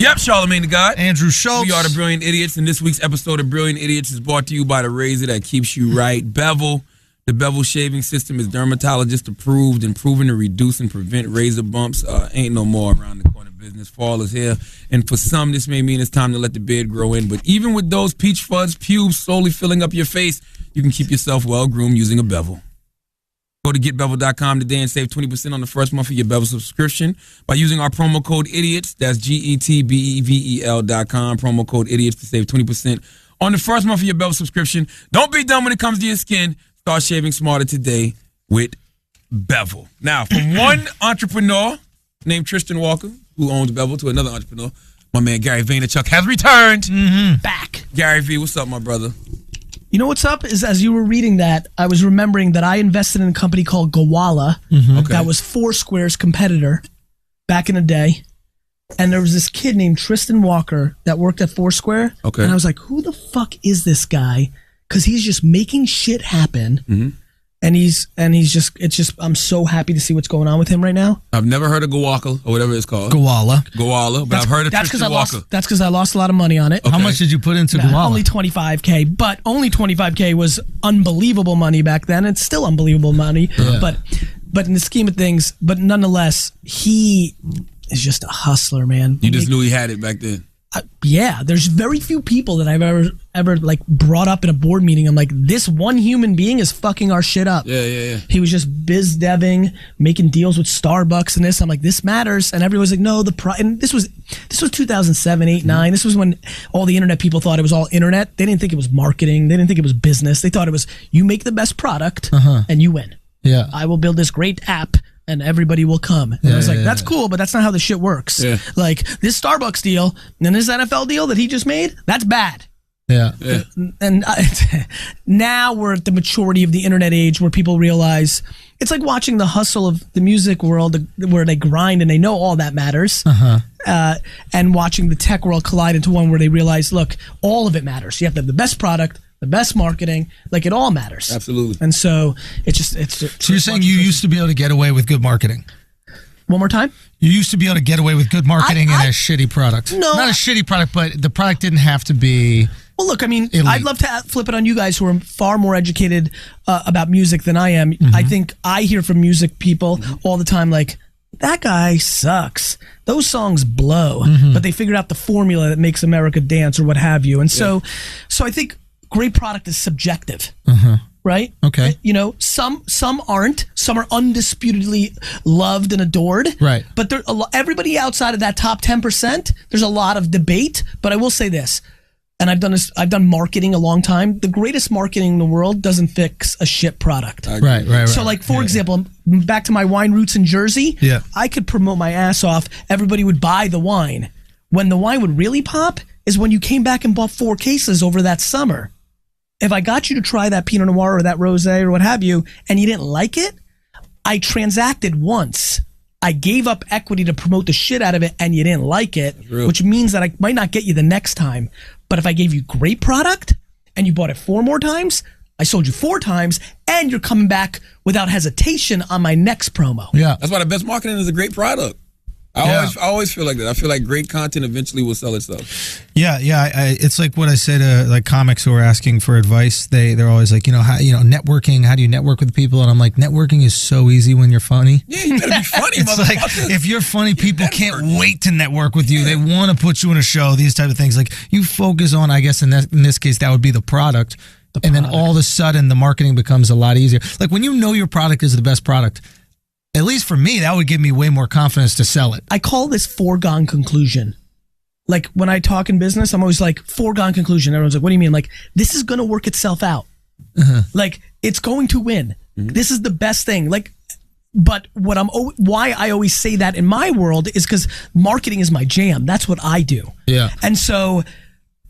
Yep, Charlamagne the God. Andrew Schultz. We are the Brilliant Idiots, and this week's episode of Brilliant Idiots is brought to you by the razor that keeps you right, Bevel. The Bevel shaving system is dermatologist approved and proven to reduce and prevent razor bumps. Ain't no more around the corner business. Fall is here, and for some, this may mean it's time to let the beard grow in. But even with those peach fuzz pubes slowly filling up your face, you can keep yourself well groomed using a Bevel. Go to getbevel.com today and save 20% on the first month of your Bevel subscription by using our promo code IDIOTS. That's GETBEVEL.com. Promo code IDIOTS to save 20% on the first month of your Bevel subscription. Don't be dumb when it comes to your skin. Start shaving smarter today with Bevel. Now, from one entrepreneur named Tristan Walker, who owns Bevel, to another entrepreneur, my man Gary Vaynerchuk has returned. Back. Gary V, what's up, my brother? You know what's up is as you were reading that, I was remembering that I invested in a company called Gowalla that was Foursquare's competitor back in the day. And there was this kid named Tristan Walker that worked at Foursquare. Okay. And I was like, who the fuck is this guy? Because he's just making shit happen. And I'm so happy to see what's going on with him right now. I've never heard of Gowalla or whatever it's called. Gowalla, but I've heard of Tristan Walker. That's because I lost a lot of money on it. Okay. How much did you put into Gowalla? Only $25K, but only $25K was unbelievable money back then. It's still unbelievable money, but in the scheme of things, but nonetheless, he is just a hustler, man. You just knew he had it back then. Yeah, there's very few people that I've ever like brought up in a board meeting. I'm like, this one human being is fucking our shit up. Yeah. He was just biz deving, making deals with Starbucks and this. I'm like, this matters, and everyone's like, no, and this was 2007, 8, 9. This was when all the internet people thought it was all internet. They didn't think it was marketing. They didn't think it was business. They thought it was you make the best product and you win. Yeah, I will build this great app and everybody will come. And I was like, that's cool, but that's not how this shit works. Yeah. Like, this Starbucks deal and this NFL deal that he just made, that's bad. Yeah. And now we're at the maturity of the internet age where people realize it's like watching the hustle of the music world where they grind and they know all that matters. And watching the tech world collide into one where they realize, look, all of it matters. You have to have the best product, the best marketing, like it all matters. Absolutely. And so it's just So you're saying you used to be able to get away with good marketing? One more time? You used to be able to get away with good marketing and a shitty product. No. Not a shitty product, but the product didn't have to be... Well, look, I mean, elite. I'd love to flip it on you guys who are far more educated about music than I am. I think I hear from music people all the time like, that guy sucks. Those songs blow. But they figured out the formula that makes America dance or what have you. And so I think great product is subjective, right? Okay. You know, some aren't. Some are undisputedly loved and adored. Right. But everybody outside of that top 10%, there's a lot of debate. But I will say this, and I've done marketing a long time. The greatest marketing in the world doesn't fix a shit product. Right. So, like, for example, back to my wine roots in Jersey, I could promote my ass off. Everybody would buy the wine. When the wine would really pop is when you came back and bought 4 cases over that summer. If I got you to try that Pinot Noir or that Rosé or what have you, and you didn't like it, I transacted once. I gave up equity to promote the shit out of it, and you didn't like it, which means that I might not get you the next time. But if I gave you great product and you bought it 4 more times, I sold you 4 times, and you're coming back without hesitation on my next promo. Yeah. That's why the best marketing is a great product. I always feel like that. I feel like great content eventually will sell itself. Yeah. It's like what I say to like comics who are asking for advice. They're always like, networking. How do you network with people? And I'm like, networking is so easy when you're funny. Yeah, you better be funny, it's like if you're funny, people can't wait to network with you. They want to put you in a show. These type of things. Like you focus on, I guess in this case, that would be the product. And then all of a sudden, the marketing becomes a lot easier. Like when you know your product is the best product. At least for me, that would give me way more confidence to sell it. I call this foregone conclusion. Like when I talk in business, I'm always like, foregone conclusion. Everyone's like, what do you mean? Like, this is going to work itself out. Like, it's going to win. This is the best thing. Like, but why I always say that in my world is because marketing is my jam. That's what I do. Yeah. And so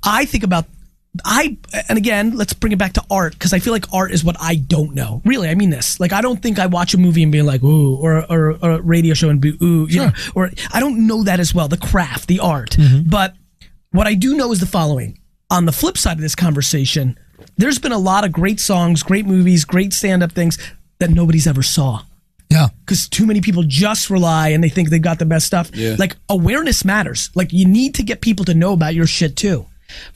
I think about and again, let's bring it back to art, because I feel like art is what I don't know. Really, I mean this. Like, I don't think I watch a movie and be like, ooh, or a radio show and be, ooh, you know, or I don't know that as well, the craft, the art. But what I do know is the following. On the flip side of this conversation, there's been a lot of great songs, great movies, great stand-up things that nobody's ever saw. Yeah. Because too many people just rely and they think they've got the best stuff. Yeah. Like, awareness matters. Like, you need to get people to know about your shit too.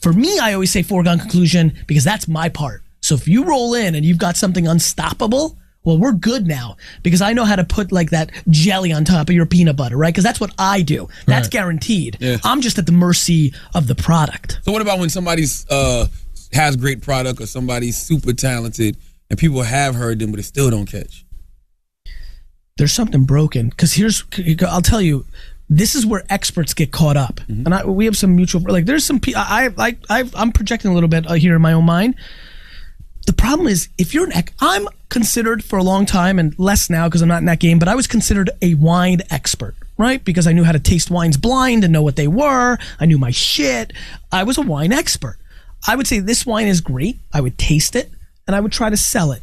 For me, I always say foregone conclusion because that's my part. So if you roll in and you've got something unstoppable, well, we're good now because I know how to put like that jelly on top of your peanut butter, right? Because that's what I do. That's guaranteed. Yeah. I'm just at the mercy of the product. So what about when somebody's has great product or somebody's super talented and people have heard them but it still don't catch? There's something broken. Because I'll tell you, this is where experts get caught up. Mm-hmm. And we have some mutual, like there's some, I'm projecting a little bit here in my own mind. The problem is, if you're I'm considered for a long time, and less now because I'm not in that game, but I was considered a wine expert, right? Because I knew how to taste wines blind and know what they were. I knew my shit. I was a wine expert. I would say this wine is great. I would taste it, and I would try to sell it.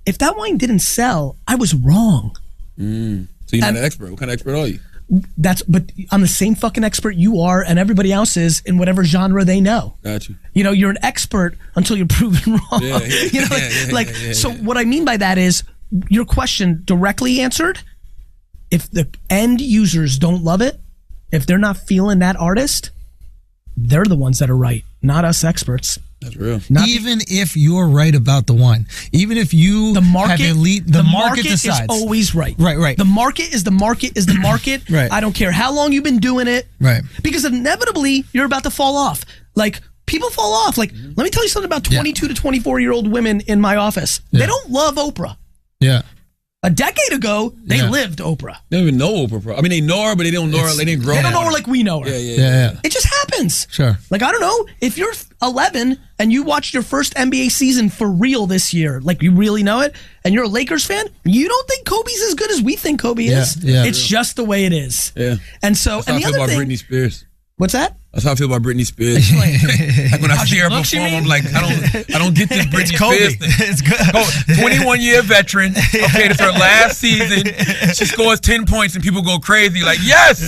If that wine didn't sell, I was wrong. So you're not an expert. What kind of expert are you? But I'm the same fucking expert you are and everybody else is in whatever genre they know. Got you. You know, you're an expert until you're proven wrong. So what I mean by that is your question directly answered. If the end users don't love it, if they're not feeling that artist, they're the ones that are right, not us experts. That's real. Even if you're right about the wine, even if you the market decides. is always right. Right. The market is the market. Right. I don't care how long you've been doing it. Right. Because inevitably you're about to fall off. Like people fall off. Like let me tell you something about 22 to 24-year-old women in my office. Yeah. They don't love Oprah. Yeah. A decade ago, they lived Oprah. They don't even know Oprah. I mean, they know her, but they don't know her. They didn't grow up. They don't know her like we know her. Yeah. It just happens. Sure. Like, I don't know. If you're 11 and you watched your first NBA season for real this year, like you really know it, and you're a Lakers fan, you don't think Kobe's as good as we think Kobe is. Yeah. It's just the way it is. Yeah. And so, That's how I feel about Britney Spears. What's that? That's how I feel about Britney Spears. Like when I see her perform, I'm like, I don't get this Britney Spears thing. It's good. 21-year veteran. Okay, it's her last season. She scores 10 points and people go crazy. Like, yes,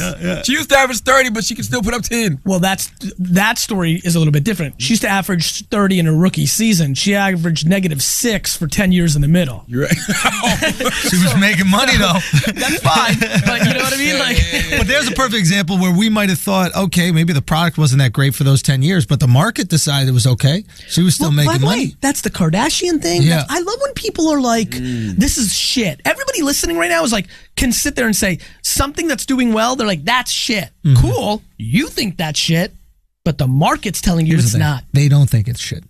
she used to average 30, but she can still put up 10. Well, that story is a little bit different. She used to average 30 in her rookie season. She averaged -6 for 10 years in the middle. You're right. She was making money though. That's fine, but you know what I mean. But there's a perfect example where we might have thought, okay, maybe the product wasn't that great for those 10 years, but the market decided it was okay. She was still making money. That's the Kardashian thing. Yeah. I love when people are like, this is shit. Everybody listening right now is like, can sit there and say something that's doing well. They're like, that's shit. Mm-hmm. Cool. You think that's shit, but the market's telling you it's not. They don't think it's shit.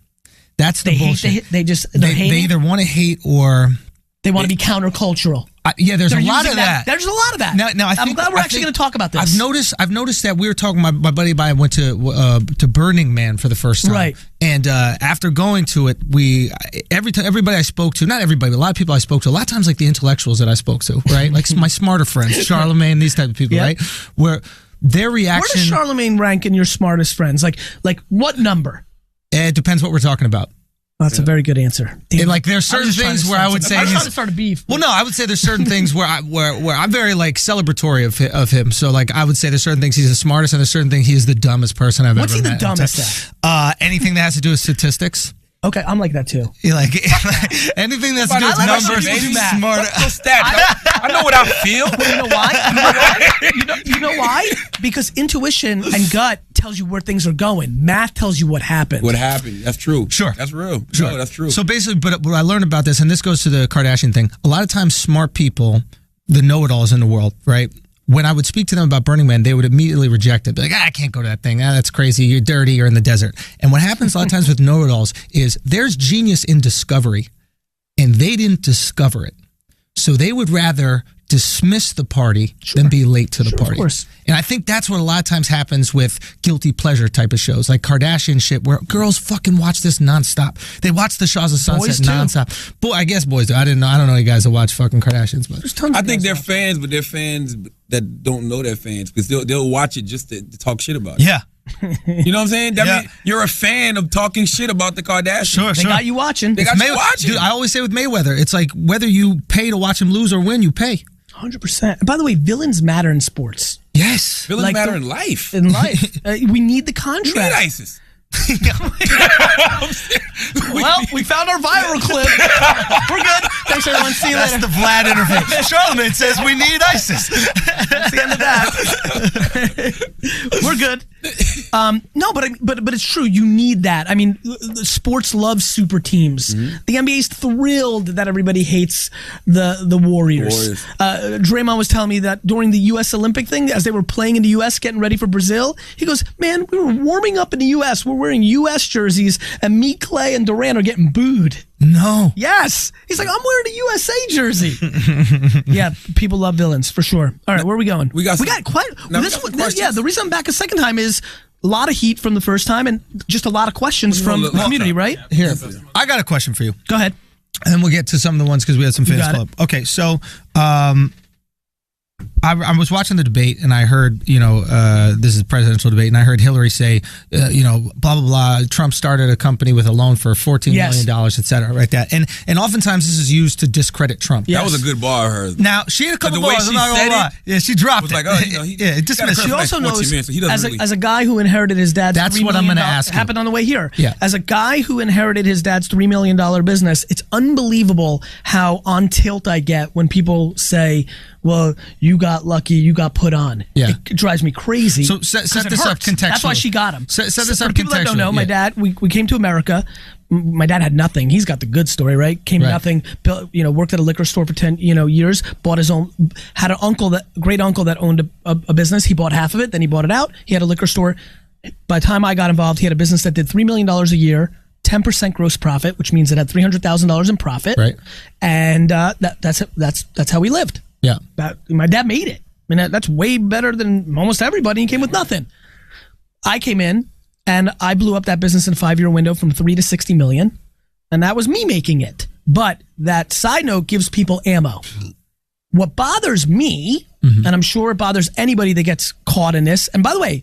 That's the bullshit. They either want to hate or they want to be countercultural. There's a lot of that. There's a lot of that. Now, I'm glad we're actually going to talk about this. I've noticed that we were talking. My buddy and I went to Burning Man for the first time, right? And after going to it, everybody I spoke to, not everybody, but a lot of people I spoke to, a lot of times like the intellectuals that I spoke to, right? Like my smarter friends, Charlemagne, these type of people, right? Where their reaction. Where does Charlemagne rank in your smartest friends? Like what number? It depends what we're talking about. That's a very good answer. And like there's certain things where I would say I'm trying to start a beef. Well, no, I would say there's certain things where I'm very like celebratory of him. So like I would say there's certain things he's the smartest, and there's certain things he's the dumbest person I've ever met. What's he the dumbest at? Anything that has to do with statistics. Okay, I'm like that too. Like anything that's to do with numbers, smart. I know what I feel. Well, you know why? You know why? Because intuition and gut tells you where things are going. Math tells you what happened. What happened? That's true. Sure, that's real. Sure, no, that's true. So basically, but what I learned about this, and this goes to the Kardashian thing. A lot of times, smart people, the know-it-alls in the world, right? When I would speak to them about Burning Man, they would immediately reject it. Be like, I can't go to that thing. That's crazy. You're dirty. You're in the desert. And what happens a lot of times with know-it-alls is there's genius in discovery, and they didn't discover it. So they would rather dismiss the party than be late to the party. Of course. And I think that's what a lot of times happens with guilty pleasure type of shows, like Kardashian shit, where girls fucking watch this nonstop. They watch the Shahs of Sunset nonstop. Boy, I guess boys do. I don't know you guys that watch fucking Kardashians, but I think they're fans, but they're fans that don't know they're fans because they'll watch it just to talk shit about it. Yeah. You know what I'm saying? That means you're a fan of talking shit about the Kardashians. Sure. They got you watching. They got you watching. Dude, I always say with Mayweather, it's like whether you pay to watch him lose or win, you pay. 100%. By the way, villains matter in sports. Yes. Villains matter in life. In life. We need the contrast. You need ISIS. Well, we found our viral clip. We're good. Thanks, everyone. See you later. That's the Vlad interview. Charlamagne says we need ISIS. That's the end of that. We're good. No, but it's true. You need that. I mean, sports loves super teams. The NBA is thrilled that everybody hates the Warriors. Draymond was telling me that during the U.S. Olympic thing, as they were playing in the U.S., getting ready for Brazil, he goes, man, we were warming up in the U.S. We're wearing U.S. jerseys, and me, Clay, and Durant are getting booed. No. Yes. He's like, I'm wearing a USA jersey. Yeah, people love villains, for sure. All right, where are we going? We got quite... the reason I'm back a second time is a lot of heat from the first time and just a lot of questions from the community, right? Here, I got a question for you. Go ahead. And then we'll get to some of the ones because we had some fans club. Okay, so... I was watching the debate and I heard, this is a presidential debate, and I heard Hillary say, blah, blah, blah. Trump started a company with a loan for $14 million, et cetera, right? That. And oftentimes this is used to discredit Trump. That was a good bar of hers. Now, she had a couple bars. Yeah, she dropped it. Like, she also knows, as a guy who inherited his dad's That's what I'm going to ask. Happened on the way here. Yeah. As a guy who inherited his dad's $3 million business, it's unbelievable how on tilt I get when people say, well, you got lucky, you got put on. Yeah. It drives me crazy. So set this up contextually. That's why she got him. Set this up contextually. For people that don't know, my dad, we came to America. My dad had nothing. He's got the good story, right? Came to nothing, built, worked at a liquor store for 10 years, bought his own, had a great uncle that owned a business. He bought half of it, then he bought it out. He had a liquor store. By the time I got involved, he had a business that did $3 million a year, 10% gross profit, which means it had $300,000 in profit. Right. And that's how we lived. Yeah. My dad made it. I mean, that's way better than almost everybody. He came with nothing. I came in and I blew up that business in a 5-year window from 3 to 60 million. And that was me making it. But that side note gives people ammo. What bothers me, and I'm sure it bothers anybody that gets caught in this. And by the way,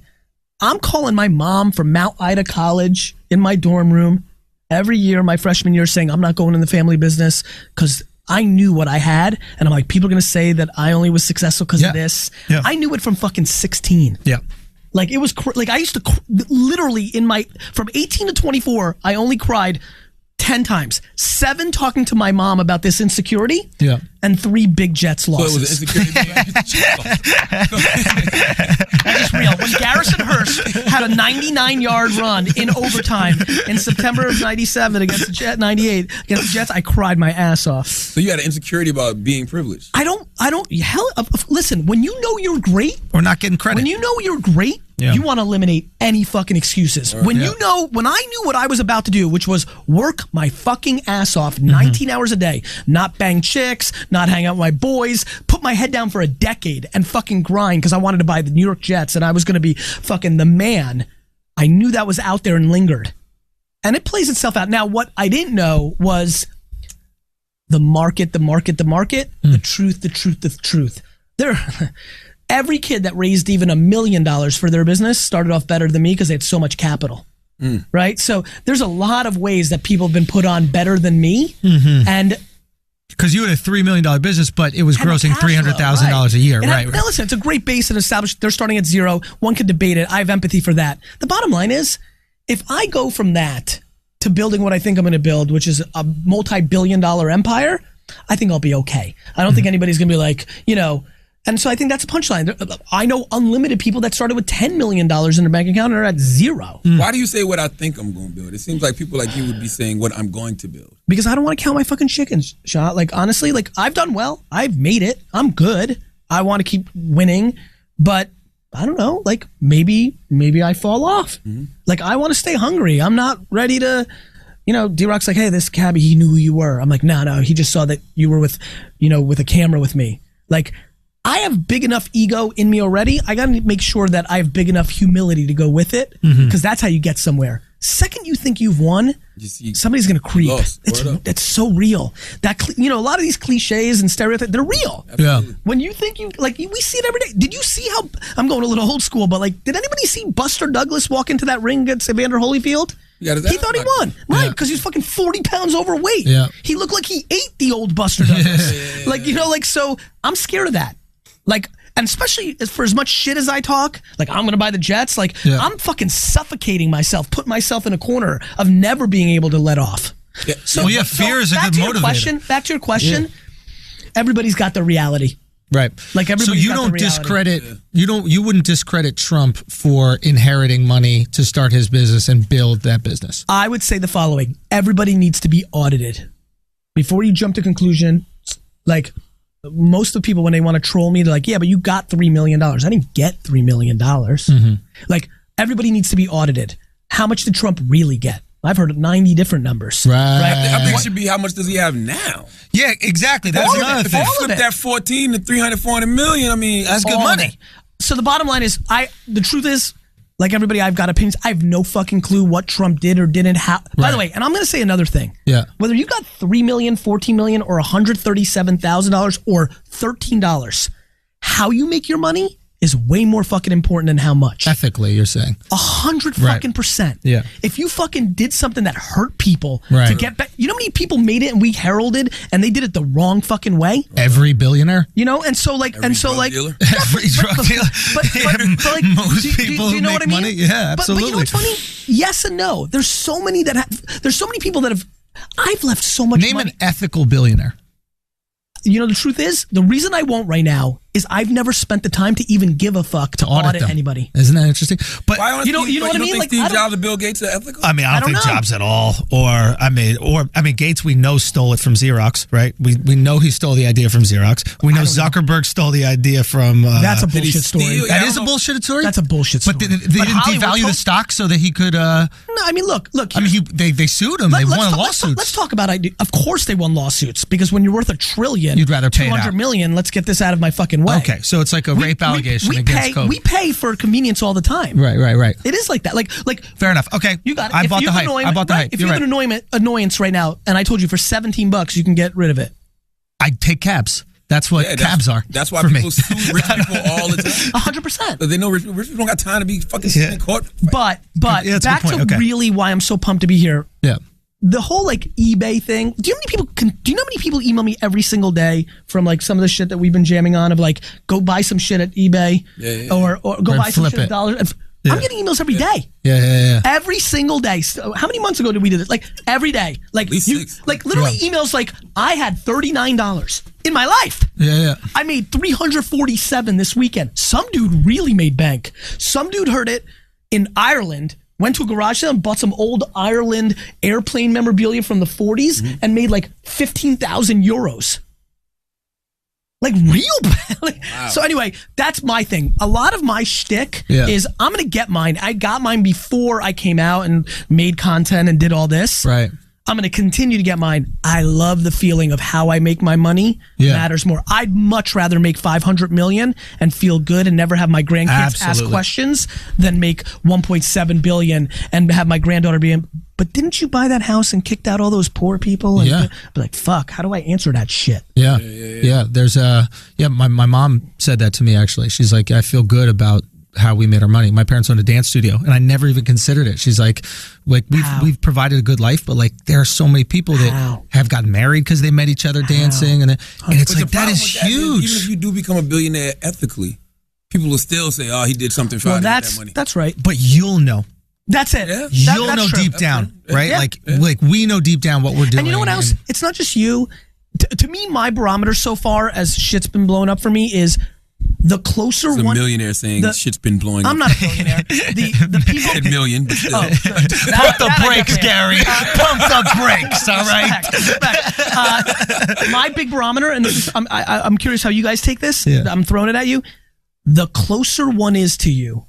I'm calling my mom from Mount Ida College in my dorm room every year, my freshman year, saying I'm not going in the family business because I knew what I had, and I'm like, people are going to say that I only was successful because of this. Yeah. I knew it from fucking 16. Yeah. Like, it was, I used to, literally from 18 to 24, I only cried 10 times. 7 talking to my mom about this insecurity. Yeah. And 3 big Jets losses. So it was an insecurity. That's just real. When Garrison Hurst had a 99-yard run in overtime in September of 97 against the Jets, 98 against the Jets, I cried my ass off. So you had an insecurity about being privileged? Listen, when you know you're great. Or not getting credit. When you know you're great, you want to eliminate any fucking excuses. Right. When I knew what I was about to do, which was work my fucking ass off 19 hours a day, not bang chicks, not hang out with my boys, put my head down for a decade and fucking grind because I wanted to buy the New York Jets and I was going to be fucking the man. I knew that was out there and lingered. And it plays itself out. Now, what I didn't know was the market, the truth. Every kid that raised even $1 million for their business started off better than me because they had so much capital. Right? So there's a lot of ways that people have been put on better than me. And because you had a $3 million business, but it was grossing $300,000 a year. Right. Now listen, it's a great base and established. They're starting at 0. One could debate it. I have empathy for that. The bottom line is, if I go from that to building what I think I'm going to build, which is a multi-billion-dollar empire, I think I'll be okay. I don't think anybody's going to be like, and so I think that's a punchline. I know unlimited people that started with $10 million in their bank account and are at 0. Why do you say what I think I'm going to build? It seems like people like you would be saying what I'm going to build. Because I don't want to count my fucking chickens, Shot. Like, honestly, I've done well. I've made it. I'm good. I want to keep winning. But I don't know. Maybe I fall off. I want to stay hungry. I'm not ready to... D-Rock's like, hey, this cabbie, he knew who you were. I'm like, no, he just saw that you were with a camera with me. I have big enough ego in me already. I got to make sure that I have big enough humility to go with it, because that's how you get somewhere. Second you think you've won, somebody's going to creep. It's so real. A lot of these cliches and stereotypes, they're real. Yeah. When you think we see it every day. Did you see how, I'm going a little old school, but did anybody see Buster Douglas walk into that ring against Evander Holyfield? He thought he won. Right, because he was fucking 40 pounds overweight. Yeah. He looked like he ate the old Buster Douglas. So I'm scared of that. And especially for as much shit as I talk, like I'm going to buy the Jets, like I'm fucking suffocating myself, putting myself in a corner of never being able to let off. Yeah. So, fear is a good motivator. Back to your question, everybody's got their reality. Right. Like everybody. So you don't discredit you wouldn't discredit Trump for inheriting money to start his business and build that business. I would say the following. Everybody needs to be audited. Before you jump to conclusion, like most of the people when they want to troll me, they're like, yeah, but you got $3 million. I didn't get $3 million. Like everybody needs to be audited. How much did Trump really get? I've heard 90 different numbers. Right. I think it should be how much does he have now? Yeah, exactly. That's another thing. If you flip that 14 to 300, 400 million, I mean, that's good money. So the bottom line is, the truth is, like everybody, I've got opinions. I have no fucking clue what Trump did or didn't have. By the way, and I'm going to say another thing. Yeah. Whether you got $3 million, $14 million, or $137,000 or $13, how you make your money is way more fucking important than how much. Ethically, you're saying. 100 fucking %. Yeah. If you fucking did something that hurt people to get back, you know how many people made it and we heralded and they did it the wrong fucking way? Every billionaire. You know, and so like, Every drug dealer. Every drug dealer. But like, most people do you know who what I make mean? money, yeah, absolutely. But you know what's funny? Yes and no. There's so many people that have. I've left so much. Name money. an ethical billionaire. You know, the truth is, the reason I won't right now is I've never spent the time to even give a fuck to audit anybody. Isn't that interesting? But you know what I mean? Think like Steve Jobs and Bill Gates are ethical? I mean, I don't think Jobs at all. I mean, Gates we know stole it from Xerox, right? We know he stole the idea from Xerox. We know Zuckerberg stole the idea from. That's a bullshit story. That is a bullshit story. That's a bullshit story. But they didn't devalue the stock so that he could. No, I mean, look. I mean, they sued him. They won lawsuits. Let's talk about it. Of course, they won lawsuits because when you're worth $1 trillion, you'd rather pay 200 million. Let's get this out of my fucking way. Okay, so it's like a rape allegation against Coke. We pay for convenience all the time. Right. It is like that. Like. Fair enough. Okay, you got it. I bought the hype. If you have an annoyance right now, and I told you for $17 you can get rid of it. I'd take cabs. That's what cabs are. That's why people sue rich people all the time. 100%. They know rich people don't got time to be fucking sitting in court. But back to really why I'm so pumped to be here. Yeah. The whole like eBay thing. Do you know how many people email me every single day from like some of the shit that we've been jamming on of like go buy some shit at eBay or go buy some shit at dollars. I'm getting emails every day. Yeah. Every single day. How many months ago did we do this? Like every day. Like literally emails like I had $39 in my life. Yeah. I made $347 this weekend. Some dude really made bank. Some dude heard it in Ireland. Went to a garage sale and bought some old Ireland airplane memorabilia from the 40s and made like 15,000 euros. Like real bad. Wow. So anyway, that's my thing. A lot of my shtick is I'm going to get mine. I got mine before I came out and made content and did all this. Right. I'm going to continue to get mine. I love the feeling of how I make my money matters more. I'd much rather make 500 million and feel good and never have my grandkids ask questions than make 1.7 billion and have my granddaughter be, but didn't you buy that house and kicked out all those poor people? And be like, fuck, how do I answer that shit? Yeah. There's my mom said that to me actually. She's like, I feel good about how we made our money. My parents owned a dance studio and I never even considered it. She's like we've provided a good life, but like there are so many people that have gotten married because they met each other dancing and it's like that is huge. Even if you do become a billionaire ethically, people will still say, oh, he did something for that money. That's right. But you'll know. That's it. Yeah. You'll know deep down, right? Yeah. Like we know deep down what we're doing. And you know what else? It's not just you. To me, my barometer so far as shit's been blown up for me is the closer it's a one. Millionaire saying shit's been blowing up. I'm not a millionaire. The people. A million. But still. Pump the brakes, Gary. Pump the brakes. All right. Respect. My big barometer, and this is, I'm curious how you guys take this. Yeah. I'm throwing it at you. The closer one is to you,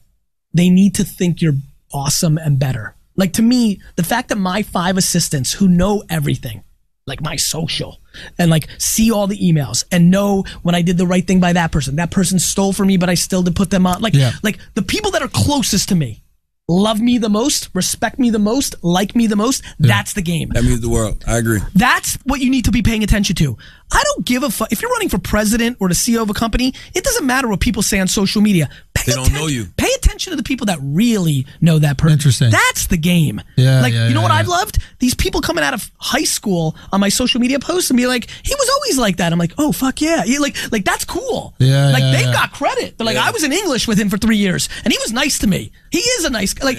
they need to think you're awesome and better. Like to me, the fact that my 5 assistants who know everything, like my social, and like see all the emails and know when I did the right thing by that person stole from me, but I still did put them on. Like the people that are closest to me love me the most, respect me the most, like me the most. That's the game. That means the world. I agree. That's what you need to be paying attention to. I don't give a fuck. If you're running for president or the CEO of a company, it doesn't matter what people say on social media. They don't know you. Pay attention attention to the people that really know that person. Interesting. That's the game. Yeah, you know what I've loved? These people coming out of high school on my social media posts and be like, he was always like that. I'm like, oh, fuck yeah. Like that's cool. Yeah, they've got credit. They're like, I was in English with him for 3 years and he was nice to me. He is a nice guy.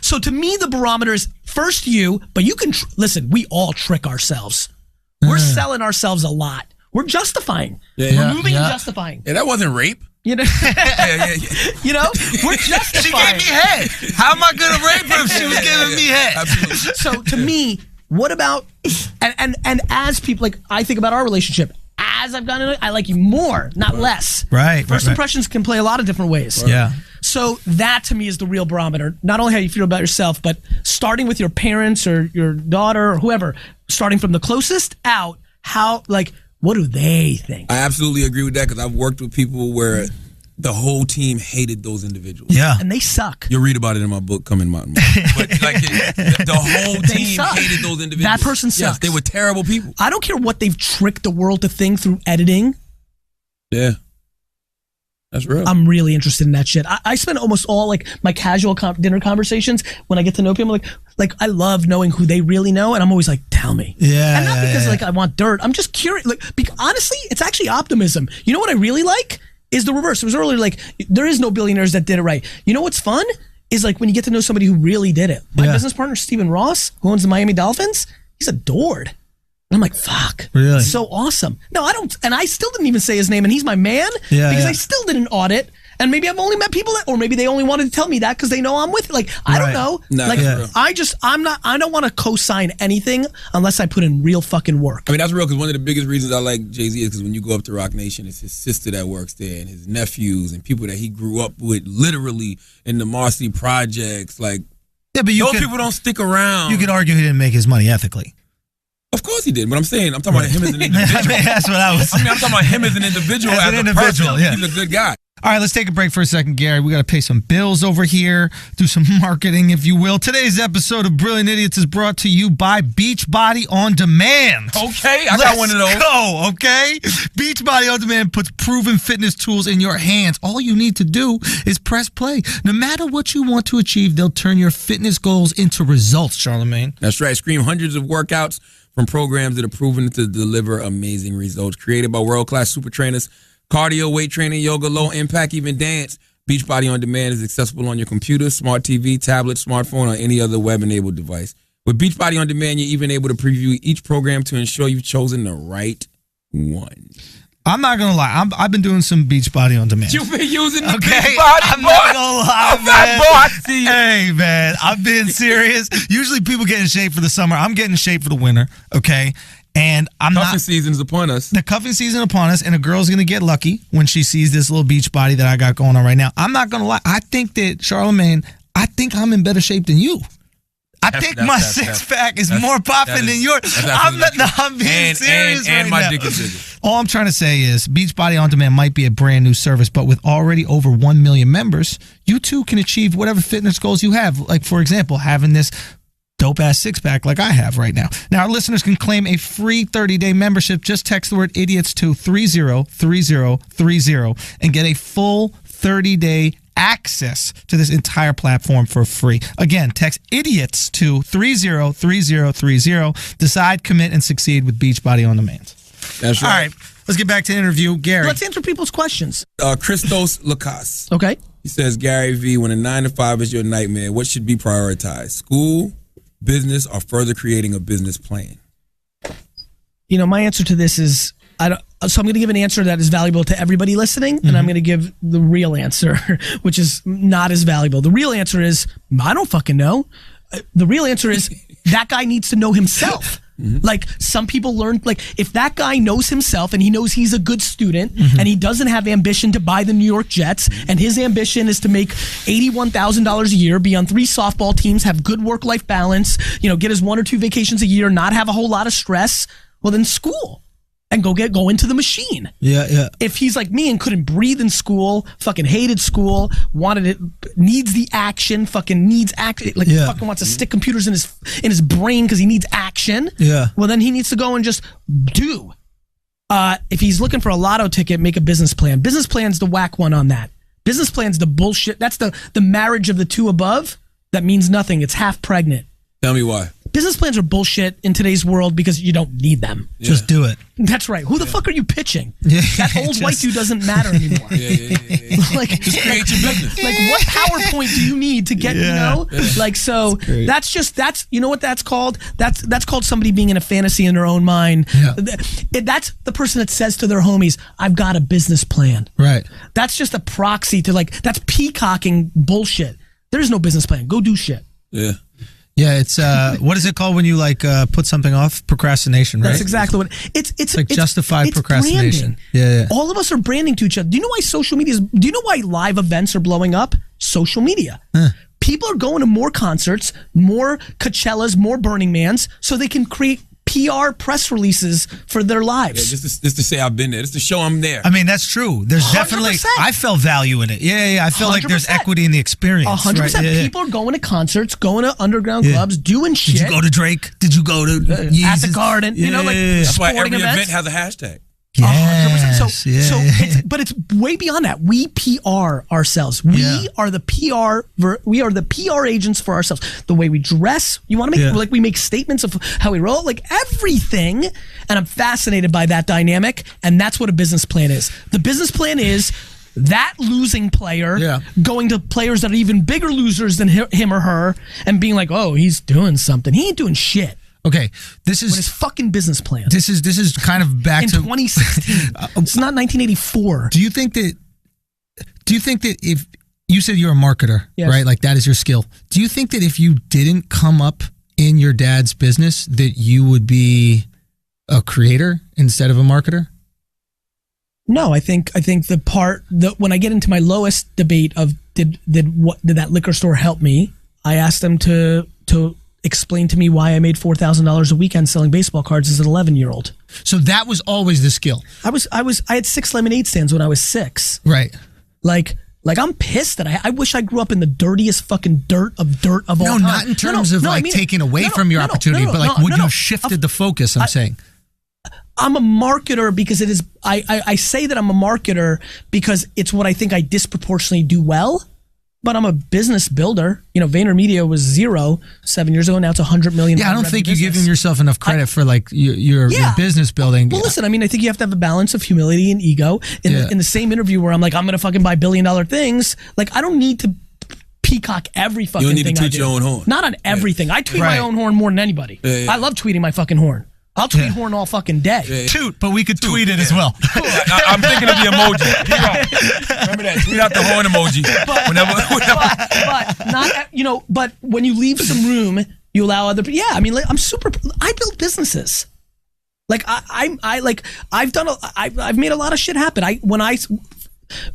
So to me, the barometer is first you, but you can, listen, we all trick ourselves. We're selling ourselves a lot. We're justifying. We're moving and justifying. Yeah, that wasn't rape. You know, you know, we're justifying. She gave me head. How am I going to rape her if she was giving me head? Absolutely. So to me, what about and as people, like I think about our relationship. As I've gotten into it, I like you more, not less. Right. First impressions can play a lot of different ways. Right. Yeah. So that to me is the real barometer. Not only how you feel about yourself, but starting with your parents or your daughter or whoever, starting from the closest out, what do they think? I absolutely agree with that because I've worked with people where the whole team hated those individuals. Yeah. And they suck. You'll read about it in my book, Coming Mountain. But the whole team hated those individuals. That person sucks. Yes, they were terrible people. I don't care what they've tricked the world to think through editing. Yeah. That's real. I'm really interested in that shit. I spend almost all like my casual dinner conversations when I get to know people. Like I love knowing who they really know, and I'm always like, tell me. Yeah. And not because like I want dirt. I'm just curious. Like, honestly, it's actually optimism. You know what I really like is the reverse. It was earlier like there is no billionaires that did it right. You know what's fun is like when you get to know somebody who really did it. My business partner Stephen Ross, who owns the Miami Dolphins, he's adored. And I'm like, fuck. Really? It's so awesome. No, I don't. And I still didn't even say his name, and he's my man because I still did an audit. And maybe I've only met people that, or maybe they only wanted to tell me that because they know I'm with it. Like, I don't know. No, I don't want to co-sign anything unless I put in real fucking work. I mean, that's real because one of the biggest reasons I like Jay-Z is because when you go up to Rock Nation, it's his sister that works there and his nephews and people that he grew up with literally in the Marcy projects. Like, but those people don't stick around. You could argue he didn't make his money ethically. Of course he did, but I'm talking about him as an individual. I mean, that's what I was saying. I'm talking about him as an individual. As a person, he's a good guy. All right, let's take a break for a second, Gary. We got to pay some bills over here, do some marketing, if you will. Today's episode of Brilliant Idiots is brought to you by Beachbody On Demand. Okay, I got one of those. Let's go, okay? Beachbody On Demand puts proven fitness tools in your hands. All you need to do is press play. No matter what you want to achieve, they'll turn your fitness goals into results, Charlamagne. That's right. Stream hundreds of workouts from programs that are proven to deliver amazing results. Created by world-class super trainers, cardio, weight training, yoga, low impact, even dance. Beachbody On Demand is accessible on your computer, smart TV, tablet, smartphone, or any other web-enabled device. With Beachbody On Demand, you're even able to preview each program to ensure you've chosen the right one. I'm not going to lie. I've been doing some Beachbody On Demand. You've been using the Beachbody, I'm not going to lie, man. I see you. Hey, man, I'm being serious. Usually people get in shape for the summer. I'm getting in shape for the winter, okay? And cuffing season's upon us. The cuffing season upon us, and a girl's going to get lucky when she sees this little beach body that I got going on right now. I'm not going to lie. I think that, Charlamagne, I'm in better shape than you. I think my six-pack is more popping than yours. I'm being serious and right my now. dick is bigger. All I'm trying to say is Beachbody On Demand might be a brand new service, but with already over 1 million members, you too can achieve whatever fitness goals you have. Like, for example, having this dope-ass six-pack like I have right now. Now, our listeners can claim a free 30-day membership. Just text the word idiots to 303030 and get a full 30-day access to this entire platform for free. Again, text idiots to 303030. Decide, commit, and succeed with Beachbody On Demand. That's right. All right, let's get back to the interview. Gary. Let's answer people's questions. Christos Lacasse. Okay. He says, Gary V, when a 9 to 5 is your nightmare, what should be prioritized? School, business, or further creating a business plan? You know, my answer to this is, so I'm going to give an answer that is valuable to everybody listening, and I'm going to give the real answer, which is not as valuable. The real answer is, I don't fucking know. The real answer is, that guy needs to know himself. Like, some people learn, like, if that guy knows himself and he knows he's a good student and he doesn't have ambition to buy the New York Jets, and his ambition is to make $81,000 a year, be on 3 softball teams, have good work-life balance, you know, get his 1 or 2 vacations a year, not have a whole lot of stress, well, then school. And go into the machine. Yeah. If he's like me and couldn't breathe in school, fucking hated school, needs the action, fucking needs fucking wants to stick computers in his brain because he needs action. Yeah. Well, then he needs to go and just do. If he's looking for a lotto ticket, make a business plan. Business plan's the whack one on that. Business plan's the bullshit. That's the marriage of the two above that means nothing. It's half pregnant. Tell me why. Business plans are bullshit in today's world because you don't need them. Yeah. Just do it. That's right. Who the fuck are you pitching? Yeah. That old white dude doesn't matter anymore. Like, just create your business. Like, what PowerPoint do you need to get, Like, so that's you know what that's called? That's called somebody being in a fantasy in their own mind. Yeah. That's the person that says to their homies, I've got a business plan. Right. That's just a proxy to that's peacocking bullshit. There's no business plan. Go do shit. Yeah. Yeah, it's what is it called when you put something off? Procrastination, right? That's exactly what it's like justified procrastination. Yeah. All of us are branding to each other. Do you know why social media do you know why live events are blowing up? Social media. People are going to more concerts, more Coachellas, more Burning Mans, so they can create PR press releases for their lives. Yeah, just to say I've been there. Just to show I'm there. I mean, that's true. There's 100%. definitely, I felt value in it. Yeah. I feel like there's 100%. equity in the experience. 100%. Right? Yeah. People are going to concerts, going to underground clubs, doing shit. Did you go to Drake? Did you go to at the Garden? That's why every events. event has a hashtag. Yes, 100%. But it's way beyond that. We PR ourselves. We are the PR agents for ourselves. The way we dress, you want to make we make statements of how we roll, like everything. And I'm fascinated by that dynamic. And that's what a business plan is. The business plan is that losing player going to players that are even bigger losers than him or her and being like, oh, he's doing something. He ain't doing shit. Okay, this is his fucking business plan. This is kind of back in to 2016. It's not 1984. Do you think that if you said you're a marketer, right? Like that is your skill. Do you think that if you didn't come up in your dad's business, that you would be a creator instead of a marketer? No, I think the part that when I get into my lowest debate of did that liquor store help me, I asked them to explain to me why I made $4,000 a weekend selling baseball cards as an 11-year-old. So that was always the skill. I had 6 lemonade stands when I was 6. Right. Like I'm pissed that I wish I grew up in the dirtiest fucking dirt of all time. No, not in terms of taking away from your opportunity, but like would you have shifted the focus, I'm saying. I'm a marketer because it is, I say that I'm a marketer because it's what I think I disproportionately do well. But I'm a business builder. VaynerMedia was 0 7 years ago. Now it's $100 million. Yeah, I don't think you're giving yourself enough credit for like your business building. Well, listen, I mean, I think you have to have a balance of humility and ego. In the same interview where I'm like, I'm going to fucking buy $1 billion things. Like, I don't need to peacock every fucking thing I do. You don't need to toot your own horn. Not on everything. I tweet my own horn more than anybody. I love tweeting my fucking horn. I'll tweet horn all fucking day. Toot, but we could tweet it as well. Cool. I'm thinking of the emoji. Remember that? Tweet out the horn emoji. But not, but when you leave some room, you allow other people. Yeah, I mean, I build businesses. Like I've made a lot of shit happen. When I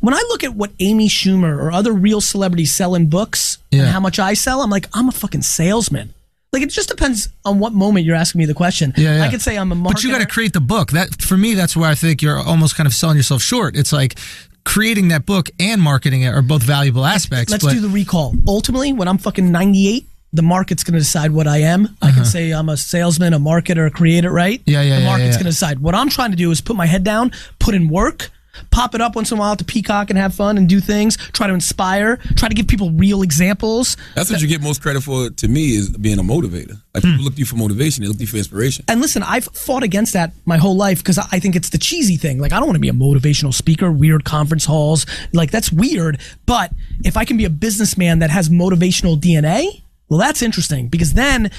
look at what Amy Schumer or other real celebrities sell in books and how much I sell, I'm like, I'm a fucking salesman. Like, it just depends on what moment you're asking me the question. Yeah. I could say I'm a marketer. But you got to create the book. That, for me, that's where I think you're almost kind of selling yourself short. It's like creating that book and marketing it are both valuable aspects. Let's do the recall. Ultimately, when I'm fucking 98, the market's going to decide what I am. I can say I'm a salesman, a marketer, a creator, right? Yeah. The market's going to decide. What I'm trying to do is put my head down, put in work, pop it up once in a while to peacock and have fun and do things, try to inspire, try to give people real examples. That's what you get most credit for, to me, is being a motivator. Like, people look to you for motivation, they look to you for inspiration. And listen, I've fought against that my whole life because I think it's the cheesy thing. Like, I don't want to be a motivational speaker, weird conference halls. Like, that's weird. But if I can be a businessman that has motivational DNA, well, that's interesting, because then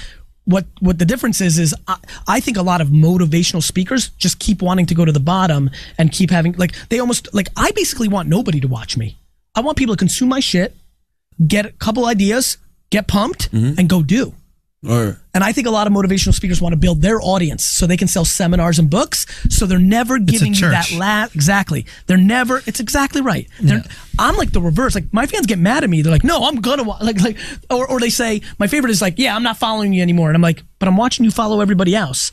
what the difference is I think a lot of motivational speakers just keep wanting to go to the bottom and keep having, like, they almost, like, I basically want nobody to watch me. I want people to consume my shit, get a couple ideas, get pumped, and go do. Right. And I think a lot of motivational speakers want to build their audience so they can sell seminars and books. So they're never giving you that exactly. They're never. It's exactly right. I'm like the reverse. Like, my fans get mad at me. They're like, "No, I'm gonna or they say, my favorite is like, "Yeah, I'm not following you anymore." And I'm like, "But I'm watching you follow everybody else."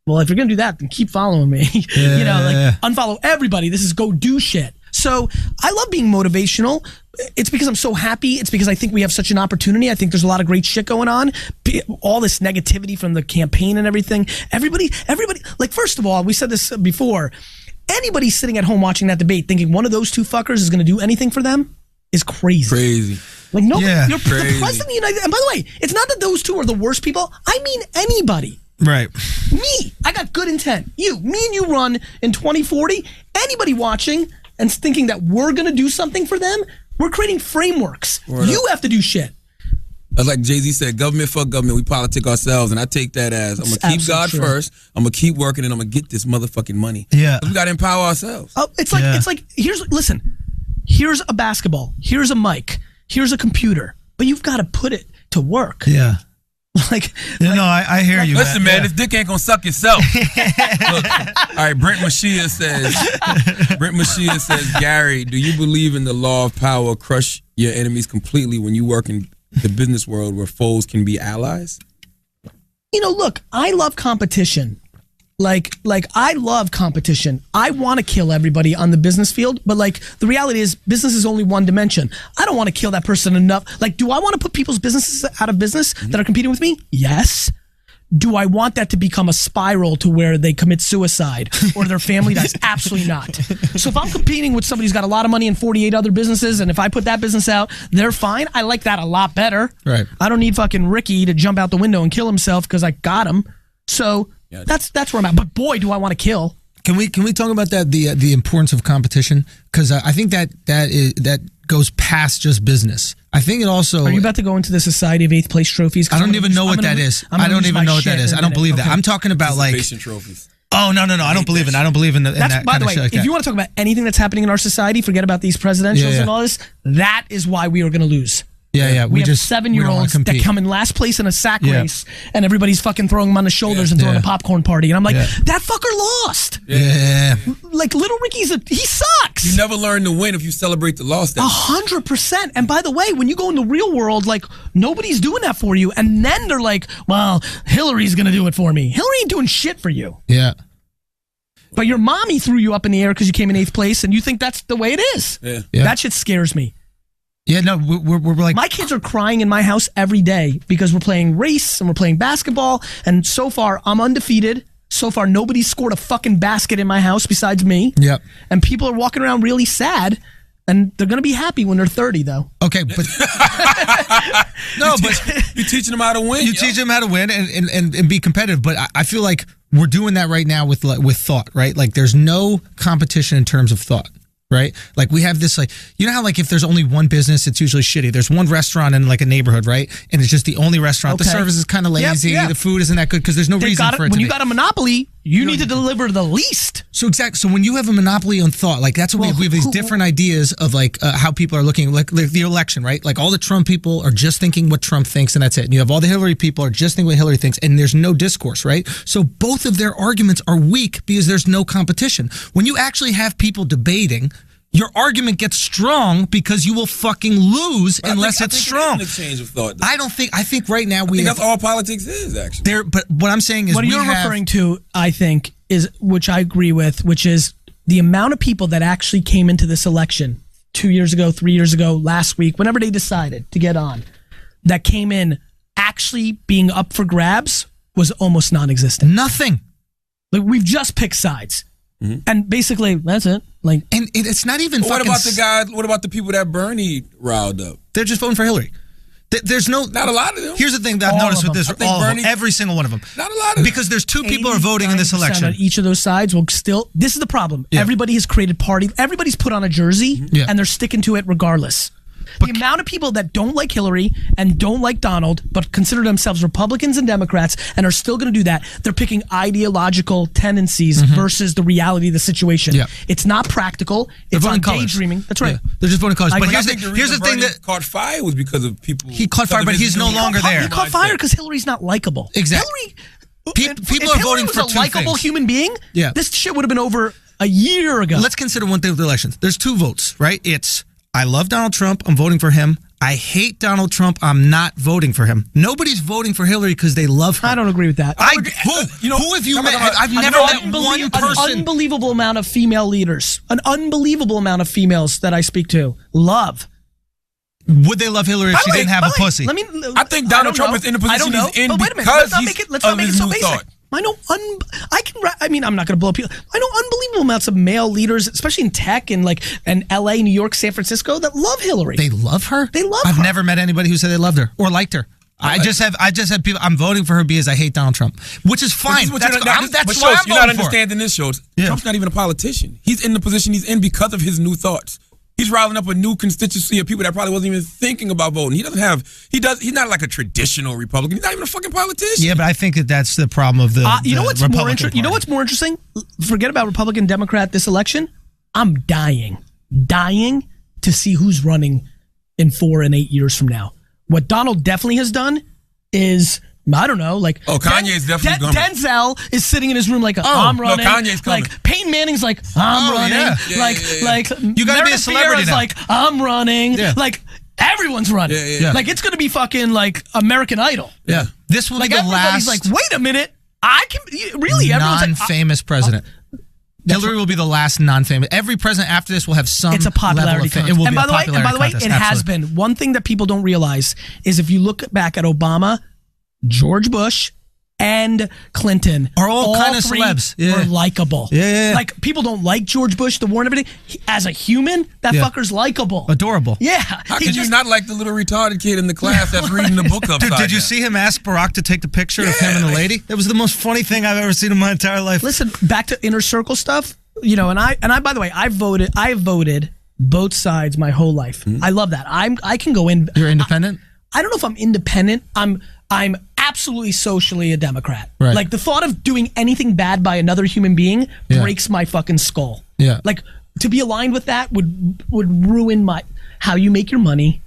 Well, if you're gonna do that, then keep following me. Unfollow everybody. This is go do shit. So I love being motivational. It's because I'm so happy. It's because I think we have such an opportunity. I think there's a lot of great shit going on. All this negativity from the campaign and everything. Everybody, like, first of all, we said this before. Anybody sitting at home watching that debate thinking one of those two fuckers is going to do anything for them, is crazy. Crazy. Like, no, you're crazy. the president of the United States. And by the way, it's not that those two are the worst people. I mean anybody. Right. Me. I got good intent. Me and you run in 2040. Anybody watching and thinking that we're going to do something for them, we're creating frameworks. You have to do shit. Like Jay-Z said, government fuck government, we politic ourselves. And I take that as, I'm going to keep God first, I'm going to keep working, and I'm going to get this motherfucking money. Yeah. We got to empower ourselves. Oh, it's like, here's a basketball, here's a mic, here's a computer, but you've got to put it to work. Yeah. I hear you. Listen, man, this dick ain't gonna suck itself. Look, all right, Brent Mashia says, Gary, do you believe in the law of power, crush your enemies completely when you work in the business world where foes can be allies? Look, I love competition. Like I love competition. I want to kill everybody on the business field, but the reality is business is only one dimension. I don't want to kill that person enough. Do I want to put people's businesses out of business that are competing with me? Yes. Do I want that to become a spiral to where they commit suicide or their family dies? Absolutely not. So if I'm competing with somebody who's got a lot of money and 48 other businesses, and if I put that business out, they're fine. I like that a lot better. Right. I don't need fucking Ricky to jump out the window and kill himself because I got him. So that's where I'm at. But boy, do I want to kill. Can we talk about that, the importance of competition? Because I think that goes past just business. I think it also. Are you about to go into the Society of 8th Place trophies? I don't even know what that is. I don't even know what that is. I don't believe that. I'm talking about trophies. Oh no! I don't believe in. I don't believe in that. By the way, if you want to talk about anything that's happening in our society, forget about these presidentials and all this. That is why we are going to lose. Yeah. We have 7-year-olds that come in last place in a sack race, and everybody's fucking throwing them on the shoulders and throwing a popcorn party. And I'm like, that fucker lost. Yeah. Like Little Ricky's he sucks. You never learn to win if you celebrate the loss. 100%. And by the way, when you go in the real world, nobody's doing that for you. And then they're like, well, Hillary's gonna do it for me. Hillary ain't doing shit for you. Yeah. But your mommy threw you up in the air because you came in 8th place, and you think that's the way it is. Yeah. That shit scares me. Yeah, no, we're like... My kids are crying in my house every day because we're playing race and we're playing basketball, and so far, I'm undefeated. So far, nobody's scored a fucking basket in my house besides me. Yep. And people are walking around really sad, and they're going to be happy when they're 30, though. Okay, but... You're teaching them how to win. You teach them how to win and be competitive, but I feel like we're doing that right now with thought, right? There's no competition in terms of thought. Right? We have this, you know how, if there's only one business, it's usually shitty. There's one restaurant in, a neighborhood, right? And it's just the only restaurant. Okay. The service is kind of lazy. The food isn't that good because there's no reason for it to be. When you got a monopoly, you need to deliver the least. So when you have a monopoly on thought, that's what we have these different ideas of, how people are looking, like the election, right? All the Trump people are just thinking what Trump thinks, and that's it. And you have all the Hillary people are just thinking what Hillary thinks, and there's no discourse, right? So both of their arguments are weak because there's no competition. When you actually have people debating, your argument gets strong because you will fucking lose unless it's strong. An exchange of thought. I think right now that's all politics is, actually. But what I'm saying is what you're referring to, I think, is, which I agree with, which is the amount of people that actually came into this election 2 years ago, 3 years ago, last week, whenever they decided to get on, that came in actually being up for grabs was almost non-existent. Nothing. We've just picked sides. Mm-hmm. And basically, that's it. And it's not even. What about the guys? What about the people that Bernie riled up? They're just voting for Hillary. There's not a lot of them. Here's the thing that I've noticed with this: every single one of them. Not a lot of them. Because there's two people are voting in this election. On each of those sides will still. This is the problem. Yeah. Everybody has created party. Everybody's put on a jersey, and they're sticking to it regardless. The amount of people that don't like Hillary and don't like Donald, but consider themselves Republicans and Democrats and are still going to do that, they're picking ideological tendencies versus the reality of the situation. Yeah. It's not practical. It's on daydreaming. That's right. Yeah. They're just voting colors. But here's the thing that caught fire was because of people. He caught fire, but he's no longer there. He caught fire because Hillary's not likable. Exactly. People are voting for two things. If Hillary was a likable human being, this shit would have been over a year ago. Let's consider one thing with the elections. There's two votes, right? It's I love Donald Trump. I'm voting for him. I hate Donald Trump. I'm not voting for him. Nobody's voting for Hillary because they love her. I don't agree with that. Who have you met? I've never met one person. An unbelievable amount of female leaders. An unbelievable amount of females that I speak to. Love. Would they love Hillary if she didn't have a pussy? I think Donald Trump is in the position he's in because he's of his new thought. I know I'm not going to blow people. I know unbelievable amounts of male leaders, especially in tech and LA, New York, San Francisco, that love Hillary. They love her? They love her. I've never met anybody who said they loved her or liked her. I just have people. I'm voting for her because I hate Donald Trump, which is fine. That's why I'm you're not voting for. understanding this, Schultz. Trump's not even a politician. He's in the position he's in because of his new thoughts. He's riling up a new constituency of people that probably wasn't even thinking about voting. He's not like a traditional Republican. He's not even a fucking politician. Yeah, but I think that's the problem of the what's Republican more interesting? You know what's more interesting? Forget about Republican, Democrat this election. I'm dying to see who's running in 4 and 8 years from now. What Donald definitely has done is, I don't know, like... Oh, Kanye's definitely coming. Denzel is sitting in his room like, I'm running. No, Kanye's coming. Like, Peyton Manning's like, I'm running. Yeah. You gotta be a celebrity now. like, I'm running. Yeah. Like, everyone's running. Yeah. Like, it's gonna be fucking, like, American Idol. Yeah. This will be the last... like, wait a minute. I can... Really, everyone's non-famous president. Hillary will be the last non-famous. Every president after this will have some It's a popularity contest. It will and be a popularity by the way, contest. it has been. One thing that people don't realize is if you look back at Obama, George Bush, and Clinton are all kind of three celebs. Were likable. Yeah. Like, people don't like George Bush, the war and everything. As a human, that fucker's likable. Adorable. Yeah. How could you not like the little retarded kid in the class that's reading the book upside Dude, did you see him ask Barack to take the picture of him and the lady? That was the most funny thing I've ever seen in my entire life. Listen, back to inner circle stuff. You know, and I by the way, I voted both sides my whole life. I love that. I can go in. You're independent? I don't know if I'm independent. I'm absolutely socially a Democrat. Right. Like, the thought of doing anything bad by another human being breaks my fucking skull. Yeah. Like, to be aligned with that would ruin how you make your money.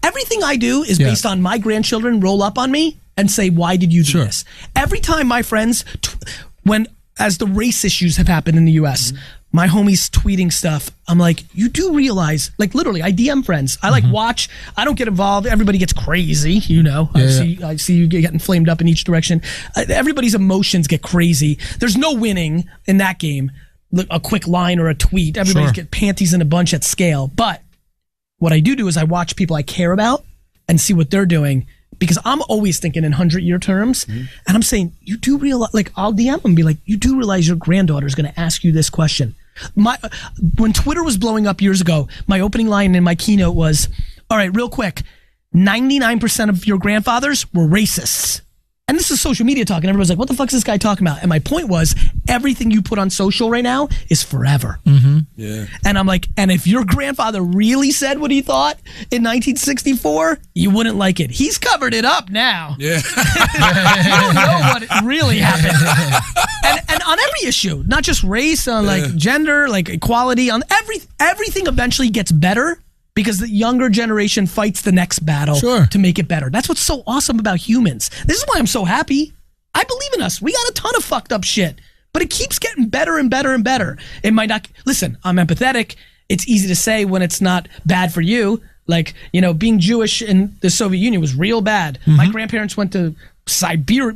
Everything I do is based on my grandchildren roll up on me and say, why did you do this? Every time my friends, as the race issues have happened in the U.S., my homies tweeting stuff, I'm like, you do realize, like, literally, I DM friends. I watch. I don't get involved. Everybody gets crazy, you know. I see you getting flamed up in each direction. Everybody's emotions get crazy. There's no winning in that game. A quick line or a tweet. Everybody's get panties in a bunch at scale. But what I do is I watch people I care about and see what they're doing. Because I'm always thinking in 100-year terms, and I'm saying, you do realize, like, I'll DM them and be like, you do realize your granddaughter is going to ask you this question. When Twitter was blowing up years ago, my opening line in my keynote was, all right, real quick, 99% of your grandfathers were racists. And this is social media talk, and everyone's like, what the fuck is this guy talking about? And my point was, everything you put on social right now is forever. Yeah. And I'm like, and if your grandfather really said what he thought in 1964, you wouldn't like it. He's covered it up now. Yeah. You don't know what really happened. And on every issue, not just race, on like gender, like equality, on everything eventually gets better. Because the younger generation fights the next battle to make it better. That's what's so awesome about humans. This is why I'm so happy. I believe in us. We got a ton of fucked up shit. But it keeps getting better and better and better. It might not... Listen, I'm empathetic. It's easy to say when it's not bad for you. Like, you know, being Jewish in the Soviet Union was real bad. My grandparents went to Siberia.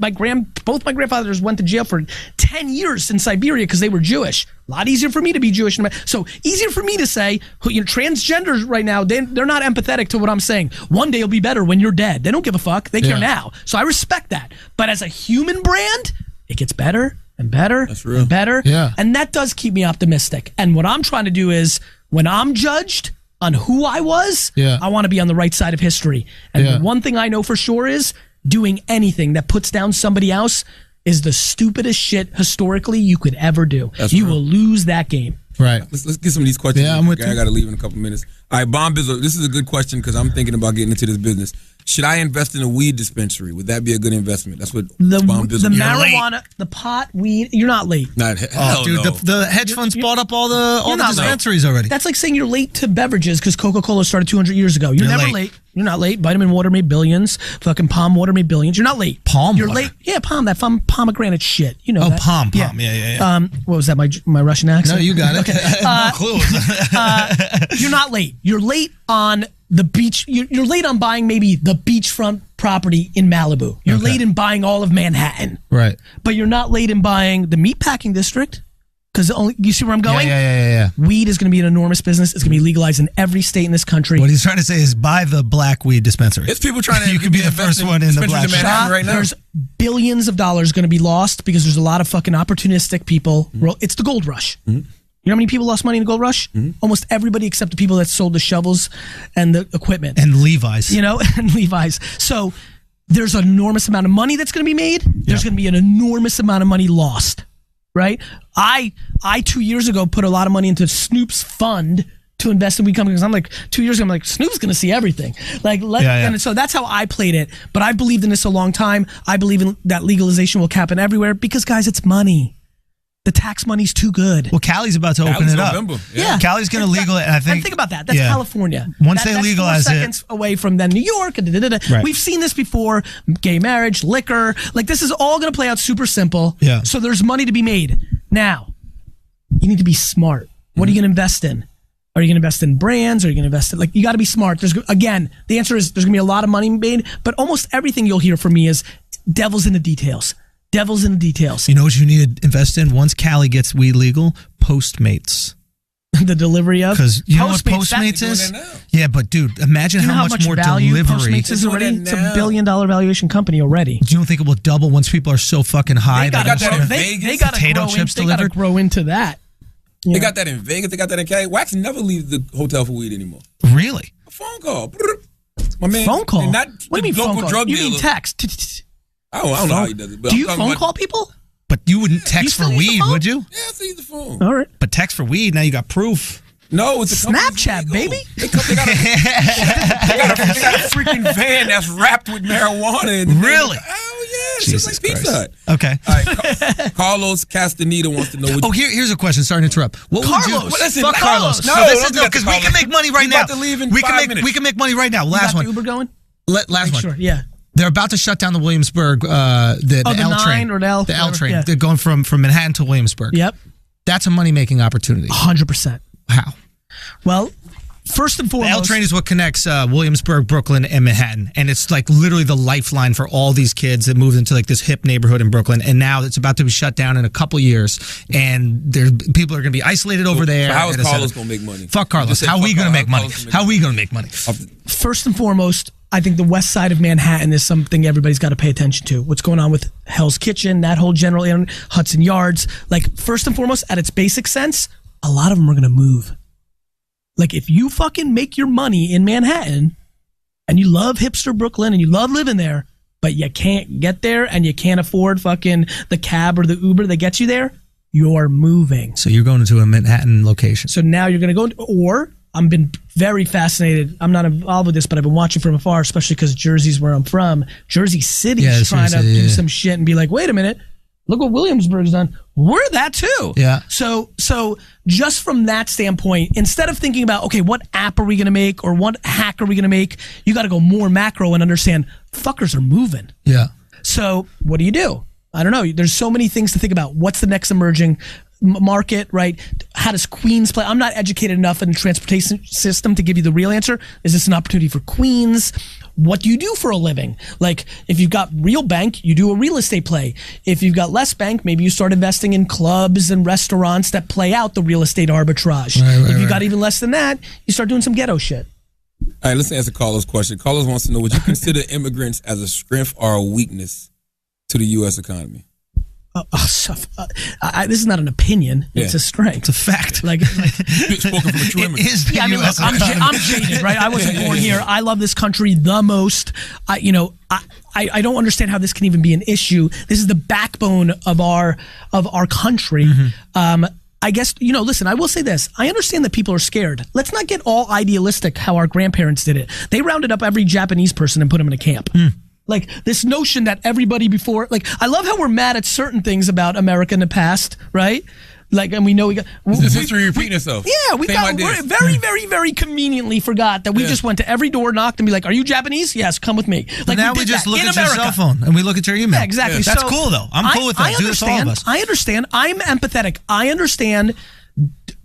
Both my grandfathers went to jail for 10 years in Siberia because they were Jewish. A lot easier for me to be Jewish. So easier for me to say, you know, transgenders right now, they're not empathetic to what I'm saying. One day it'll be better when you're dead. They don't give a fuck. They care now. So I respect that. But as a human brand, it gets better and better and better. Yeah. And that does keep me optimistic. And what I'm trying to do is, when I'm judged on who I was, I want to be on the right side of history. And the one thing I know for sure is, doing anything that puts down somebody else is the stupidest shit historically you could ever do. You will lose that game. Right. Let's get some of these questions. Yeah, I'm with you. I got to leave in a couple minutes. All right, Bomb Bizzle, this is a good question because I'm thinking about getting into this business. Should I invest in a weed dispensary? Would that be a good investment? That's what Bomb Bizzle. The marijuana, the pot, weed. You're not late. Dude, the hedge funds bought up all the dispensaries already. That's like saying you're late to beverages because Coca-Cola started 200 years ago. You're never late. You're not late. Vitamin water made billions. Fucking palm water made billions. You're not late. You're water. Late. Yeah, palm. That pomegranate shit. You know. Oh, that. palm. Yeah. What was that? My Russian accent? No, you got it. Okay. No clue. You're not late. You're late on the beach. You're late on buying maybe the beachfront property in Malibu. You're late in buying all of Manhattan. Right. But you're not late in buying the meatpacking district. Because you see where I'm going? Yeah. Weed is going to be an enormous business. It's going to be legalized in every state in this country. What he's trying to say is buy the black weed dispensary. It's people trying to. You could be the first one in the black shop right now. There's billions of dollars going to be lost because there's a lot of fucking opportunistic people. It's the gold rush. You know how many people lost money in the gold rush? Almost everybody except the people that sold the shovels and the equipment. And Levi's. And Levi's. So there's an enormous amount of money that's going to be made. There's going to be an enormous amount of money lost. Right? I 2 years ago put a lot of money into Snoop's fund to invest in weed companies. Because I'm like, 2 years ago, I'm like, Snoop's going to see everything. And so that's how I played it. But I've believed in this a long time. I believe in that legalization will happen everywhere because, guys, it's money. The tax money's too good. Well, Cali's about to open it up. Yeah. Cali's going to legalize it. And think about that. That's California. Once they legalize that's 4 seconds away from then New York. Right. We've seen this before. Gay marriage, liquor. Like, this is all going to play out super simple. Yeah. So there's money to be made. Now, you need to be smart. What are you going to invest in? Are you going to invest in brands? Are you going to invest in, you got to be smart. Again, the answer is there's going to be a lot of money made, but almost everything you'll hear from me is devil's in the details. Devil's in the details. You know what you need to invest in? Once Cali gets weed legal, Postmates. The delivery of? Because you know what Postmates is? Yeah, but dude, imagine how much more value delivery. Postmates is already. It's $1 billion valuation company already. Do you don't think it will double once people are so fucking high? They got potato chips delivered. They got to grow into that. They got that in Vegas. They got that in Cali. Wax never leaves the hotel for weed anymore. Really? A phone call. My man. Phone call? Not what do you mean phone call? You mean text? I don't know how he does it. Do you phone call people? But you wouldn't text for weed, would you? Yeah, I still use the phone. All right. But text for weed, now you got proof. No, it's a Snapchat, baby. They got a freaking van that's wrapped with marijuana. Really? Oh, yeah. It's Jesus just like Pizza Hut. Okay. All right. Carlos Castaneda wants to know what here's a question. Sorry to interrupt. What would you... Listen, fuck Carlos. No, because we can make money right now. We can make money right now. Last one. Uber going? Last one. Sure, yeah. They're about to shut down the Williamsburg, the L train. Or the L. The L train. Yeah. They're going from Manhattan to Williamsburg. Yep. That's a money-making opportunity. 100%. How? Well, first and foremost, the L train is what connects Williamsburg, Brooklyn, and Manhattan, and it's like literally the lifeline for all these kids that moved into like this hip neighborhood in Brooklyn. And now it's about to be shut down in a couple years, and people are going to be isolated over there. So how is Carlos going to make money? Fuck Carlos. How are we going to make money? How are we going to make money? First and foremost, I think the west side of Manhattan is something everybody's got to pay attention to. What's going on with Hell's Kitchen, that whole general area, Hudson Yards. Like, first and foremost, at its basic sense, a lot of them are going to move. Like, if you fucking make your money in Manhattan and you love hipster Brooklyn and you love living there, but you can't get there and you can't afford fucking the cab or the Uber that gets you there, you're moving. So you're going into a Manhattan location. So now you're going to go, or I've been very fascinated. I'm not involved with this, but I've been watching from afar, especially because Jersey's where I'm from. Jersey City's trying to do some shit and be like, wait a minute, look what Williamsburg's done. We're that too. Yeah. So just from that standpoint, instead of thinking about, okay, what app are we going to make or what hack are we going to make, you got to go more macro and understand fuckers are moving. Yeah. So what do? I don't know. There's so many things to think about. What's the next emerging market, right? How does Queens play? I'm not educated enough in the transportation system to give you the real answer. Is this an opportunity for Queens? What do you do for a living? Like, if you've got real bank, you do a real estate play. If you've got less bank, maybe you start investing in clubs and restaurants that play out the real estate arbitrage. If you got even less than that, you start doing some ghetto shit. All right, let's answer Carlos' question. Carlos wants to know, would you consider immigrants as a strength or a weakness to the U.S. economy? This is not an opinion. It's a strength. It's a fact. Spoken from a true immigrant. Yeah, I mean, look, I'm jaded, right? I wasn't born here. I love this country the most. I don't understand how this can even be an issue. This is the backbone of our country. Mm-hmm. I guess, listen, I will say this. I understand that people are scared. Let's not get all idealistic how our grandparents did it. They rounded up every Japanese person and put them in a camp. Like, this notion that everybody before, like, I love how we're mad at certain things about America in the past, right? Like, and we know we got... Is history repeating itself? Yeah, we very, very, very conveniently forgot that we just went to every door, knocked, and be like, are you Japanese? Yes, come with me. Like, now we just look at your cell phone, and we look at your email. Yeah, exactly. Yeah. That's cool, though. I'm cool with that. Do this, all of us. I understand. I'm empathetic. I understand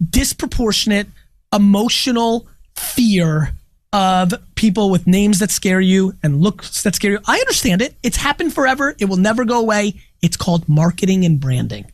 disproportionate emotional fear of people with names that scare you and looks that scare you. I understand it. It's happened forever. It will never go away. It's called marketing and branding.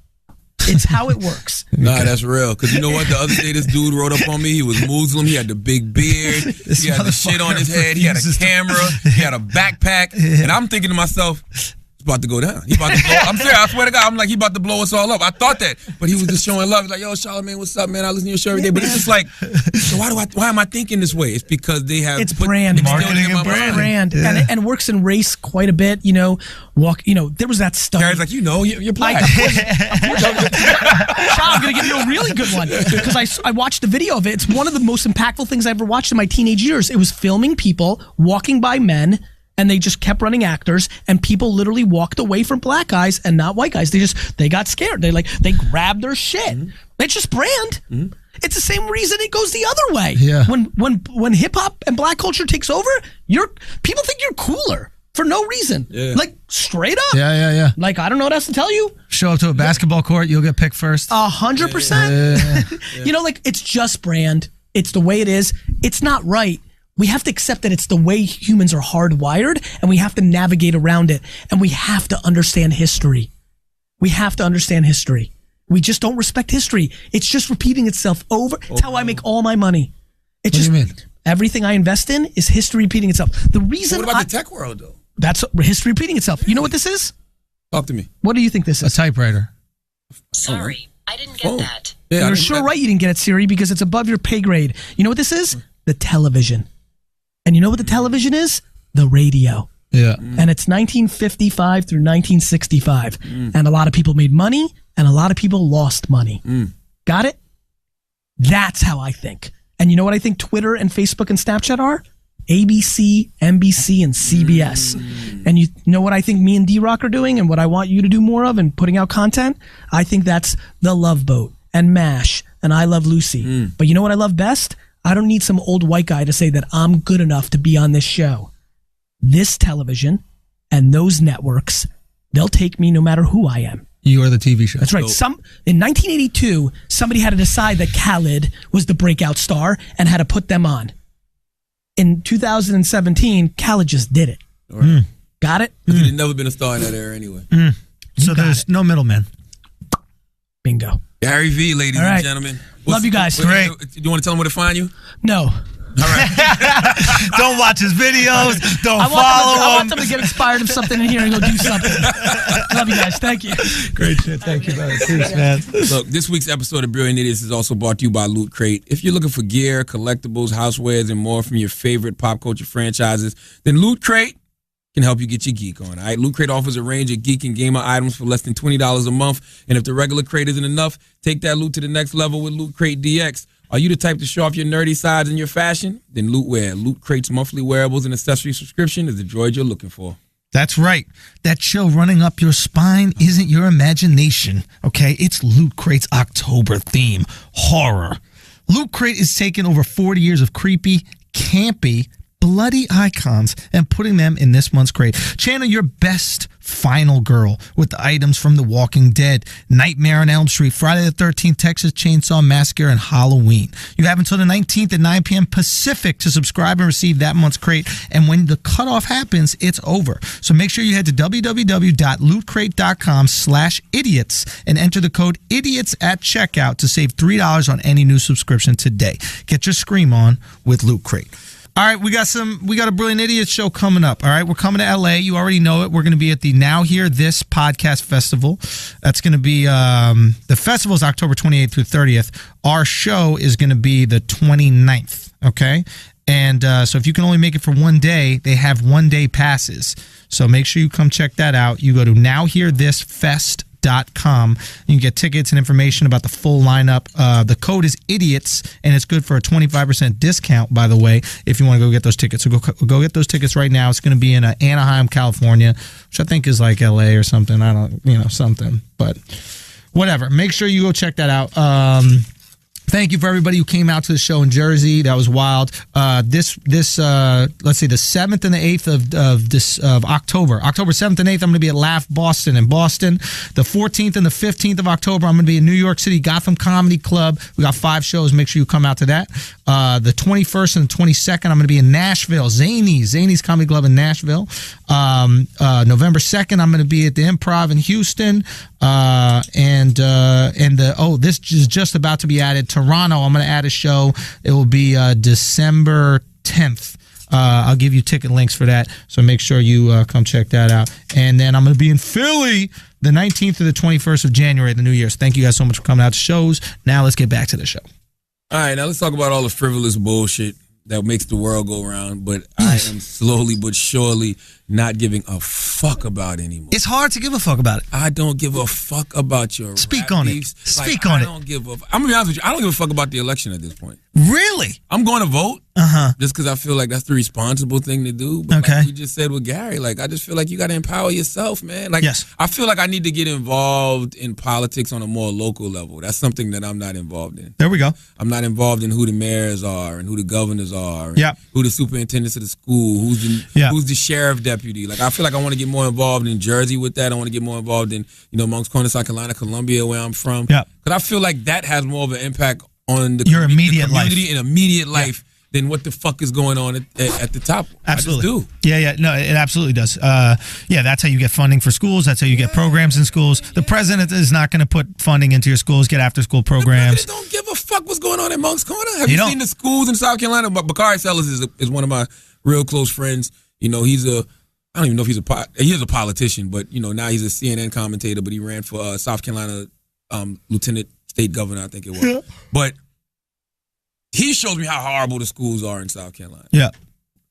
It's how it works. Nah, that's real. Because you know what? The other day, this dude rode up on me. He was Muslim. He had the big beard. He had the shit on his head. He had a camera. He had a backpack. And I'm thinking to myself, it's about to go down. He about to blow. I'm serious. I swear to God. I'm like, he about to blow us all up. I thought that, but he was just showing love. He's like, yo, Charlamagne, what's up, man? I listen to your show every day. But it's just like, so why am I thinking this way? It's because they have brand marketing and brand, yeah. and it works in race quite a bit. You know, there was that stuff. Gary's like, you're black. I'm gonna give you a really good one because I watched the video of it. It's one of the most impactful things I ever watched in my teenage years. It was filming people walking by men. And they just kept running actors, and people literally walked away from black guys and not white guys. They got scared. They grabbed their shit. Mm-hmm. It's just brand. Mm-hmm. It's the same reason it goes the other way. Yeah. When hip hop and black culture takes over, people think you're cooler for no reason. Yeah. Like straight up. Yeah. Like I don't know what else to tell you. Show up to a basketball court, you'll get picked first. 100%. You know, like it's just brand. It's the way it is. It's not right. We have to accept that it's the way humans are hardwired, and we have to navigate around it, and we have to understand history. We just don't respect history. It's just repeating itself over. It's how I make all my money. What do you mean? Everything I invest in is history repeating itself. The reason what about the tech world, though? That's history repeating itself. You know what this is? Talk to me. What do you think this is? A typewriter. Sorry, I didn't get that. Yeah, you're sure right you didn't get it, Siri, because it's above your pay grade. You know what this is? The television. And you know what the television is? The radio. Yeah. And it's 1955 through 1965. And a lot of people made money, and a lot of people lost money. Got it? That's how I think. And you know what I think Twitter and Facebook and Snapchat are? ABC, NBC, and CBS. And you know what I think me and D-Rock are doing and what I want you to do more of and putting out content? I think that's The Love Boat and MASH and I Love Lucy. But you know what I love best? I don't need some old white guy to say that I'm good enough to be on this show. This television and those networks, they'll take me no matter who I am. You are the TV show. That's right. In 1982, somebody had to decide that Khaled was the breakout star and had to put them on. In 2017, Khaled just did it. Right. Got it? Because he'd never been a star in that era anyway. So there's no middleman. Bingo. Gary V, ladies and gentlemen. Love you guys. Great. Do you want to tell them where to find you? No. All right. Don't watch his videos. Don't follow him. I want them to get inspired of something in here and go do something. Love you guys. Thank you. Great shit. Thank you, brother. Peace, man. Look, this week's episode of Brilliant Idiots is also brought to you by Loot Crate. If you're looking for gear, collectibles, housewares, and more from your favorite pop culture franchises, then Loot Crate can help you get your geek on. All right, Loot Crate offers a range of geek and gamer items for less than $20 a month. And if the regular crate isn't enough, take that loot to the next level with Loot Crate DX. Are you the type to show off your nerdy sides in your fashion? Then Loot Wear. Loot Crate's monthly wearables and accessory subscription is the droid you're looking for. That's right. That chill running up your spine isn't your imagination, okay? It's Loot Crate's October theme, horror. Loot Crate is taking over 40 years of creepy, campy, bloody icons and putting them in this month's crate. Channel your best final girl with the items from The Walking Dead, Nightmare on Elm Street, Friday the 13th, Texas Chainsaw Massacre, and Halloween. You have until the 19th at 9 p.m. Pacific to subscribe and receive that month's crate. And when the cutoff happens, it's over. So make sure you head to www.lootcrate.com/idiots and enter the code idiots at checkout to save $3 on any new subscription today. Get your scream on with Loot Crate. All right, we got a Brilliant Idiots show coming up. All right, we're coming to LA. You already know it. We're going to be at the Now Hear This podcast festival. That's going to be the festival is October 28th through 30th. Our show is going to be the 29th. Okay, and so if you can only make it for one day, they have 1 day passes. So make sure you come check that out. You go to nowhearthisfest.com. You can get tickets and information about the full lineup. The code is idiots, and it's good for a 25% discount, by the way, if you want to go get those tickets. So go get those tickets right now. It's going to be in Anaheim, California, which I think is like LA or something. I don't, something, but whatever. Make sure you go check that out. Thank you for everybody who came out to the show in Jersey. That was wild. Let's see, the 7th and the 8th of October. October 7th and 8th, I'm going to be at Laugh Boston in Boston. The 14th and the 15th of October, I'm going to be in New York City, Gotham Comedy Club. We got 5 shows. Make sure you come out to that. The 21st and the 22nd, I'm going to be in Nashville, Zany's Comedy Club in Nashville. November 2nd, I'm going to be at the Improv in Houston. This is just about to be added. Toronto, I'm going to add a show. It will be December 10th. I'll give you ticket links for that, so make sure you come check that out. And then I'm going to be in Philly the 19th to the 21st of January at the New Year's. Thank you guys so much for coming out to shows. Now let's get back to the show. All right, now let's talk about all the frivolous bullshit that makes the world go round, but I am slowly but surely not giving a fuck about anymore. It's hard to give a fuck about it. I don't give a fuck about your Speak on it. Speak on it. I'm gonna be honest with you. I don't give a fuck about the election at this point. Really? I'm going to vote. Just because I feel like that's the responsible thing to do. But like we just said with Gary, like I just feel like you got to empower yourself, man. Like I feel like I need to get involved in politics on a more local level. That's something that I'm not involved in. There we go. I'm not involved in who the mayors are and who the governors are. And who the superintendents of the school, who's the sheriff deputy. Like I feel like I want to get more involved in Jersey with that. I want to get more involved in Moncks Corner, South Carolina, Columbia, where I'm from. Yeah. Because I feel like that has more of an impact on your immediate community life. and immediate life than what the fuck is going on at the top. Absolutely. I just do. Yeah. No, it absolutely does. That's how you get funding for schools. That's how you get programs in schools. The president is not going to put funding into your schools, get after school programs. The president don't give a fuck what's going on in Moncks Corner. Have you seen the schools in South Carolina? Bakari Sellers is one of my real close friends. I don't even know if he is a politician, but now he's a CNN commentator, but he ran for South Carolina lieutenant state governor, I think it was. Yeah. But he shows me how horrible the schools are in South Carolina. Yeah.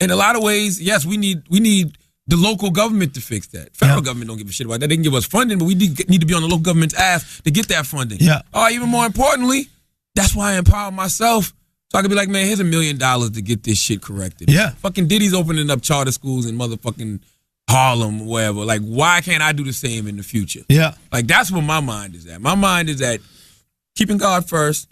In a lot of ways, yes, we need the local government to fix that. Federal government don't give a shit about that. They can give us funding, but we need to be on the local government's ass to get that funding. Yeah. Even more importantly, that's why I empower myself. So I could be like, man, here's $1 million to get this shit corrected. Yeah. Fucking Diddy's opening up charter schools in motherfucking Harlem, wherever. Like, why can't I do the same in the future? Yeah. Like, that's where my mind is at. My mind is at keeping God first,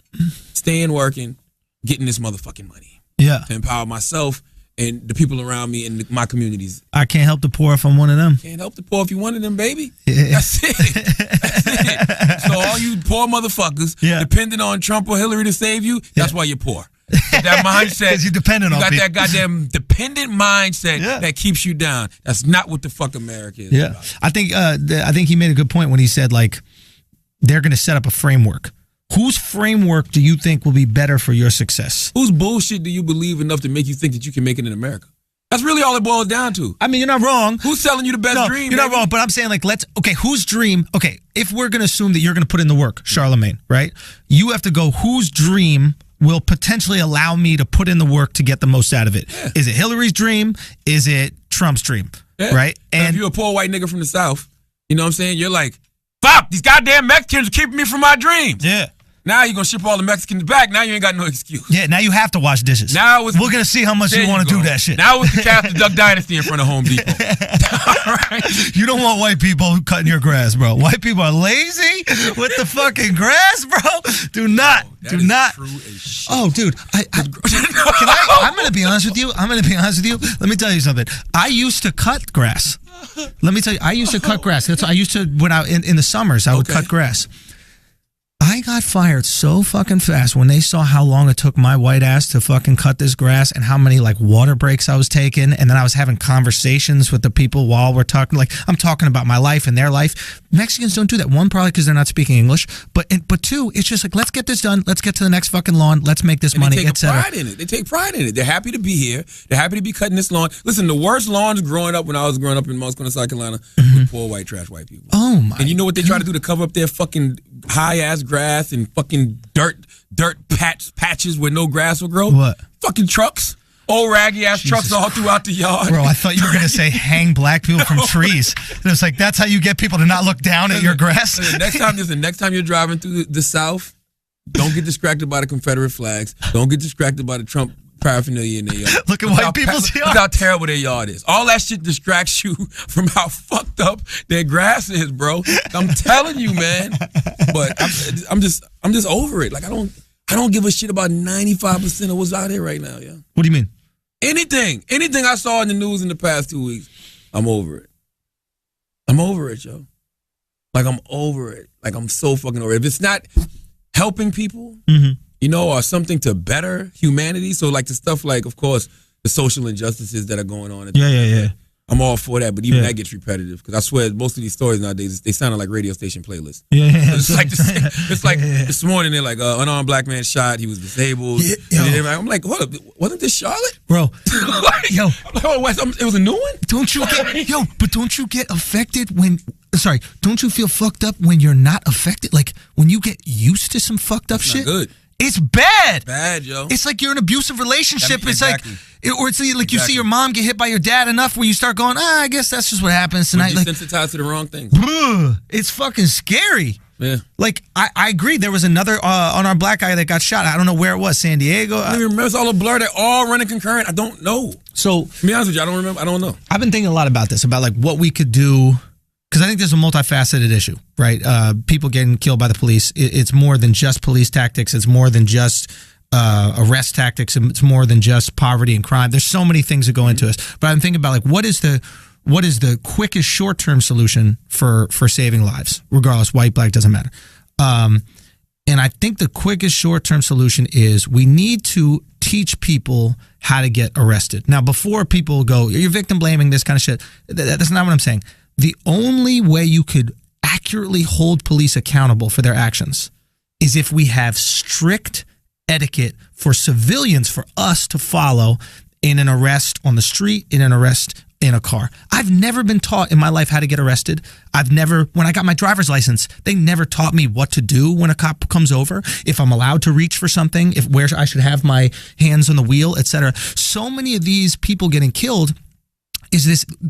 staying working, getting this motherfucking money. Yeah. To empower myself and the people around me and my communities. I can't help the poor if I'm one of them. Can't help the poor if you're one of them, baby. Yeah. That's it. That's it. So all you poor motherfuckers depending on Trump or Hillary to save you, that's why you're poor. That mindset. Because you're dependent on people. You got that goddamn dependent mindset that keeps you down. That's not what the fuck America is about. I think he made a good point when he said, like, they're going to set up a framework. Whose framework do you think will be better for your success? Whose bullshit do you believe enough to make you think that you can make it in America? That's really all it boils down to. I mean, you're not wrong. Who's selling you the best dream? You're not wrong, but I'm saying, like, whose dream? Okay, if we're going to assume that you're going to put in the work, Charlemagne, right? You have to go, whose dream will potentially allow me to put in the work to get the most out of it? Yeah. Is it Hillary's dream? Is it Trump's dream? Yeah. Right? And if you're a poor white nigga from the South, you know what I'm saying? You're like, fuck, these goddamn Mexicans are keeping me from my dreams. Yeah. Now you're going to ship all the Mexicans back. Now you ain't got no excuse. Yeah, now you have to wash dishes. Now we're going to see how much you want to do that shit. Now it's the Catholic Duck Dynasty in front of Home Depot. All right. You don't want white people cutting your grass, bro. White people are lazy with the fucking grass, bro. Do not. True as shit. Oh, dude. I'm going to be honest with you. Let me tell you something. I used to cut grass. Let me tell you, I used to cut grass. That's what I used to, when in the summers, I would cut grass. I got fired so fucking fast when they saw how long it took my white ass to fucking cut this grass and how many like water breaks I was taking, and then I was having conversations with the people while we're talking. Like, I'm talking about my life and their life. Mexicans don't do that. One, probably because they're not speaking English, but two, it's just like, let's get this done. Let's get to the next fucking lawn. Let's make this money. They take pride in it. They take pride in it. They're happy to be here. They're happy to be cutting this lawn. Listen, the worst lawns growing up when I was growing up in Moncks Corner, South Carolina, with poor white trash white people. Oh my! And you know what they try to do to cover up their fucking high ass grass and fucking dirt patches where no grass will grow? What? Fucking trucks. Old raggy ass trucks all throughout the yard. Bro, I thought you were going to say hang black people from trees. And it's like, that's how you get people to not look down at your grass? Next time you're driving through the South, don't get distracted by the Confederate flags. Don't get distracted by the Trump paraphernalia in their yard. Look at white people's yard. Look how terrible their yard is. All that shit distracts you from how fucked up their grass is, bro. I'm telling you, man. But I'm just over it. Like, I don't give a shit about 95% of what's out here right now, yeah. What do you mean? Anything I saw in the news in the past 2 weeks, I'm over it. I'm over it, yo. Like, I'm over it. Like, I'm so fucking over it. If it's not helping people, you know, or something to better humanity, so like the stuff like, of course, the social injustices that are going on. Yeah. I'm all for that, but even that gets repetitive because I swear most of these stories nowadays they sound like radio station playlists. Yeah. It's like this morning they're like unarmed black man shot. He was disabled. I'm like, what? Wasn't this Charlotte, bro? Like, yo, I'm like, it was a new one. Don't you get affected when? Sorry, don't you feel fucked up when you're not affected? Like when you get used to some fucked up shit. Not good. It's bad. Bad, yo. It's like you're in an abusive relationship. Exactly. Or it's like you see your mom get hit by your dad enough where you start going, I guess that's just what happens tonight. You're like desensitized to the wrong things. It's fucking scary. Yeah. Like I agree. There was another unarmed black guy that got shot. I don't know where it was. San Diego. I don't even remember. It's all a blur. They're all running concurrent. I don't know. So to be honest with you, I don't remember. I don't know. I've been thinking a lot about this, about like what we could do. Because I think there's a multifaceted issue, right? People getting killed by the police. It's more than just police tactics. It's more than just arrest tactics. It's more than just poverty and crime. There's so many things that go into this. But I'm thinking about like what is the quickest short-term solution for saving lives, regardless, white, black, doesn't matter. And I think the quickest short-term solution is we need to teach people how to get arrested. Now, before people go, you're victim blaming, this kind of shit. That's not what I'm saying. The only way you could accurately hold police accountable for their actions is if we have strict etiquette for civilians, for us to follow in an arrest on the street, in an arrest in a car. I've never been taught in my life how to get arrested. When I got my driver's license, they never taught me what to do when a cop comes over, if I'm allowed to reach for something, where I should have my hands on the wheel, etc. So many of these people getting killed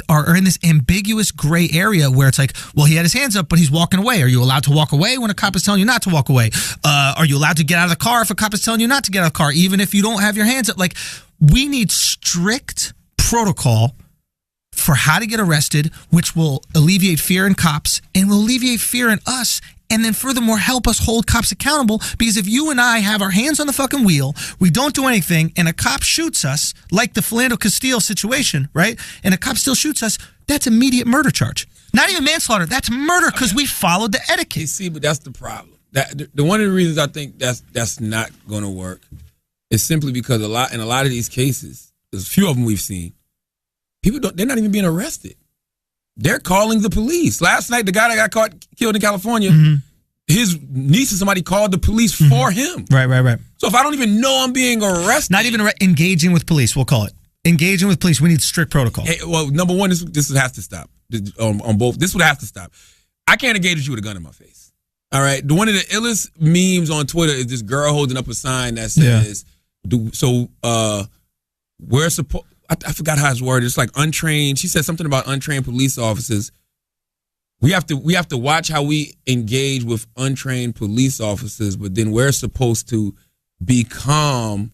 are in this ambiguous gray area where it's like, well, he had his hands up, but he's walking away. Are you allowed to walk away when a cop is telling you not to walk away? Are you allowed to get out of the car if a cop is telling you not to get out of the car, even if you don't have your hands up? Like, we need strict protocol for how to get arrested, which will alleviate fear in cops and will alleviate fear in us. And then furthermore, help us hold cops accountable, because if you and I have our hands on the fucking wheel, we don't do anything, and a cop shoots us, like the Philando Castile situation, right? And a cop still shoots us, that's immediate murder charge. Not even manslaughter, that's murder because we followed the etiquette. You see, but that's the problem. The one of the reasons I think that's not going to work is simply because in a lot of these cases, there's a few of them we've seen, they're not even being arrested. They're calling the police. Last night, the guy that got killed in California, his niece or somebody called the police for him. Right. So if I don't even know I'm being arrested. Not even engaging with police, we'll call it. Engaging with police, we need strict protocol. Hey, well, number one, this has to stop. On both. This would have to stop. I can't engage with you with a gun in my face. All right? One of the illest memes on Twitter is this girl holding up a sign that says, we're supposed... I forgot how it's worded. It's like untrained. She said something about untrained police officers. We have to watch how we engage with untrained police officers, but then we're supposed to be calm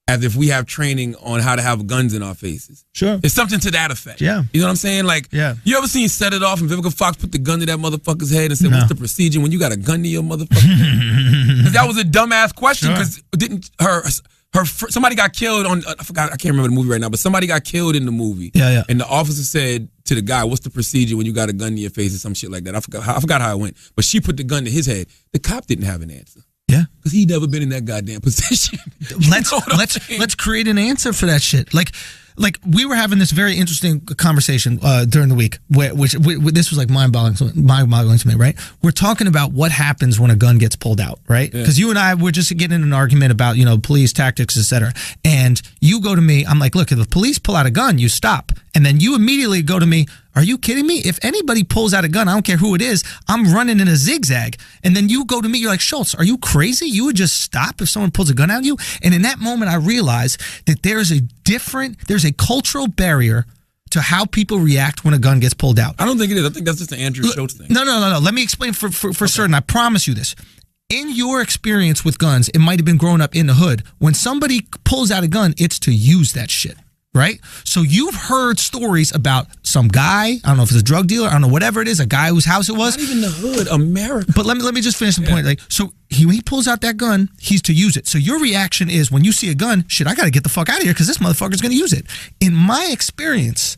as if we have training on how to have guns in our faces. Sure. It's something to that effect. Yeah. You know what I'm saying? Like, you ever seen Set It Off and Vivica Fox put the gun to that motherfucker's head and said, what's the procedure when you got a gun to your motherfucker? Because that was a dumbass question, because somebody got killed on, I can't remember the movie right now, but somebody got killed in the movie. Yeah. And the officer said to the guy, what's the procedure when you got a gun to your face or some shit like that? I forgot how it went. But she put the gun to his head. The cop didn't have an answer. Yeah. Because he'd never been in that goddamn position. Let's create an answer for that shit. Like we were having this very interesting conversation during the week, which this was like mind-boggling to me, right? We're talking about what happens when a gun gets pulled out, right? Because you and I were just getting in an argument about, police tactics, etc. And you go to me, I'm like, look, if the police pull out a gun, you stop. And then you immediately go to me, are you kidding me? If anybody pulls out a gun, I don't care who it is, I'm running in a zigzag. And then you go to me, you're like, Schultz, are you crazy? You would just stop if someone pulls a gun at you? And in that moment, I realized that there's a cultural barrier to how people react when a gun gets pulled out. I don't think it is. I think that's just an Andrew Schultz thing. No. Let me explain for certain. I promise you this. In your experience with guns, it might have been growing up in the hood. When somebody pulls out a gun, it's to use that shit. right? So you've heard stories about some guy, I don't know if it's a drug dealer, I don't know, whatever it is, a guy whose house it was. Not even the hood, America. But let me just finish the point. Like, so when he pulls out that gun, he's to use it. So your reaction is, when you see a gun, shit, I got to get the fuck out of here because this motherfucker's going to use it. In my experience,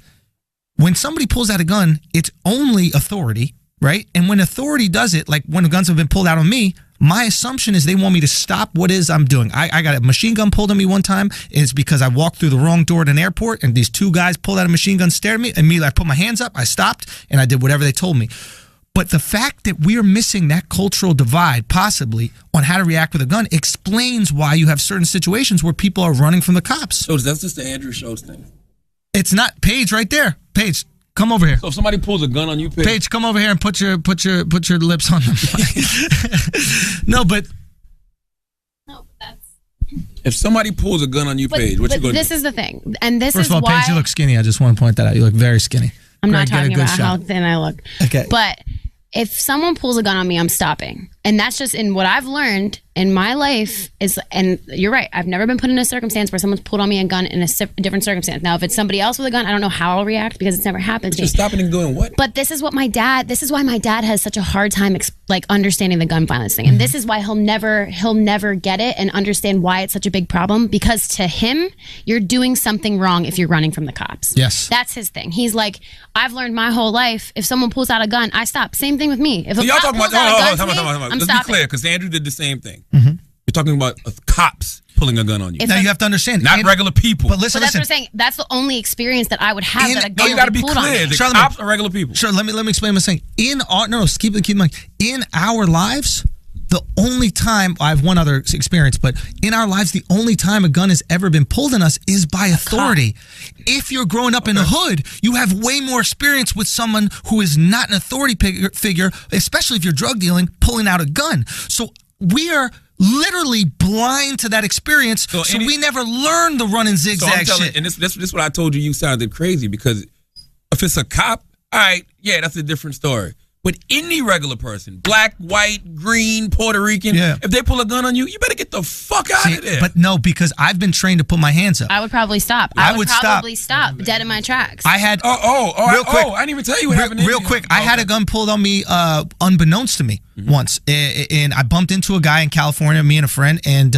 when somebody pulls out a gun, it's only authority, right? And when authority does it, like when the guns have been pulled out on me, my assumption is they want me to stop what is I'm doing. I got a machine gun pulled on me one time. It's because I walked through the wrong door at an airport and these two guys pulled out a machine gun, stared at me. Immediately I put my hands up, I stopped, and I did whatever they told me. But the fact that we're missing that cultural divide, possibly, on how to react with a gun explains why you have certain situations where people are running from the cops. So that's just the Andrew Schultz thing. It's not. Paige, right there. Paige, come over here. So if somebody pulls a gun on you, Paige, come over here and put your lips on the mic. No, but that's. If somebody pulls a gun on you, Paige, what you going to do? This is the thing, and this first is of all, why Paige, you look skinny. I just want to point that out. You look very skinny. I'm not Greg, talking about how thin I look. Okay, but if someone pulls a gun on me, I'm stopping. And that's just in what I've learned in my life is, and you're right, I've never been put in a circumstance where someone's pulled on me a gun in a different circumstance. Now, if it's somebody else with a gun, I don't know how I'll react because it's never happened to me. You're stopping and doing what? But this is why my dad has such a hard time understanding the gun violence thing. And this is why he'll never get it and understand why it's such a big problem, because to him, you're doing something wrong if you're running from the cops. Yes. That's his thing. He's like, I've learned my whole life, if someone pulls out a gun, I stop. Same thing with me. If So a y'all cop talking pulls about, out a gun hold to me, on. I'm Let's stopping. be clear, because Andrew did the same thing. Mm-hmm. You're talking about cops pulling a gun on you. Now you have to understand, not regular people. But listen, But that's what I'm saying. That's the only experience that I would have that a gun you got to be pulled on clear. me. The cops are regular people. Sure, let me explain what I'm saying. Keep in mind, in our lives, the only time, I have one other experience, but in our lives, the only time a gun has ever been pulled on us is by authority. If you're growing up in the hood, you have way more experience with someone who is not an authority figure, especially if you're drug dealing, pulling out a gun. So we are literally blind to that experience, so we never learn the run and zigzag shit. And this is what I told you. You sounded crazy, because if it's a cop, all right, yeah, that's a different story. But any regular person, black, white, green, Puerto Rican, if they pull a gun on you, you better get the fuck out of there. But no, because I've been trained to put my hands up. I would probably stop. I would probably stop dead in my tracks. I had real quick. I didn't even tell you what happened. Real quick, I had a gun pulled on me unbeknownst to me once, and I bumped into a guy in California, me and a friend, and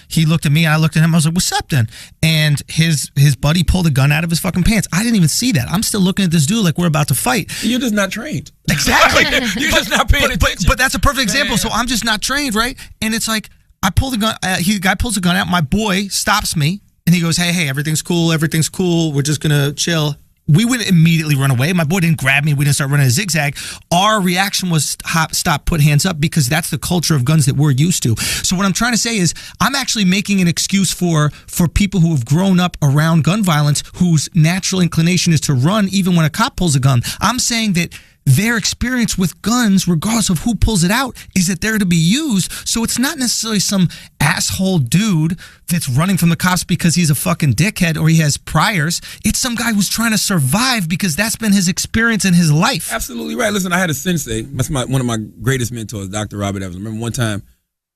he looked at me, and I looked at him. I was like, "What's up, then?" And his buddy pulled a gun out of his fucking pants. I didn't even see that. I'm still looking at this dude like we're about to fight. You're just not trained. Exactly. You're just not paying attention. But that's a perfect example. So I'm just not trained, right? And it's like, I pull the gun. The guy pulls the gun out. My boy stops me, and he goes, "Hey, everything's cool. Everything's cool. We're just gonna chill." We wouldn't immediately run away. My boy didn't grab me. We didn't start running a zigzag. Our reaction was stop, put hands up, because that's the culture of guns that we're used to. So what I'm trying to say is, I'm actually making an excuse for people who have grown up around gun violence, whose natural inclination is to run even when a cop pulls a gun. I'm saying that their experience with guns, regardless of who pulls it out, is that they're to be used. So it's not necessarily some asshole dude that's running from the cops because he's a fucking dickhead or he has priors. It's some guy who's trying to survive because that's been his experience in his life. Absolutely right. Listen, I had a sensei. That's one of my greatest mentors, Dr. Robert Evans. I remember one time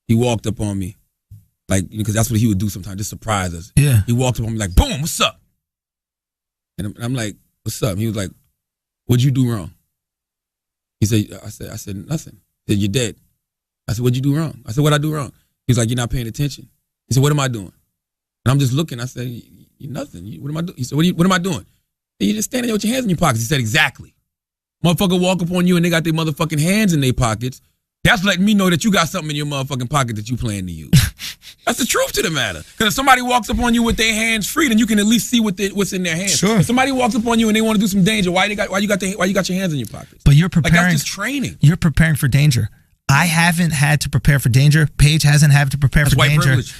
he walked up on me, like, because that's what he would do sometimes, just surprise us. Yeah. He walked up on me like, boom, what's up? And I'm like, what's up? And he was like, what'd you do wrong? He said, I said, nothing. He said, you're dead. I said, what'd you do wrong? I said, what'd I do wrong? He's like, you're not paying attention. He said, what am I doing? And I'm just looking. I said, you're nothing. What am I doing? He said, what am I doing? You just standing there with your hands in your pockets. He said, exactly. Motherfucker walk up on you and they got their motherfucking hands in their pockets. That's letting me know that you got something in your motherfucking pocket that you plan to use. That's the truth to the matter. Because if somebody walks up on you with their hands free, then you can at least see what's in their hands. Sure. If somebody walks up on you and they want to do some danger, why you got your hands in your pockets? But you're preparing. Like, that's just training. You're preparing for danger. I haven't had to prepare for danger. Paige hasn't had to prepare for white danger. Privilege.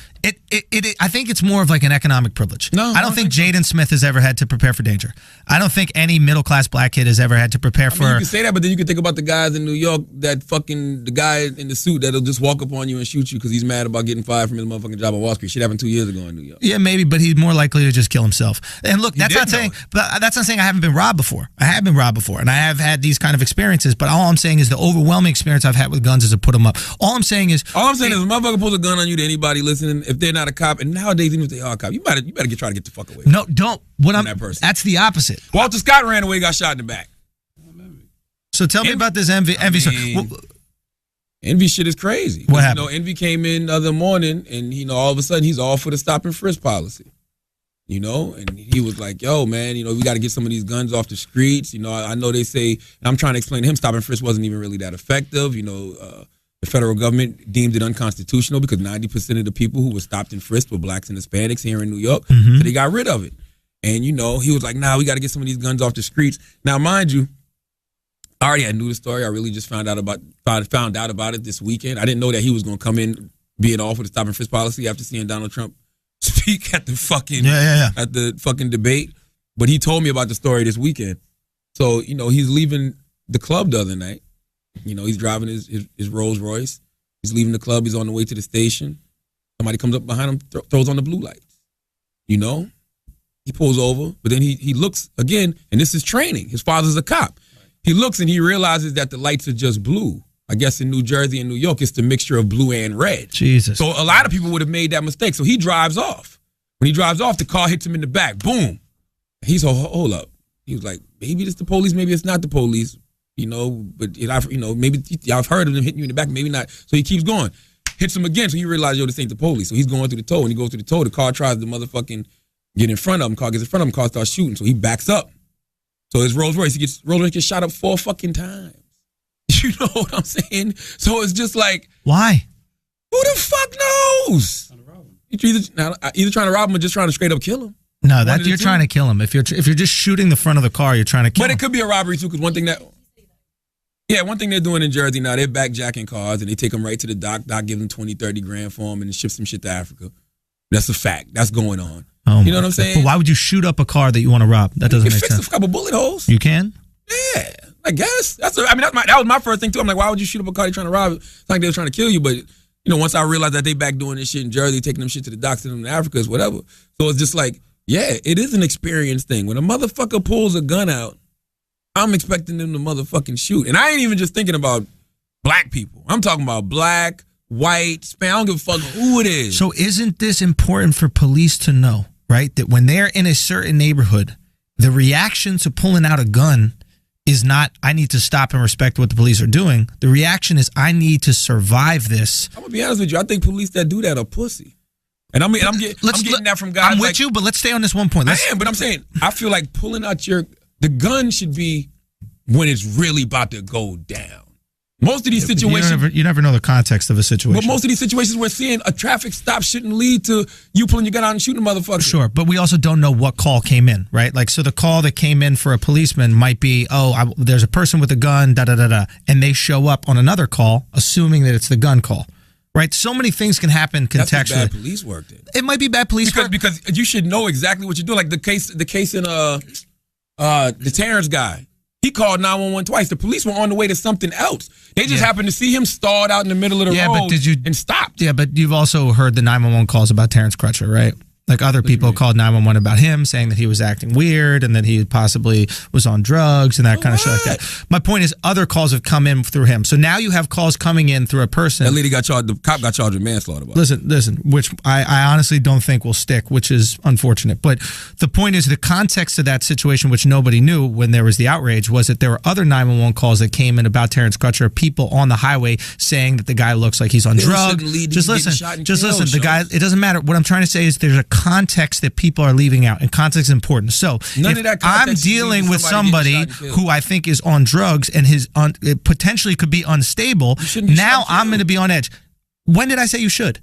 I think it's more of like an economic privilege. No, I don't think Jaden Smith has ever had to prepare for danger. I don't think any middle-class black kid has ever had to prepare for... You can say that, but then you can think about the guys in New York, the guy in the suit that'll just walk up on you and shoot you because he's mad about getting fired from his motherfucking job on Wall Street. Shit happened 2 years ago in New York. Yeah, maybe, but he's more likely to just kill himself. And look, that's not saying I haven't been robbed before. I have been robbed before, and I have had these kind of experiences, but all I'm saying is the overwhelming experience I've had with guns is to put them up. All I'm saying is... if a motherfucker pulls a gun on you, to anybody listening, if they're not a cop, and nowadays even if they are a cop, you better try to get the fuck away. No, don't. That person. That's the opposite. Walter Scott ran away, got shot in the back. So tell me about this Envy. Envy shit is crazy. What happened? Envy came in the other morning, and all of a sudden he's all for the stop and frisk policy. And he was like, "Yo, man, we got to get some of these guns off the streets." I know they say, and I'm trying to explain to him, stop and frisk wasn't even really that effective. The federal government deemed it unconstitutional because 90% of the people who were stopped and frisked were blacks and Hispanics here in New York, so they got rid of it. And he was like, "Nah, we got to get some of these guns off the streets." Now, mind you, I knew the story. I really just found out about it this weekend. I didn't know that he was going to come in being all for the stop and frisk policy after seeing Donald Trump speak at the fucking debate. But he told me about the story this weekend. So, he's leaving the club the other night. He's driving his Rolls Royce. He's leaving the club. He's on the way to the station. Somebody comes up behind him, throws on the blue lights. He pulls over, but then he looks again, and this is training. His father's a cop. He looks and he realizes that the lights are just blue. I guess in New Jersey and New York, it's the mixture of blue and red. Jesus. So a lot of people would have made that mistake. So he drives off. When he drives off, the car hits him in the back. Boom. He's hold up. He was like, maybe it's the police, maybe it's not the police. But maybe I've heard of them hitting you in the back, maybe not. So he keeps going. Hits him again, so he realizes, this ain't the police. So he's going through the tow. When he goes through the tow, the car tries to motherfucking get in front of him. Car gets in front of him, car starts shooting. So he backs up. So his Rolls Royce gets shot up 4 fucking times. You know what I'm saying? So it's just like, why? Who the fuck knows? You're either trying to rob him or just trying to straight up kill him. No, you're trying to kill him. If you're just shooting the front of the car, you're trying to kill him. But it could be a robbery too, because one thing they're doing in Jersey now, they're backjacking cars and they take them right to the dock. Dock gives them 20, 30 grand for them and ship some shit to Africa. That's a fact. That's going on. Oh, you know what I'm saying? But why would you shoot up a car that you want to rob? That doesn't make sense. Fix a couple bullet holes. You can? Yeah, I guess. That was my first thing too. I'm like, why would you shoot up a car you're trying to rob? It's like they were trying to kill you, but once I realized that they back doing this shit in Jersey, taking them shit to the docks and them to Africa, is whatever. So it's just like, yeah, it is an experience thing. When a motherfucker pulls a gun out, I'm expecting them to motherfucking shoot. And I ain't even just thinking about black people. I'm talking about black, white, Spanish. I don't give a fuck who it is. So isn't this important for police to know, right? That when they're in a certain neighborhood, the reaction to pulling out a gun is not, I need to stop and respect what the police are doing. The reaction is, I need to survive this. I'm going to be honest with you. I think police that do that are pussy. And I'm getting that from guys. I'm with you, but let's stay on this one point. I am, but I'm saying, I feel like pulling out the gun should be when it's really about to go down. Most of these situations... You never know the context of a situation. But most of these situations we're seeing, a traffic stop shouldn't lead to you pulling your gun out and shooting a motherfucker. Sure, but we also don't know what call came in, right? Like, so the call that came in for a policeman might be, there's a person with a gun, da-da-da-da, and they show up on another call, assuming that it's the gun call, right? So many things can happen contextually. That's bad police work then. It might be bad police work. Because you should know exactly what you're doing. Like the case in the Terrence guy. He called 911 twice. The police were on the way to something else. They just happened to see him stalled out in the middle of the road and stopped. Yeah, but you've also heard the 911 calls about Terrence Crutcher, right? Like other people called 911 about him, saying that he was acting weird and that he possibly was on drugs and that kind of shit like that. My point is, other calls have come in through him. So now you have calls coming in through a person. That lady the cop got charged with manslaughter. Listen, which I honestly don't think will stick, which is unfortunate. But the point is, the context of that situation, which nobody knew when there was the outrage, was that there were other 911 calls that came in about Terrence Crutcher, people on the highway saying that the guy looks like he's on drugs. Just listen. The guy, it doesn't matter. What I'm trying to say is there's a context that people are leaving out, and context is important. So if I'm dealing with somebody who I think is on drugs and it potentially could be unstable, now I'm going to be on edge. When did I say you should?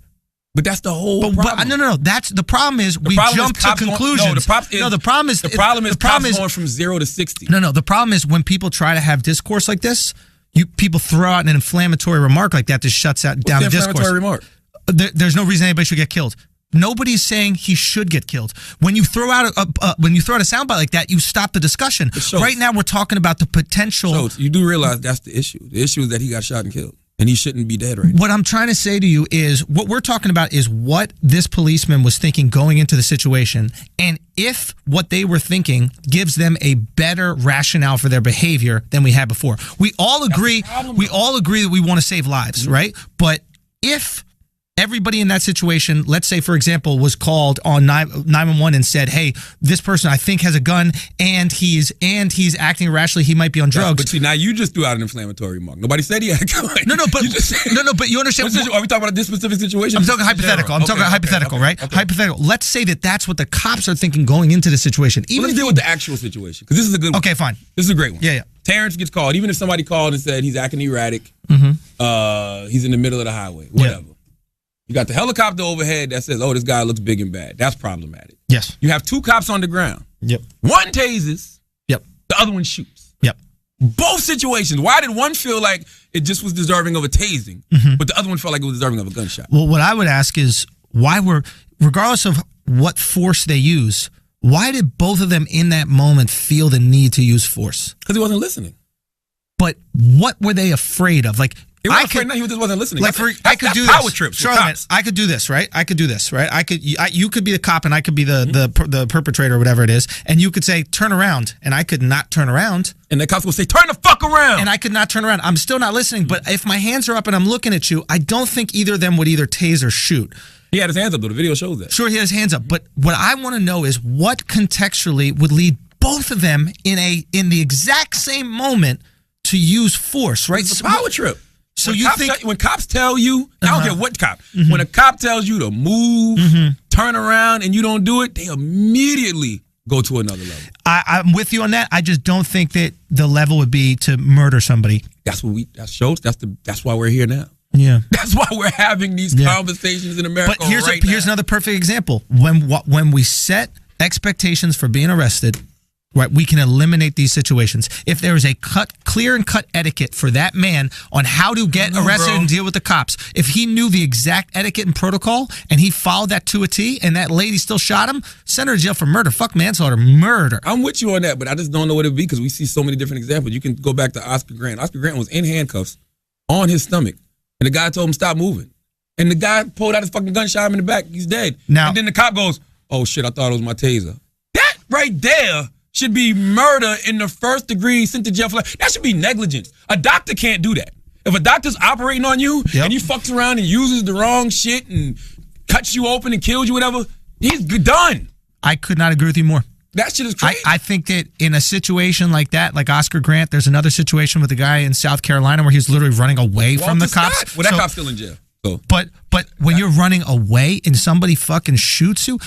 But that's the whole problem. No. That's the problem. We jump to conclusions. The problem is going from 0 to 60. No. The problem is when people try to have discourse like this, people throw out an inflammatory remark like that shuts down the discourse. Inflammatory remark? There's no reason anybody should get killed. Nobody's saying he should get killed. When you throw out a soundbite like that, you stop the discussion. Right now, we're talking about the potential. So you do realize that's the issue. The issue is that he got shot and killed, and he shouldn't be dead right now. What I'm trying to say to you is, what we're talking about is what this policeman was thinking going into the situation, and if what they were thinking gives them a better rationale for their behavior than we had before. We all agree. We all agree that we want to save lives, right? But if everybody in that situation, let's say, for example, was called on 911 and said, hey, this person I think has a gun and he's acting irrationally, he might be on drugs. But see, now you just threw out an inflammatory remark. Nobody said he had a gun. But you understand. Are we talking about this specific situation? I'm talking hypothetical. I'm talking hypothetical, right? Okay. Hypothetical. Let's say that that's what the cops are thinking going into the situation. Even let's deal with the actual situation, because this is a good one. Okay, fine. This is a great one. Yeah. Terrence gets called. Even if somebody called and said he's acting erratic, he's in the middle of the highway, whatever. Yeah. You got the helicopter overhead that says, oh, this guy looks big and bad. That's problematic. Yes. You have 2 cops on the ground. Yep. One tases. Yep. The other one shoots. Yep. Both situations. Why did one feel like it just was deserving of a tasing, but the other one felt like it was deserving of a gunshot? Well, what I would ask is regardless of what force they use, why did both of them in that moment feel the need to use force? Because he wasn't listening. But what were they afraid of? Like, he just wasn't listening. Like, I could do this. Power trips. Charlamagne, I could do this, right? You could be the cop and I could be the perpetrator or whatever it is, and you could say, turn around, and I could not turn around. And the cops will say, turn the fuck around. And I could not turn around. I'm still not listening, but if my hands are up and I'm looking at you, I don't think either of them would either tase or shoot. He had his hands up, though. The video shows that. Sure, he had his hands up. But what I want to know is what contextually would lead both of them in the exact same moment to use force, right? It's a power trip. So when cops tell you, I don't care what cop, when a cop tells you to move, turn around, and you don't do it, they immediately go to another level. I'm with you on that. I just don't think that the level would be to murder somebody. That's why we're here now. Yeah, that's why we're having these conversations in America. But here's another perfect example. When we set expectations for being arrested, right, we can eliminate these situations. If there is a clear and cut etiquette for that man on how to get arrested and deal with the cops, if he knew the exact etiquette and protocol and he followed that to a T, and that lady still shot him, send her to jail for murder. Fuck manslaughter, murder. I'm with you on that, but I just don't know what it would be because we see so many different examples. You can go back to Oscar Grant. Oscar Grant was in handcuffs on his stomach. And the guy told him, stop moving. And the guy pulled out his fucking gun, shot him in the back. He's dead. And then the cop goes, oh, shit, I thought it was my taser. That right there should be murder in the first degree, sent to jail for life. That should be negligence. A doctor can't do that. If a doctor's operating on you and he fucks around and uses the wrong shit and cuts you open and kills you, whatever, he's done. I could not agree with you more. That shit is crazy. I think that in a situation like that, like Oscar Grant, there's another situation with a guy in South Carolina where he's literally running away from the cops. Well, that cop's still in jail. So. But when you're running away and somebody fucking shoots you,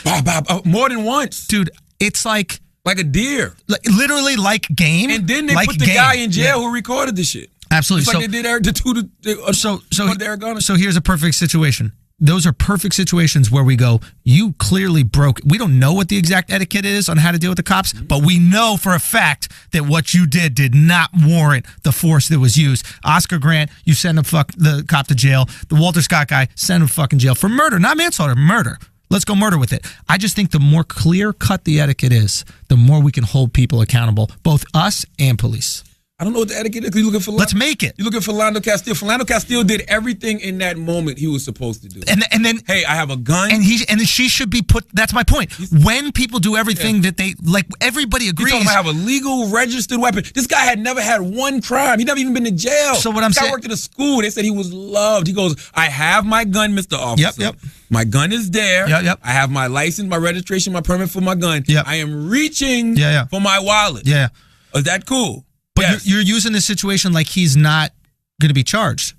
more than once, dude, it's like a deer, literally like game. And then they put the guy in jail who recorded the shit. Absolutely. It's like they did Eric Garner. So here's a perfect situation. Those are perfect situations where we go, you clearly broke. We don't know what the exact etiquette is on how to deal with the cops, but we know for a fact that what you did not warrant the force that was used. Oscar Grant, you send the cop to jail. The Walter Scott guy, send him fucking jail for murder, not manslaughter, murder. Let's go murder with it. I just think the more clear cut the etiquette is, the more we can hold people accountable, both us and police. I don't know what the etiquette is. You're looking for. Let's make it. You're looking for Philando Castile. Philando Castile did everything in that moment he was supposed to do. And then, hey, I have a gun. And she should be put. That's my point. When people do everything that they like, everybody agrees. He's talking about have a legal registered weapon. This guy had never had one crime. He never even been to jail. So what I'm saying, this guy worked at a school. They said he was loved. He goes, I have my gun, Mr. Officer. Yep. My gun is there. Yep. I have my license, my registration, my permit for my gun. Yep. I am reaching for my wallet. Yeah. Is that cool? But you're using this situation like he's not going to be charged.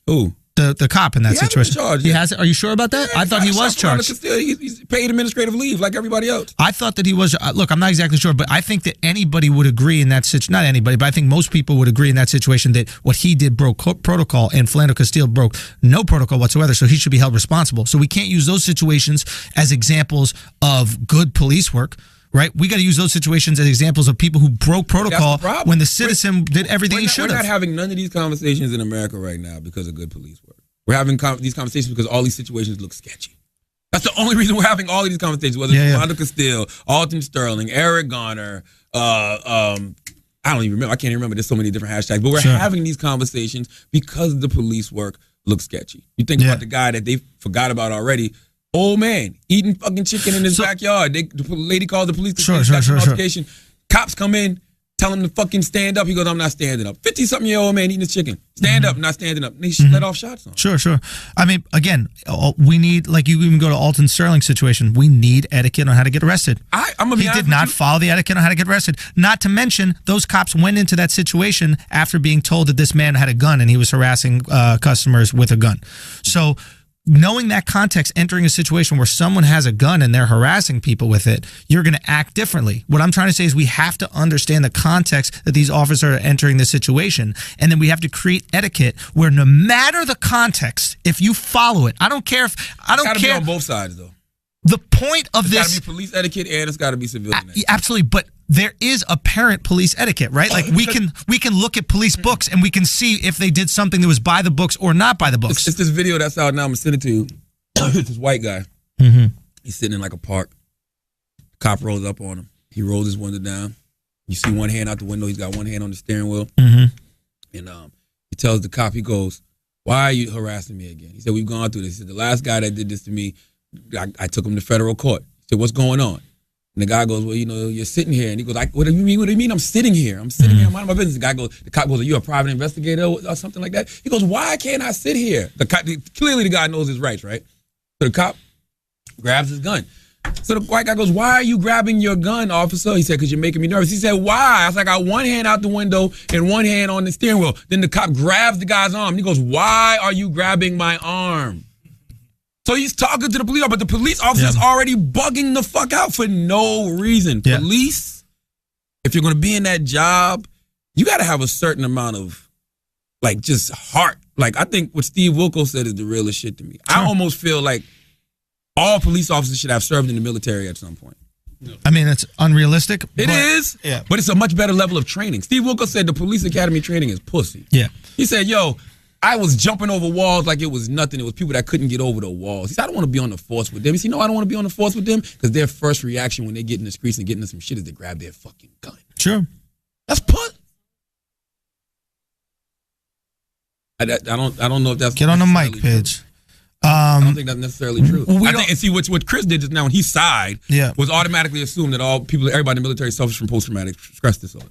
Who? The cop in that situation. Charged, he has. Are you sure about that? I thought he was charged. He's paid administrative leave like everybody else. I thought that he was. Look, I'm not exactly sure, but I think that anybody would agree in that situation. Not anybody, but I think most people would agree in that situation that what he did broke protocol, and Philando Castile broke no protocol whatsoever. So he should be held responsible. So we can't use those situations as examples of good police work. Right, we got to use those situations as examples of people who broke protocol when the citizen did everything he should have. We're not having none of these conversations in America right now because of good police work. We're having these conversations because all these situations look sketchy. That's the only reason we're having all of these conversations. Whether it's Philando Castile, Alton Sterling, Eric Garner, I don't even remember. I can't even remember. There's so many different hashtags. But we're having these conversations because the police work looks sketchy. You think about the guy that they forgot about already. Old man eating fucking chicken in his backyard. The lady called the police. Sure. Cops come in. Tell him to fucking stand up. He goes, I'm not standing up. 50-something-year-old man eating his chicken. Stand up, not standing up. And he let off shots on him. Sure. I mean, again, we need, like you even go to Alton Sterling's situation, we need etiquette on how to get arrested. He did not follow the etiquette on how to get arrested. Not to mention, those cops went into that situation after being told that this man had a gun and he was harassing customers with a gun. So knowing that context, entering a situation where someone has a gun and they're harassing people with it, you're going to act differently. What I'm trying to say is we have to understand the context that these officers are entering the situation, and then we have to create etiquette where no matter the context, if you follow it, I don't care. It's gotta be on both sides, though. The point of this... It's got to be police etiquette and it's got to be civilian etiquette. Absolutely, but there is apparent police etiquette, right? Like we can look at police books and we can see if they did something that was by the books or not by the books. It's this video that's out now. I'm going to send it to you. It's this white guy. He's sitting in like a park. The cop rolls up on him. He rolls his window down. You see one hand out the window. He's got one hand on the steering wheel. And he tells the cop, he goes, why are you harassing me again? He said, we've gone through this. He said, the last guy that did this to me, I took him to federal court. He said, what's going on? And the guy goes, well, you're sitting here. And he goes, what do you mean? What do you mean I'm sitting here? I'm sitting here. I'm minding my business. The cop goes, are you a private investigator or something like that? He goes, why can't I sit here? Clearly the guy knows his rights, right? So the cop grabs his gun. So the white guy goes, why are you grabbing your gun, officer? He said, because you're making me nervous. He said, why? I was like, I got one hand out the window and one hand on the steering wheel. Then the cop grabs the guy's arm. And he goes, why are you grabbing my arm? So he's talking to the police, but the police officer's already bugging the fuck out for no reason. Yeah. Police, if you're going to be in that job, you got to have a certain amount of, like, just heart. Like, I think what Steve Wilkos said is the realest shit to me. Sure. I almost feel like all police officers should have served in the military at some point. I mean, it's unrealistic. It is, but it's a much better level of training. Steve Wilkos said the police academy training is pussy. Yeah. He said, I was jumping over walls like it was nothing. It was people that couldn't get over the walls. He said, I don't want to be on the force with them. He said, no, I don't want to be on the force with them because their first reaction when they get in the streets and get into some shit is to grab their fucking gun. Sure. That's puss. I don't know if that's get on the mic, Pidge. I don't think that's necessarily true. I think, and see what Chris did just now when he sighed was automatically assumed that everybody in the military suffers from post-traumatic stress disorder.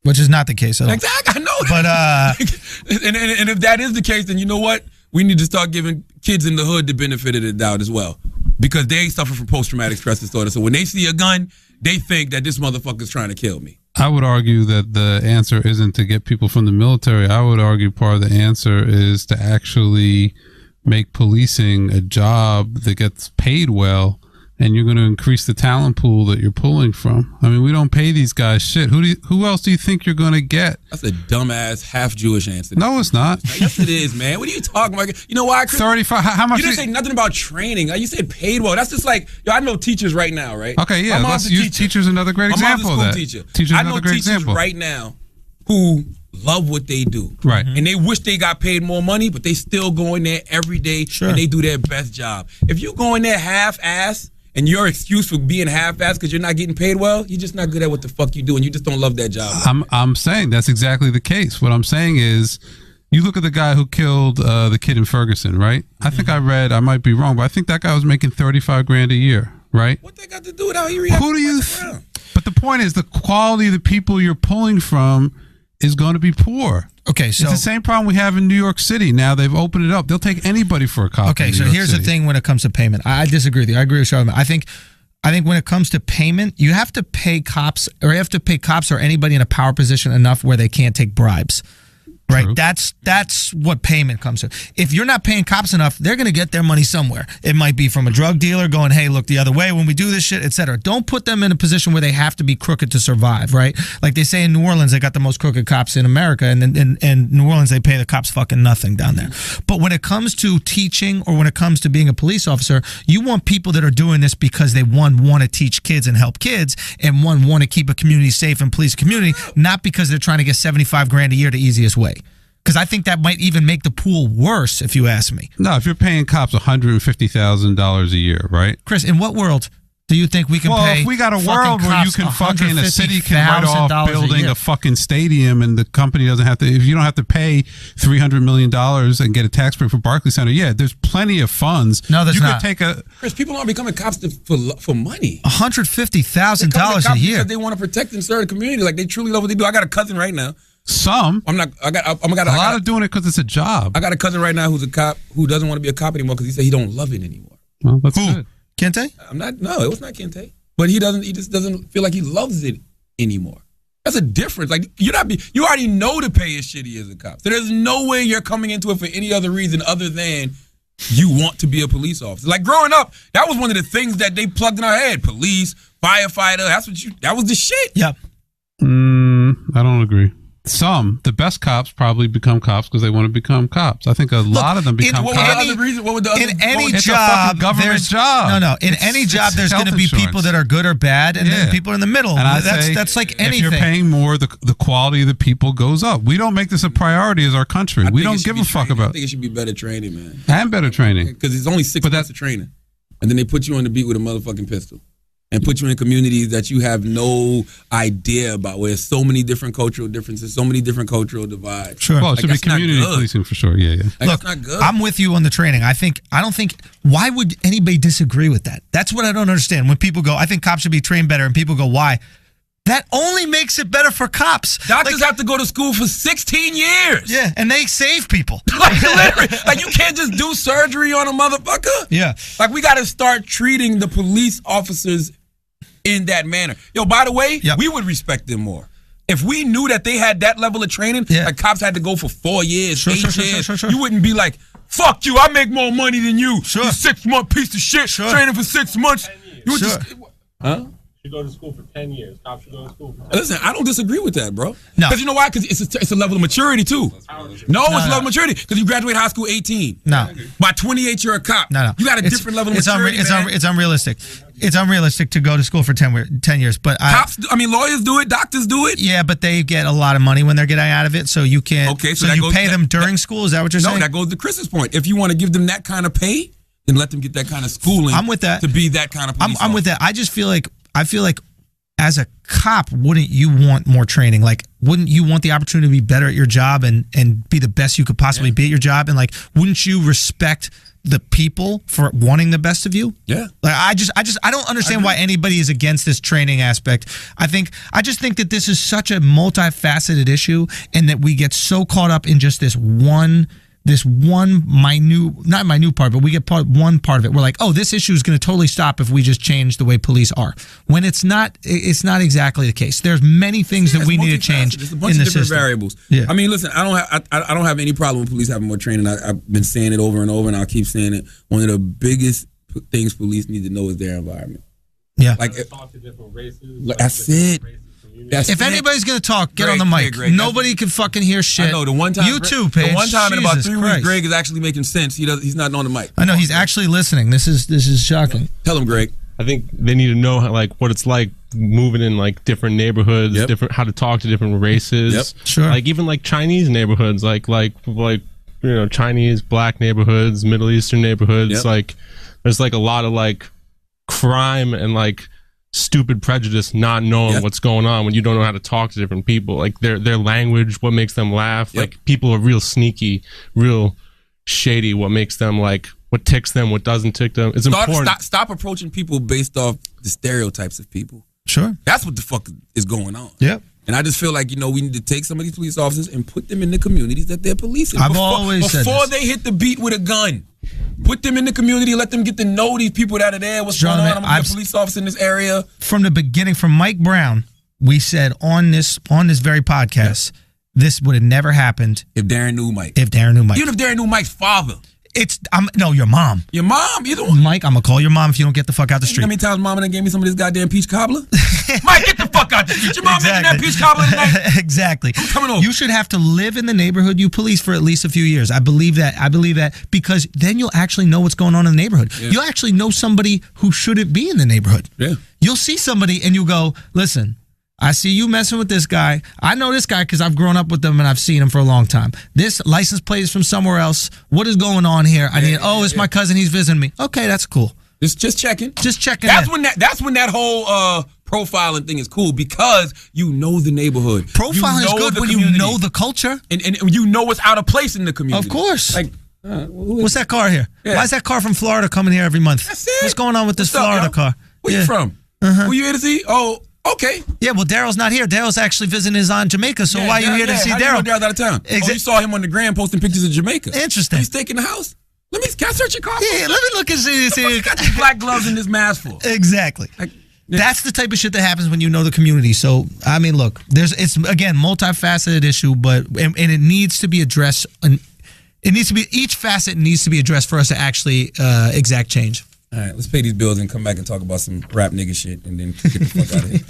Which is not the case at all. Exactly, I know that. But and if that is the case, then you know what? We need to start giving kids in the hood the benefit of the doubt as well, because they suffer from post-traumatic stress disorder. So when they see a gun, they think that this motherfucker's trying to kill me. I would argue that the answer isn't to get people from the military. I would argue part of the answer is to actually make policing a job that gets paid well, and you're going to increase the talent pool that you're pulling from. I mean, we don't pay these guys shit. Who else do you think you're going to get? That's a dumbass, half-Jewish answer. No, it's not. Yes, it is, man. What are you talking about? You know why, Chris? 35. How much? You didn't say nothing about training. You said paid well. That's just like, I know teachers right now, right? Okay, yeah. Let's use teachers another great example of that. My mom's a school teacher. I know teachers right now who love what they do. Right. And they wish they got paid more money, but they still go in there every day and they do their best job. If you go in there half-ass, and your excuse for being half-assed because you're not getting paid well, you're just not good at what the fuck you do, and you just don't love that job. I'm saying that's exactly the case. What I'm saying is, you look at the guy who killed the kid in Ferguson, right? I think I might be wrong, but I think that guy was making $35,000 a year, right? What they got to do with how he reacted? Who do you? But the point is, the quality of the people you're pulling from is going to be poor. Okay, so it's the same problem we have in New York City. Now they've opened it up. They'll take anybody for a cop. Okay, so here's the thing when it comes to payment. I disagree with you. I agree with Charlamagne. I think when it comes to payment, you have to pay cops or anybody in a power position enough where they can't take bribes. Right, True. That's what payment comes to. If you're not paying cops enough, they're going to get their money somewhere. It might be from a drug dealer going, hey, look the other way when we do this shit, etc. Don't put them in a position where they have to be crooked to survive, right? Like they say in New Orleans, they got the most crooked cops in America, and in New Orleans, they pay the cops fucking nothing down there. But when it comes to teaching or when it comes to being a police officer, you want people that are doing this because they, one, want to teach kids and help kids, and one, want to keep a community safe and police a community, not because they're trying to get $75,000 a year the easiest way. Because I think that might even make the pool worse, if you ask me. No, if you're paying cops $150,000 a year, right? Chris, in what world Do you think we can pay? If we got a world where you can fucking a city can write off building a fucking stadium and the company doesn't have to, if you don't have to pay $300 million and get a tax break for Barclays Center, there's plenty of funds. No, there's not. Chris, people aren't becoming cops for money. $150,000 a year. Because they want to protect and serve the community. Like they truly love what they do. I got a cousin right now. Some. A lot of doing it because it's a job. I got a cousin right now who's a cop who doesn't want to be a cop anymore because he said he don't love it anymore. Well, that's good. Kente? No, it was not Kente. But he just doesn't feel like he loves it anymore. That's a difference. Like you already know the pay is shitty as a cop. So there's no way you're coming into it for any other reason other than you want to be a police officer. Like growing up, that was one of the things that they plugged in our head. Police, firefighter, that was the shit. Yep. I don't agree. The best cops probably become cops because they want to become cops. I think a lot of them become cops. In any job, government job. No. In any job, there's going to be people that are good or bad, and then people are in the middle. And that's like anything. If you're paying more, the quality of the people goes up. We don't make this a priority as our country. We don't give a fuck about. I think it should be better training, man. And better training. Because it's only 6 months of training. And then they put you on the beat with a motherfucking pistol. And put you in communities that you have no idea about, where there's so many different cultural differences, so many different cultural divides. Sure. Well, it should be community policing for sure. Yeah. Look, that's not good. I'm with you on the training. I don't think. Why would anybody disagree with that? That's what I don't understand. When people go, I think cops should be trained better, and people go, why? That only makes it better for cops. Doctors have to go to school for 16 years. Yeah, and they save people. Literally. You can't just do surgery on a motherfucker. Yeah. We got to start treating the police officers in that manner. Yo, by the way, we would respect them more. If we knew that they had that level of training, like cops had to go for 4 years, 8 years, you wouldn't be like, fuck you, I make more money than you. You 6-month piece of shit, training for 6 months. You would just, huh? Should go to school for 10 years. Cops should go to school for 10 years. Listen, I don't disagree with that, bro. No. Because you know why? Because it's a level of maturity, too. It's a level of maturity. Because you graduate high school 18. No. By 28, you're a cop. No. You got a different level of maturity, It's unrealistic. It's unrealistic to go to school for 10 years. But lawyers do it. Doctors do it. Yeah, but they get a lot of money when they're getting out of it, so you can't. Okay, so you pay them during school? Is that what you're saying? No, that goes to Chris's point. If you want to give them that kind of pay, then let them get that kind of schooling. I'm with that. To be that kind of police I'm with that. I feel like as a cop, wouldn't you want more training? Like, wouldn't you want the opportunity to be better at your job and be the best you could possibly be at your job? And wouldn't you respect the people for wanting the best of you? Yeah. I don't understand why anybody is against this training aspect. I just think that this is such a multifaceted issue, and that we get so caught up in just this one not minute part, but we get one part of it. We're like, oh, this issue is going to totally stop if we just change the way police are. When it's not exactly the case. There's many things that we need to change in the system. There's a bunch of different variables. Yeah. I mean, listen, I don't have any problem with police having more training. I've been saying it over and over, and I'll keep saying it. One of the biggest things police need to know is their environment. Yeah. Talk to different races. That's it. If anybody's gonna talk, get on the mic. Greg, nobody can fucking hear shit. I know the one time you too, Paige. The one time in about 3 weeks, Christ. Greg is actually making sense. He's not on the mic. I know he's actually listening. This is shocking. Tell him, Greg. I think they need to know what it's like moving in different neighborhoods, how to talk to different races. Yep. Sure. Even Chinese neighborhoods, Chinese black neighborhoods, Middle Eastern neighborhoods. Yep. There's a lot of crime and stupid prejudice, not knowing what's going on when you don't know how to talk to different people. Their language, what makes them laugh. People are real sneaky, real shady. What makes them what ticks them, what doesn't tick them. It's important. Stop approaching people based off the stereotypes of people. Sure. That's what the fuck is going on. Yep. And I just feel like, we need to take some of these police officers and put them in the communities that they're policing. Before they hit the beat with a gun. Put them in the community, let them get to know these people that are there. What's going on? I'm gonna be a police officer in this area. From the beginning, from Mike Brown, we said on this very podcast, this would have never happened if Darren knew Mike. Even if Darren knew Mike's father. Your mom. Your mom? Either one. Mike, I'm gonna call your mom if you don't get the fuck out the street. How many times mama done gave me some of this goddamn peach cobbler? Mike, get the fuck out the street. Your mom making that peach cobbler tonight? Exactly. I'm coming over. You should have to live in the neighborhood you police for at least a few years. I believe that because then you'll actually know what's going on in the neighborhood. Yeah. You'll actually know somebody who shouldn't be in the neighborhood. Yeah. You'll see somebody and you go, listen, I see you messing with this guy. I know this guy because I've grown up with him and I've seen him for a long time. This license plate is from somewhere else. What is going on here? It's my cousin. He's visiting me. Okay, that's cool. Just checking. Just checking. That's when that whole profiling thing is cool because you know the neighborhood. Profiling is good when you know the culture. And you know what's out of place in the community. Of course. Like, what's that car here? Yeah. Why is that car from Florida coming here every month? That's it. What's going on with this What's up, Florida yo? car? Where you from? Who you here to see? Oh, okay. Yeah, well, Daryl's not here. Daryl's actually visiting his aunt in Jamaica, so why are you here to see How do you know Daryl? Daryl's out of town? You saw him on the gram posting pictures of Jamaica. Interesting. He's taking the house. Can I search your car? Yeah, let me look and see. What you got these black gloves in this mask for? Exactly. That's the type of shit that happens when you know the community. So, I mean, look, it's again multifaceted issue, but and it needs to be addressed. And it needs to be each facet needs to be addressed for us to actually exact change. All right, let's pay these bills and come back and talk about some rap nigga shit, and then get the fuck out of here.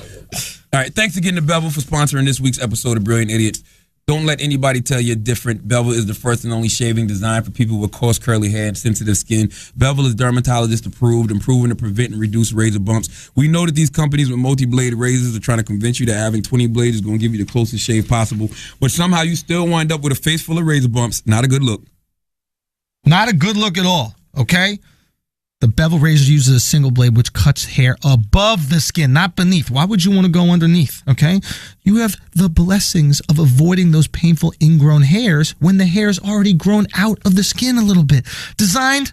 All right, thanks again to Bevel for sponsoring this week's episode of Brilliant Idiots. Don't let anybody tell you different. Bevel is the first and only shaving designed for people with coarse, curly hair and sensitive skin. Bevel is dermatologist approved and proven to prevent and reduce razor bumps. We know that these companies with multi-blade razors are trying to convince you that having 20 blades is going to give you the closest shave possible, but somehow you still wind up with a face full of razor bumps. Not a good look. Not a good look at all, okay? The Bevel razor uses a single blade which cuts hair above the skin, not beneath. Why would you want to go underneath, okay? You have the blessings of avoiding those painful ingrown hairs when the hair's already grown out of the skin a little bit. Designed,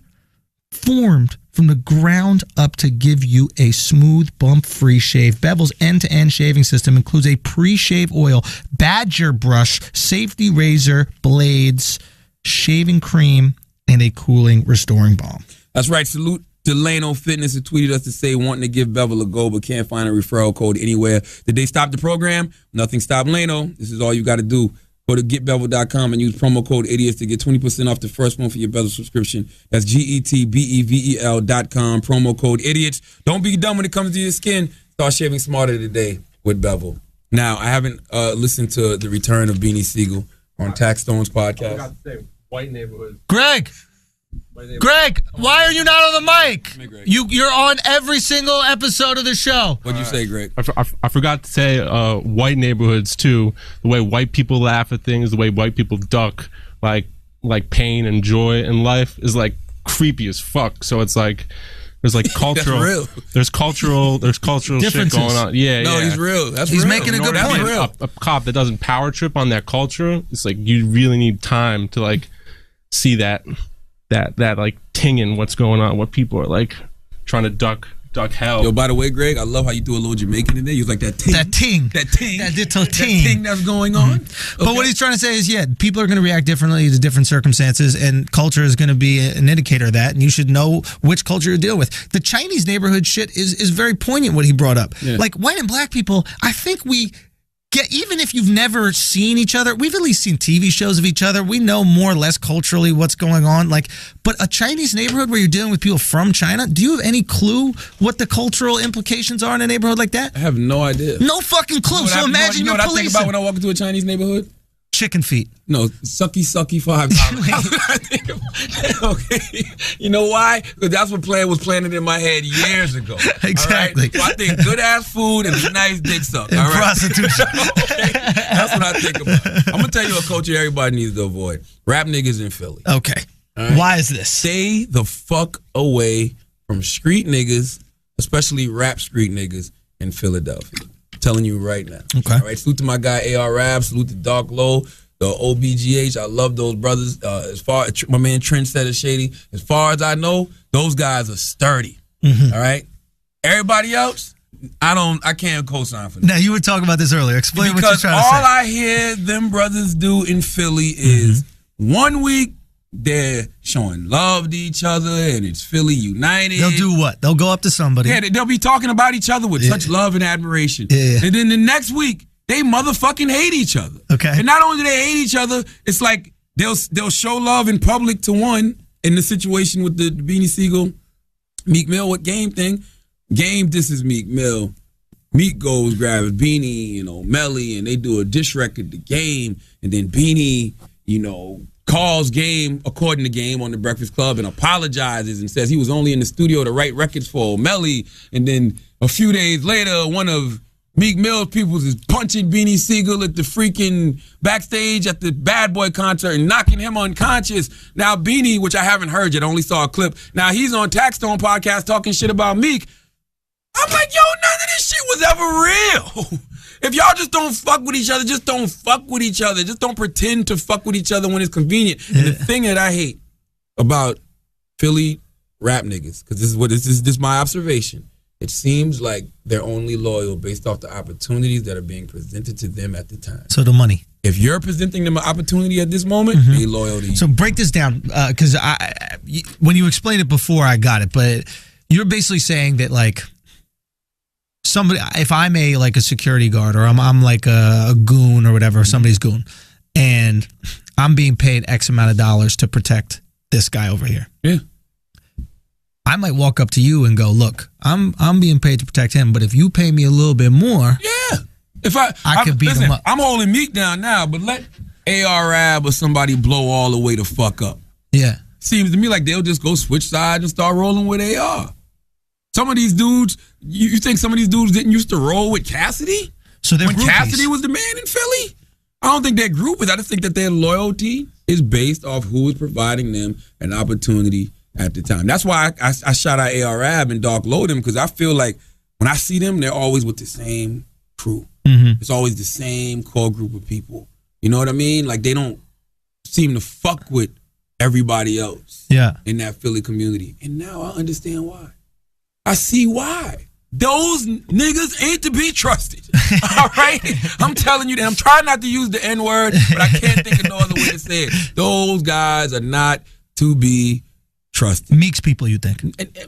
formed from the ground up to give you a smooth, bump-free shave. Bevel's end-to-end shaving system includes a pre-shave oil, badger brush, safety razor, blades, shaving cream, and a cooling, restoring balm. That's right. Salute Delano Fitness, who tweeted us to say wanting to give Bevel a go but can't find a referral code anywhere. Did they stop the program? Nothing stopped Lano. This is all you got to do. Go to getbevel.com and use promo code IDIOTS to get 20% off the first month for your Bevel subscription. That's GETBEVEL.com, promo code IDIOTS. Don't be dumb when it comes to your skin. Start shaving smarter today with Bevel. Now, I haven't listened to the return of Beanie Siegel on Tax Stone's podcast. I forgot to say, white neighborhood. Greg, why are you not on the mic? You're on every single episode of the show. What'd you say, Greg? I forgot to say white neighborhoods too. The way white people laugh at things, the way white people duck like pain and joy in life is like creepy as fuck. So it's like there's like cultural, real. there's cultural shit going on. Yeah, no, yeah. he's real. He's making a good point. A cop that doesn't power trip on that culture. It's like you really need time to like see that like ting in what's going on, what people are like trying to duck hell. Yo, by the way, Greg, I love how you threw a little Jamaican in there. You was like that ting. That little ting. That ting that's going on. Okay. But what he's trying to say is, yeah, people are going to react differently to different circumstances, and culture is going to be an indicator of that, and you should know which culture you deal with. The Chinese neighborhood shit is very poignant, what he brought up. Yeah. Like, white and black people, I think we get, even if you've never seen each other, we've at least seen TV shows of each other. We know more or less culturally what's going on. Like, but a Chinese neighborhood where you're dealing with people from China, do you have any clue what the cultural implications are in a neighborhood like that? I have no idea. No fucking clue. So imagine you're what policing. I think about when I walk into a Chinese neighborhood? Chicken feet. No, sucky $5. Okay. You know why? Because that's what was planted in my head years ago. Exactly. Right? So I think good ass food and a nice dick suck. And all right? prostitution. Okay? That's what I think about. I'm gonna tell you a culture everybody needs to avoid. Rap niggas in Philly. Okay. Right? Why is this? Stay the fuck away from street niggas, especially rap street niggas in Philadelphia. Telling you right now. Okay. All right. Salute to my guy AR Rab. Salute to Dark Low, the OBGH. I love those brothers. As far as my man Trent said is shady. As far as I know, those guys are sturdy. Mm-hmm. All right. Everybody else, I can't co-sign for them. Now, you were talking about this earlier. Explain what you're trying to say. Because all I hear them brothers do in Philly is 1 week they're showing love to each other and it's Philly united. They'll do what? They'll go up to somebody. Yeah, they'll be talking about each other with such love and admiration. Yeah. And then the next week, they motherfucking hate each other. Okay. And not only do they hate each other, it's like they'll show love in public to one in the situation with the Beanie Siegel, Meek Mill, what Game thing. Game disses Meek Mill. Meek goes, grabs Beanie, Melly, and they do a diss record to Game. And then Beanie, calls Game, according to Game, on the Breakfast Club and apologizes and says he was only in the studio to write records for Melly. And then a few days later, one of Meek Mill's people is punching Beanie Siegel at the freaking backstage at the Bad Boy concert and knocking him unconscious. Now Beanie, which I haven't heard yet, I only saw a clip. Now he's on Taxstone podcast talking shit about Meek. I'm like, yo, none of this shit was ever real. If y'all just don't fuck with each other, just don't fuck with each other. Just don't pretend to fuck with each other when it's convenient. And the thing that I hate about Philly rap niggas, because this is my observation. It seems like they're only loyal based off the opportunities that are being presented to them at the time. So the money. If you're presenting them an opportunity at this moment, they loyal to you. So break this down, because when you explained it before, I got it. But you're basically saying that, like, somebody, if I'm a security guard, or I'm like a goon or whatever, somebody's goon, and I'm being paid X amount of dollars to protect this guy over here. Yeah. I might walk up to you and go, look, I'm being paid to protect him, but if you pay me a little bit more, if I could beat him up. I'm holding Meek down now, but let AR-Ab or somebody blow all the way the fuck up. Yeah. Seems to me like they'll just go switch sides and start rolling with AR. Some of these dudes, you think some of these dudes didn't used to roll with Cassidy? So they're when groupies. Cassidy was the man in Philly? I don't think they're groupies. I just think that their loyalty is based off who is providing them an opportunity at the time. That's why I shout out AR-Ab and Dark Load them, because I feel like when I see them, they're always with the same crew. It's always the same core group of people. You know what I mean? Like, they don't seem to fuck with everybody else in that Philly community. And now I understand why. I see why. Those niggas ain't to be trusted. All right? I'm telling you that. I'm trying not to use the N-word, but I can't think of no other way to say it. Those guys are not to be trusted. Meek's people, you think?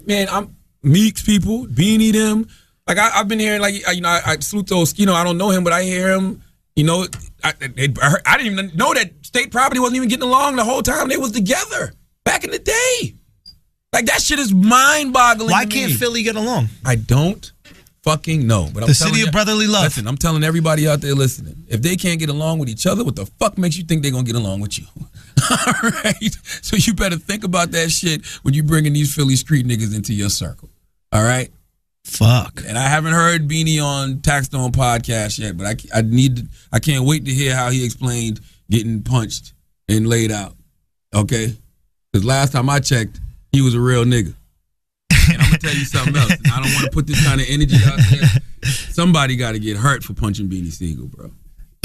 Man, I'm Meek's people, Beanie them. Like, I've been hearing, like, you know, I salute those, you know, I don't know him, but I hear him, you know, I didn't even know that State Property wasn't even getting along the whole time they was together back in the day. Like, that shit is mind-boggling. Why can't Philly get along? I don't fucking know. But the city of brotherly love. Listen, I'm telling everybody out there listening, if they can't get along with each other, what the fuck makes you think they're going to get along with you? All right? So you better think about that shit when you bringing these Philly street niggas into your circle. All right? Fuck. And I haven't heard Beanie on Taxstone podcast yet, but I can't wait to hear how he explained getting punched and laid out. Okay? Because last time I checked, he was a real nigga. And I'm going to tell you something else. And I don't want to put this kind of energy out there. Somebody got to get hurt for punching Beanie Siegel, bro.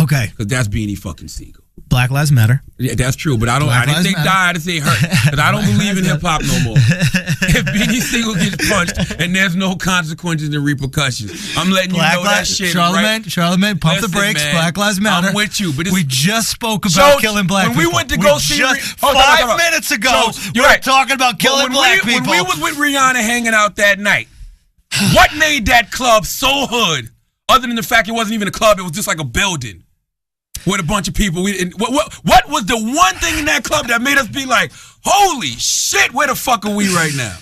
Okay. Because that's Beanie fucking Siegel. Black Lives Matter. Yeah, that's true, but I didn't say die, I didn't say hurt. Because I don't believe in hip-hop no more. If Beanie Siegel gets punched and there's no consequences and repercussions, I'm letting you know that shit. Charlamagne, pump the brakes. Man, Black Lives Matter. I'm with you. But we just spoke about killing black people. When we went to go see... 5 minutes ago, we were talking about killing black people. When we was with Rihanna hanging out that night, what made that club so hood, other than the fact it wasn't even a club, it was just like a building with a bunch of people. What was the one thing in that club that made us be like, holy shit, where the fuck are we right now?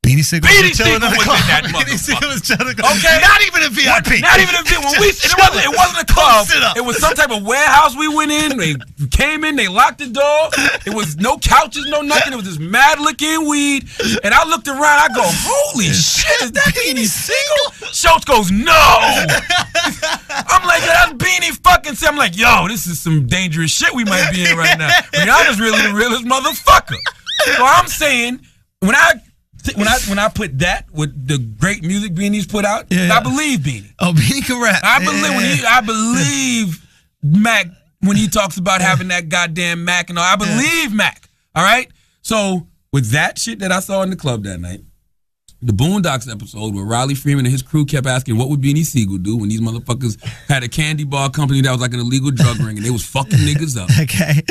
Beanie Siegel was in that motherfucker. Okay, not even a VIP. Not even a VIP. It wasn't a club. It was some type of warehouse we went in. They came in. They locked the door. It was no couches, no nothing. It was just mad licking weed. And I looked around. I go, holy shit, is that Beanie Siegel? Schultz goes, no. I'm like, that's Beanie fucking Siegel. I'm like, yo, this is some dangerous shit we might be in right now. Rihanna's really the realest motherfucker. So I'm saying, when I put that with the great music Beanie's put out, I believe Beanie. Oh, Beanie can rap. I believe Mac when he talks about having that goddamn Mac and all. I believe Mac. All right? So with that shit that I saw in the club that night, the Boondocks episode where Riley Freeman and his crew kept asking what would Beanie Siegel do when these motherfuckers had a candy bar company that was like an illegal drug ring and they was fucking niggas up. Okay.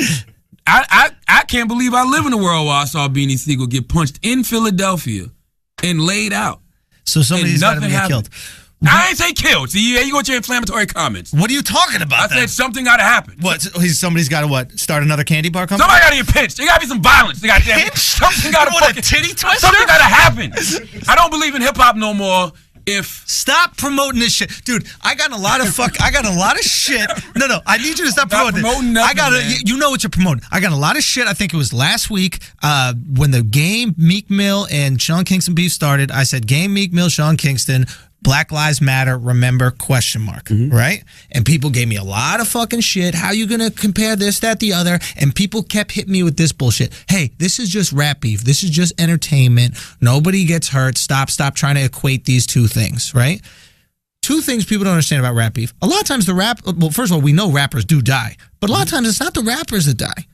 I can't believe I live in a world where I saw Beanie Siegel get punched in Philadelphia and laid out. So somebody's got to get killed. I ain't say killed. See, you go with your inflammatory comments. What are you talking about? I said something got to happen. What? Somebody's got to what? Start another candy bar company? Somebody got to get pinched. There got to be some violence. Something got to fucking... a titty twister? Something got to happen. I don't believe in hip-hop no more. Stop promoting this shit, dude. I got a lot of shit. No, I need you to stop promoting it. You know what you're promoting. I got a lot of shit. I think it was last week when the Game Meek Mill and Sean Kingston beef started. I said Game Meek Mill, Sean Kingston. Black Lives Matter, remember, ? Right? And people gave me a lot of fucking shit. How you going to compare this, that, the other? And people kept hitting me with this bullshit. Hey, this is just rap beef. This is just entertainment. Nobody gets hurt. Stop trying to equate these two things, right? Two things people don't understand about rap beef. A lot of times well, first of all, we know rappers do die. But a lot of times it's not the rappers that die.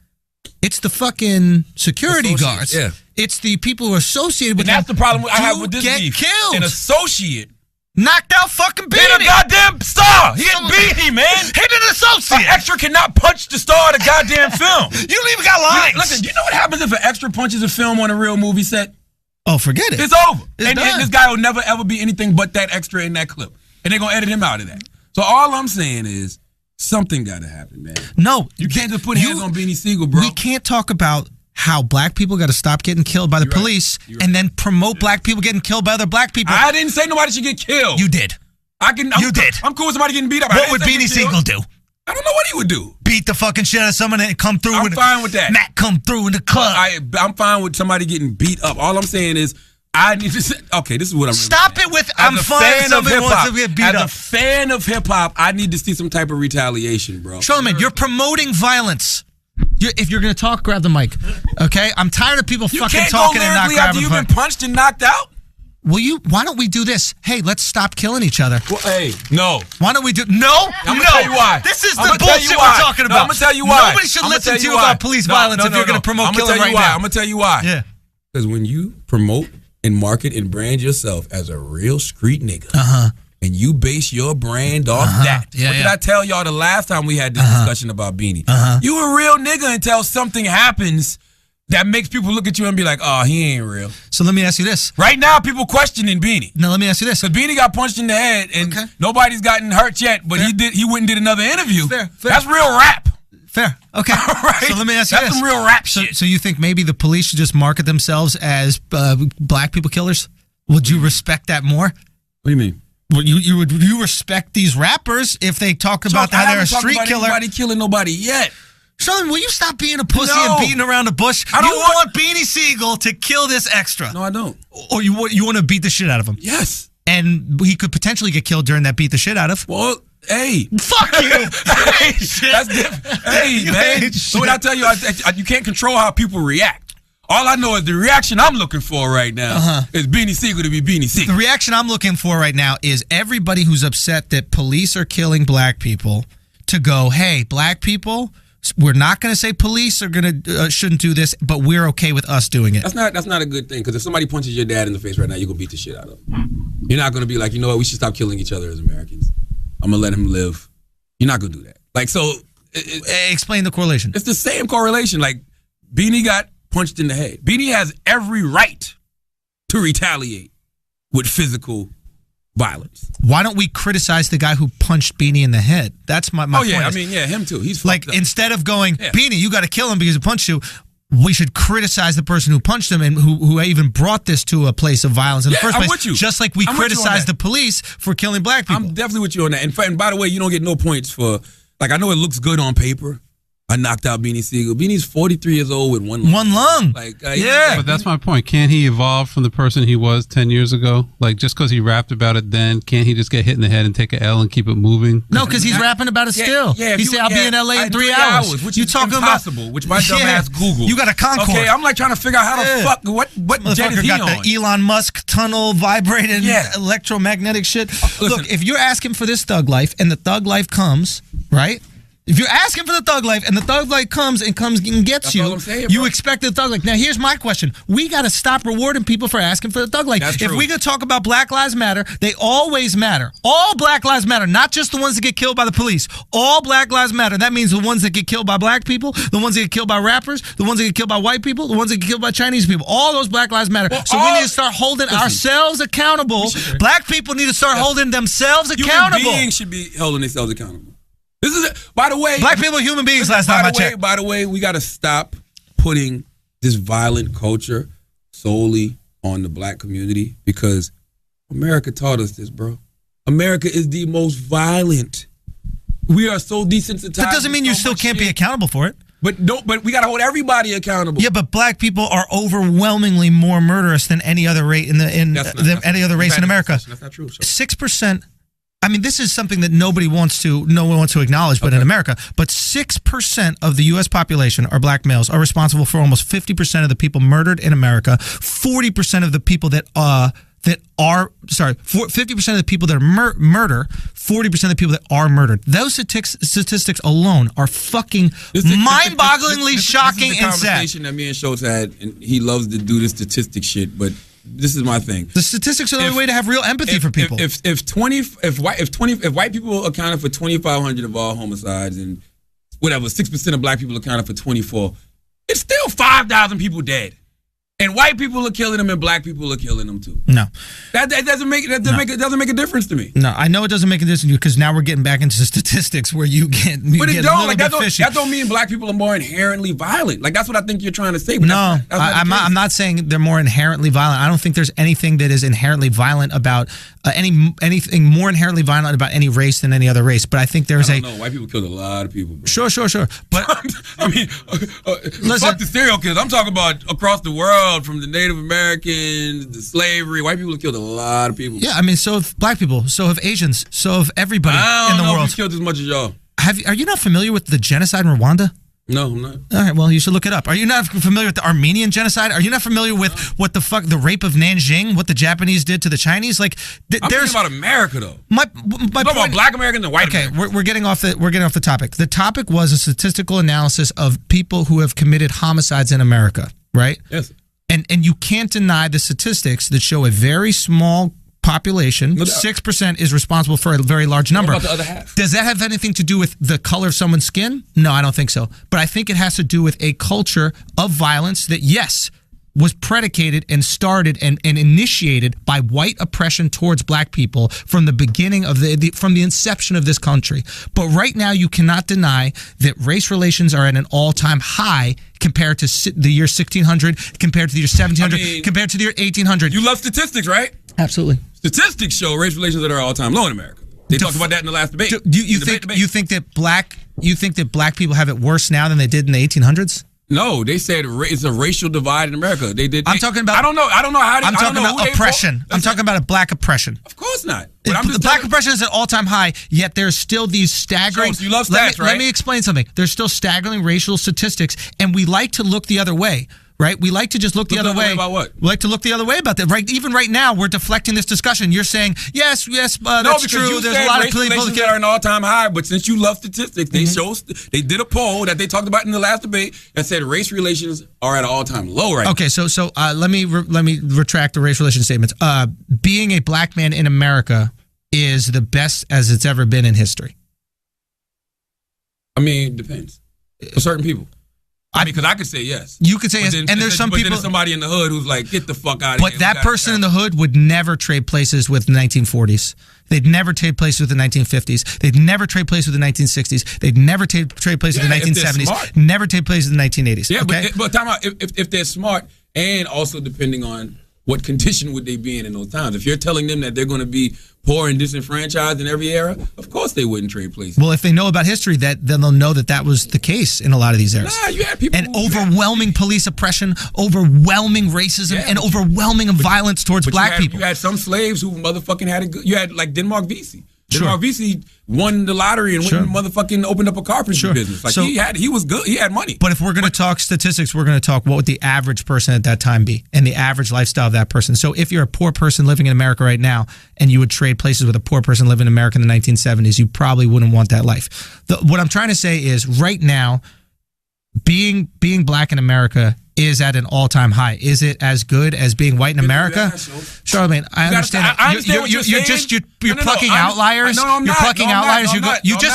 It's the fucking security guards. Yeah. It's the people who are associated with them. And that's the problem I have with this beef. Killed. An associate knocked out fucking Beanie. Hit a goddamn star. He hit Beanie, man. Hit an associate. An extra cannot punch the star of the goddamn film. You don't even got lines. Listen, do you know what happens if an extra punches a film on a real movie set? Oh, forget it. It's over. And this guy will never ever be anything but that extra in that clip. And they're going to edit him out of that. So all I'm saying is something got to happen, man. No. You can't just put hands on Beanie Siegel, bro. We can't talk about how black people got to stop getting killed by the police and then promote black people getting killed by other black people. I didn't say nobody should get killed. You did. You did. I'm cool with somebody getting beat up. What would Beanie Siegel do? I don't know what he would do. Beat the fucking shit out of someone and come through. I'm fine with that. Matt come through in the club. I'm fine with somebody getting beat up. All I'm saying is I need to say, okay, this is what I'm Stop it with I'm fine if somebody wants to get beat up. As a fan of hip-hop, I need to see some type of retaliation, bro. Charlamagne, you're promoting violence. If you're going to talk, grab the mic. Okay? I'm tired of people fucking talking and not grabbing the mic. After you've been punched and knocked out? Why don't we do this? Hey, let's stop killing each other. Well, hey, no. Why don't we do? No, I'm gonna tell you why. This is the bullshit we're talking about. I'm gonna tell you why. Nobody should listen to you about police violence if you're gonna promote killing right now. I'm gonna tell you why. Yeah. Because when you promote and market and brand yourself as a real street nigga, and you base your brand off that. What did I tell y'all the last time we had this discussion about Beanie? You a real nigga until something happens that makes people look at you and be like, oh, he ain't real. So let me ask you this. Right now, people questioning Beanie. Now, let me ask you this. Because Beanie got punched in the head, and nobody's gotten hurt yet, but he went and did another interview. Fair. That's real rap. Fair. Okay. Right? So let me ask you this. That's some real rap shit. So you think maybe the police should just market themselves as black people killers? Would you respect that more? What do you mean? Well, you respect these rappers if they talk about how they're a street killer? Nobody killing nobody yet. Sean, will you stop being a pussy and beating around the bush? I don't want Beanie Siegel to kill this extra. No, I don't. Or you want to beat the shit out of him? Yes. And he could potentially get killed during that beat the shit out of. Well, hey. Fuck you. Hey, that's different. Hey, man. So what I tell you, you can't control how people react. All I know is the reaction I'm looking for right now is Beanie Siegel to be Beanie Siegel. The reaction I'm looking for right now is everybody who's upset that police are killing black people to go, hey, black people, we're not going to say police are going to shouldn't do this, but we're okay with us doing it. That's not a good thing, because if somebody punches your dad in the face right now, you're going to beat the shit out of him. You're not going to be like, you know what, we should stop killing each other as Americans. I'm going to let him live. You're not going to do that. Like, so. Explain the correlation. It's the same correlation. Like, Beanie got punched in the head. Beanie has every right to retaliate with physical violence. Why don't we criticize the guy who punched Beanie in the head? That's my point. I mean, him too. He's like, instead of going, Beanie, you got to kill him because he punched you, we should criticize the person who punched him and who even brought this to a place of violence in the first place. I'm with you. Just like we criticize the police for killing black people. I'm definitely with you on that. And by the way, you don't get no points for, like, I know it looks good on paper. I knocked out Beanie Siegel. Beanie's 43 years old with one lung. One lung. Like, but that's my point. Can't he evolve from the person he was 10 years ago? Like, just because he rapped about it then, can't he just get hit in the head and take an L and keep it moving? No, because he's rapping about it still. Yeah, he said, I'll be in LA in 3 hours. Which you is talking impossible, which my dumb ass Googled. You got a Concorde. Okay, I'm like trying to figure out how the fuck, what jet is he got on? The Elon Musk tunnel vibrating electromagnetic shit. Look, if you're asking for this thug life and the thug life comes, right? If you're asking for the thug life and the thug life comes and gets you, you expect the thug life. Now, here's my question. We got to stop rewarding people for asking for the thug life. If we could talk about Black Lives Matter, they always matter. All Black Lives Matter, not just the ones that get killed by the police. All Black Lives Matter. That means the ones that get killed by black people, the ones that get killed by rappers, the ones that get killed by white people, the ones that get killed by Chinese people. All those Black Lives Matter. So we need to start holding ourselves accountable. Black people need to start holding themselves accountable. Human beings should be holding themselves accountable. This is it. By the way, black people are human beings. Last time I checked. By the way, we got to stop putting this violent culture solely on the black community, because America taught us this, bro. America is the most violent. We are so desensitized. That doesn't mean you still can't be accountable for it. But we gotta hold everybody accountable. Yeah, but black people are overwhelmingly more murderous than any other race in any other race in America. That's not true. 6%. I mean, this is something that no one wants to acknowledge, but in America, but 6% of the U.S. population are black males, are responsible for almost 50% of the people murdered in America. 40% of the people 50% of the people that are murder, 40% of the people that are murdered. Those statistics alone are fucking mind-bogglingly shocking this is the and sad. Conversation that me and Schultz had, and he loves to do this statistic shit, but this is my thing. The statistics are the only way to have real empathy for people. If white people accounted for 2,500 of all homicides and whatever 6% of black people accounted for 24, it's still 5,000 people dead. And white people are killing them, and black people are killing them too. No, that doesn't make a difference to me. No, I know it doesn't make a difference to you because now we're getting back into statistics where you get. But it don't. Like that don't mean black people are more inherently violent. Like that's what I think you're trying to say. But no, I'm not saying they're more inherently violent. I don't think there's anything that is inherently violent about anything more inherently violent about any race than any other race. But I think there's white people killed a lot of people. Bro. Sure. But I mean, fuck the serial killers. I'm talking about across the world. From the Native Americans, the slavery, white people have killed a lot of people. Yeah, I mean, so have black people, so have Asians, so have everybody in the world. I don't know if killed as much as y'all. Are you not familiar with the genocide in Rwanda? No, I'm not. All right, well, you should look it up. Are you not familiar with the Armenian genocide? Are you not familiar with what the rape of Nanjing, what the Japanese did to the Chinese? Like, I'm talking about America, though. My point about black Americans and white Americans. Okay, we're getting off the topic. The topic was a statistical analysis of people who have committed homicides in America, right? Yes. And you can't deny the statistics that show a very small population. 6% is responsible for a very large number. What about the other half? Does that have anything to do with the color of someone's skin? No, I don't think so. But I think it has to do with a culture of violence that, yes, was predicated and started and initiated by white oppression towards black people from the beginning of from the inception of this country. But right now, you cannot deny that race relations are at an all-time high compared to the year 1600, compared to the year 1700, compared to the year 1800. You love statistics, right? Absolutely. Statistics show race relations that are all-time low in America. They talked about that in the last debate. You think that black people have it worse now than they did in the 1800s? No, they said it's a racial divide in America. I'm talking about. I don't know how. I'm talking about oppression. I'm talking about a black oppression. Of course not. Black oppression is at all-time high. Yet there's still these staggering. So you love stats, right? Let me explain something. There's still staggering racial statistics, and we like to look the other way. Right? We like to just look the other way. About what? We like to look the other way about that. Right? Even right now, we're deflecting this discussion. You're saying, yes, that's true. There's a lot of people that are an all-time high, but since you love statistics, they did a poll that they talked about in the last debate that said race relations are at an all-time low right now. Okay, so let me retract the race relations statements. Being a black man in America is the best as it's ever been in history. I mean, it depends. For certain people. Because I could say yes. You could say yes, and there's some people. But there's somebody in the hood who's like, get the fuck out of here. But that person in the hood would never trade places with the 1940s. They'd never trade places with the 1950s. They'd never trade places with the 1960s. They'd never trade places with the 1970s. Never trade places in the 1980s. Yeah, okay? but time out. If they're smart, and also depending on what condition would they be in those times. If you're telling them that they're going to be poor and disenfranchised in every era, of course they wouldn't trade places. Well, if they know about history, then they'll know that was the case in a lot of these eras. Nah, you had people and overwhelming police oppression, overwhelming racism, and overwhelming violence towards black people. You had some slaves who motherfucking had it good. You had like Denmark Vesey. Denmark Vesey won the lottery and went and motherfucking opened up a carpentry business. Like he was good. He had money. But if we're going to talk statistics, we're going to talk what would the average person at that time be and the average lifestyle of that person. So if you're a poor person living in America right now and you would trade places with a poor person living in America in the 1970s, you probably wouldn't want that life. What I'm trying to say is right now, being black in America is at an all-time high. Is it as good as being white in America? Charlamagne, I understand. You're plucking outliers. You're plucking outliers.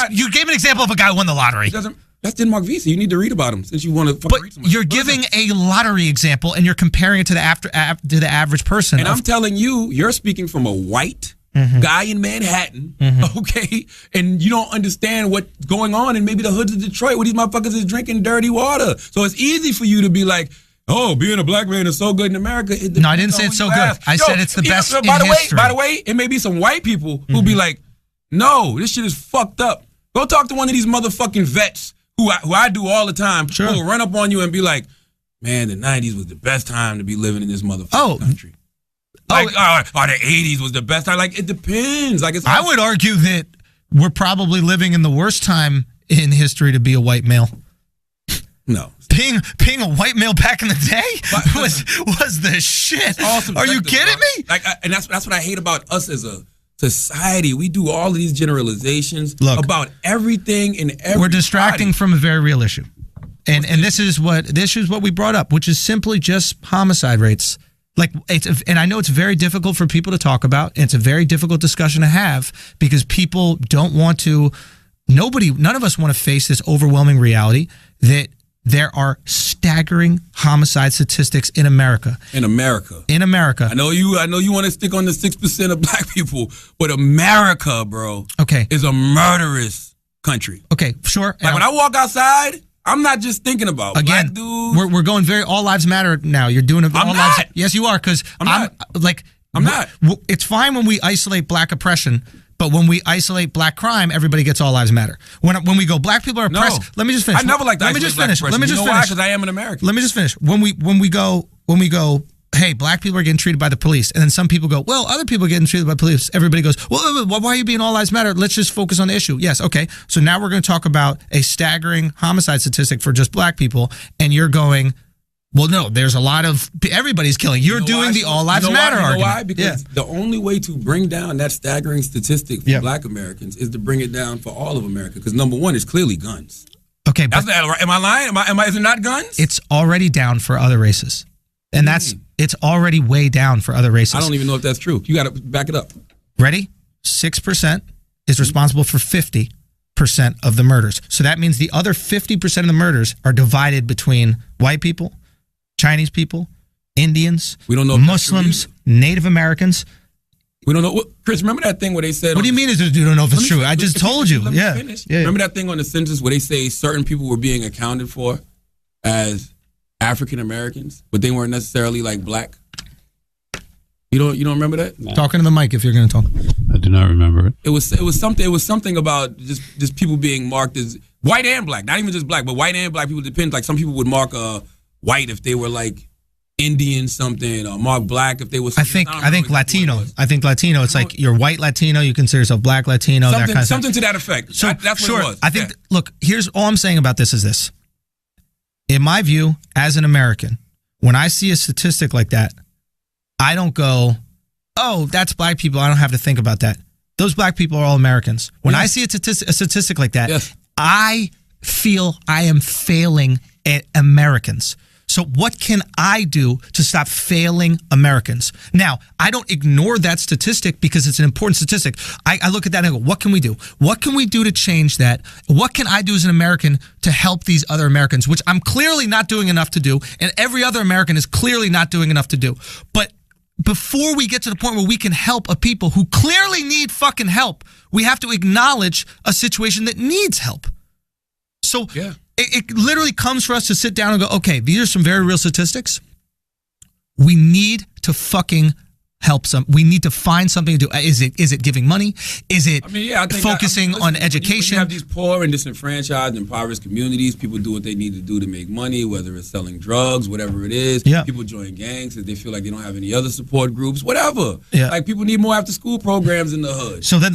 You gave an example of a guy who won the lottery. That's Denmark Vesey. You need to read about him since you want to. But you're giving a lottery example and you're comparing it to the average person. And I'm telling you, you're speaking from a white guy in Manhattan, okay? And you don't understand what's going on in maybe the hoods of Detroit where these motherfuckers is drinking dirty water. So it's easy for you to be like, oh, being a black man is so good in America. No, I didn't say it's so good. I said it's the best in history. By the way, it may be some white people who be like, no, this shit is fucked up. Go talk to one of these motherfucking vets who I do all the time, Sure. who will run up on you and be like, man, the 90s was the best time to be living in this motherfucking country. Like, the 80s was the best time. Like, it depends. Like, I would argue that we're probably living in the worst time in history to be a white male. No. Being a white male back in the day was the shit. Are you kidding me? Like, and that's what I hate about us as a society. We do all of these generalizations about everything and everything. We're distracting from a very real issue. And this is what we brought up, which is simply just homicide rates. Like, and I know it's very difficult for people to talk about. And it's a very difficult discussion to have because people don't want to. None of us want to face this overwhelming reality that there are staggering homicide statistics in America. In America. I know you want to stick on the 6% of black people, but America, bro, is a murderous country. Okay, sure. Like when I walk outside, I'm not just thinking about black dudes. We're going very all lives matter now. You're doing it. I'm all not. Lives. Yes, you are, because I'm not. It's fine when we isolate black oppression. But when we isolate black crime, everybody gets all lives matter. When we go, black people are oppressed. No. Let me just finish. I never liked to isolate black oppression. Let me just finish. Why? Because I am an American. Let me just finish. When we go, hey, black people are getting treated by the police, and then some people go, well, other people are getting treated by police. Everybody goes, well, why are you being all lives matter? Let's just focus on the issue. Yes, okay. So now we're going to talk about a staggering homicide statistic for just black people, and you're going, well, no, there's a lot of everybody's killing. You're doing the all lives matter argument. Why? Because the only way to bring down that staggering statistic for black Americans is to bring it down for all of America. Because number one is clearly guns. Okay, but am I lying? Is it not guns? It's already down for other races, and it's already way down for other races. I don't even know if that's true. You got to back it up. Ready? 6% is responsible for 50% of the murders. So that means the other 50% of the murders are divided between white people, Chinese people, Indians, we don't know Muslims, Native Americans. We don't know. Chris, remember that thing where they said... What do you mean you don't know if it's true? I just told you. Yeah. Remember that thing on the census where they say certain people were being accounted for as African Americans, but they weren't necessarily like black? You don't remember that? No. Talking to the mic if you're going to talk. I do not remember it. It was something about just people being marked as white and black, not even just black, but white and black people. Depends. Like some people would mark white if they were like Indian something, or mark black if they were. I think Latino. I think Latino. It's like you're white Latino. You consider yourself black Latino. Something, that kind of something to that effect. So that's sure. what it was. I think. Look, here's all I'm saying about this is this. In my view, as an American, when I see a statistic like that, I don't go, "Oh, that's black people. I don't have to think about that." Those black people are all Americans. When I see a statistic like that, I feel I am failing at Americans. So what can I do to stop failing Americans? Now, I don't ignore that statistic because it's an important statistic. I look at that and I go, what can we do? What can we do to change that? What can I do as an American to help these other Americans, which I'm clearly not doing enough to do, and every other American is clearly not doing enough to do. But before we get to the point where we can help a people who clearly need fucking help, we have to acknowledge a situation that needs help. So it literally comes for us to sit down and go, okay, these are some very real statistics. We need to fucking help we need to find something to do. Is it giving money? Is it focusing on education? You have these poor and disenfranchised, impoverished communities. People do what they need to do to make money, whether it's selling drugs, whatever it is. Yeah. People join gangs because they feel like they don't have any other support groups, whatever. Yeah. Like people need more after school programs in the hood. So then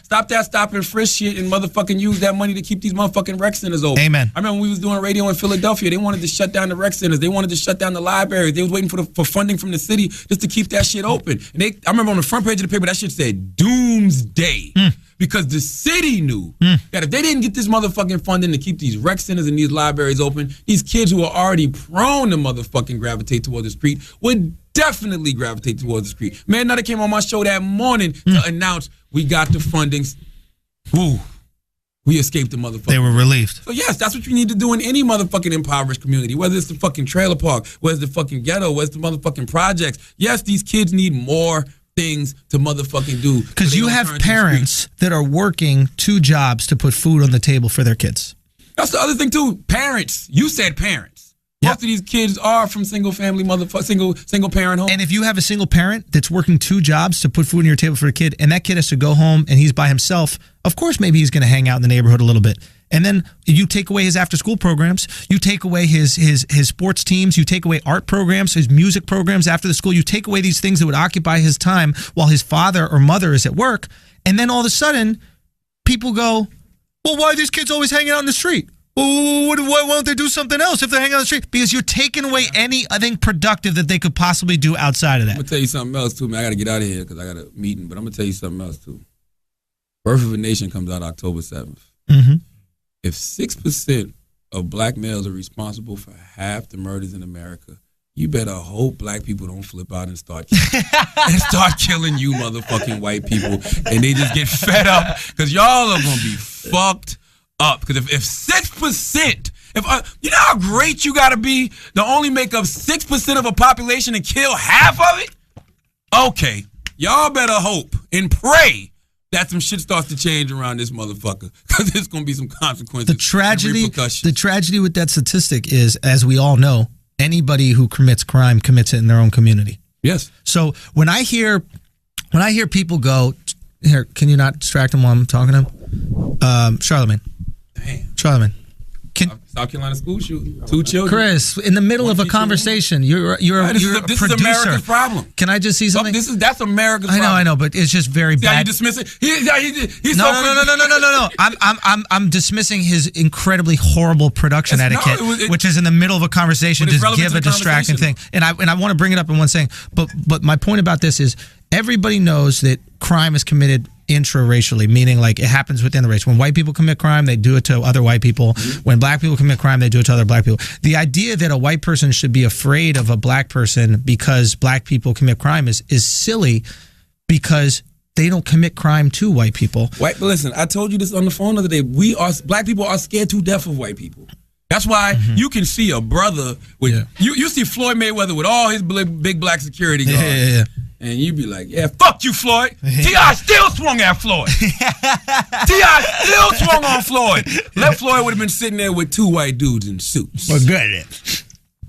stop that stop and frisk shit and motherfucking use that money to keep these motherfucking rec centers open. Amen. I remember when we was doing radio in Philadelphia, they wanted to shut down the rec centers. They wanted to shut down the libraries. They was waiting for funding from the city just to keep that shit open. And I remember on the front page of the paper, that shit said doomsday. Because the city knew that if they didn't get this motherfucking funding to keep these rec centers and these libraries open, these kids who are already prone to motherfucking gravitate towards the street would definitely gravitate towards the street. Man, now they came on my show that morning to announce we got the funding. Woo. We escaped the motherfucker. They were relieved. So yes, that's what you need to do in any motherfucking impoverished community, whether it's the fucking trailer park, whether it's the fucking ghetto, whether it's the motherfucking projects. Yes, these kids need more things to motherfucking do. Because you have parents that are working 2 jobs to put food on the table for their kids. That's the other thing too. Parents. You said parents. Most of these kids are from single family single parent home. And if you have a single parent that's working 2 jobs to put food on your table for a kid, and that kid has to go home and he's by himself, of course maybe he's going to hang out in the neighborhood a little bit. And then you take away his after-school programs. You take away his sports teams. You take away art programs, his music programs after the school. You take away these things that would occupy his time while his father or mother is at work. And then all of a sudden, people go, well, why are these kids always hanging out in the street? Well, why won't they do something else if they're hanging out on the street? Because you're taking away anything productive that they could possibly do outside of that. I'm going to tell you something else, too, man. I got to get out of here because I got a meeting. But I'm going to tell you something else, too. Birth of a Nation comes out October 7th. Mm-hmm. If 6% of black males are responsible for half the murders in America, you better hope black people don't flip out and start killing you motherfucking white people, and they just get fed up because y'all are gonna be fucked up. Because if 6%, you know how great you gotta be to only make up 6% of a population and kill half of it? Okay, y'all better hope and pray that some shit starts to change around this motherfucker, because there's going to be some consequences. The tragedy with that statistic is, as we all know, anybody who commits crime commits it in their own community. Yes. So when I hear people go, here, can you not distract him while I'm talking to him? Charlamagne. Damn. Charlamagne. South Carolina school shooting. 2 children. Chris, in the middle of a conversation, you're a producer. This is America's problem. Can I just see something? That's America's problem. I know, but it's just very bad. Yeah, you dismiss it. He's No. I'm dismissing his incredibly horrible production etiquette, which is in the middle of a conversation, just give a distracting thing. And I want to bring it up in one saying, but my point about this is everybody knows that crime is committed intra-racially, meaning like it happens within the race. When white people commit crime, they do it to other white people. Mm-hmm. When black people commit crime, they do it to other black people. The idea that a white person should be afraid of a black person because black people commit crime is silly, because they don't commit crime to white people. Listen, I told you this on the phone the other day. Black people are scared to death of white people. That's why you can see a brother with you see Floyd Mayweather with all his big black security guards. Yeah. And you be like, yeah, fuck you, Floyd. T.I. still swung at Floyd. T.I. still swung on Floyd. Left Floyd would have been sitting there with 2 white dudes in suits. Well, good.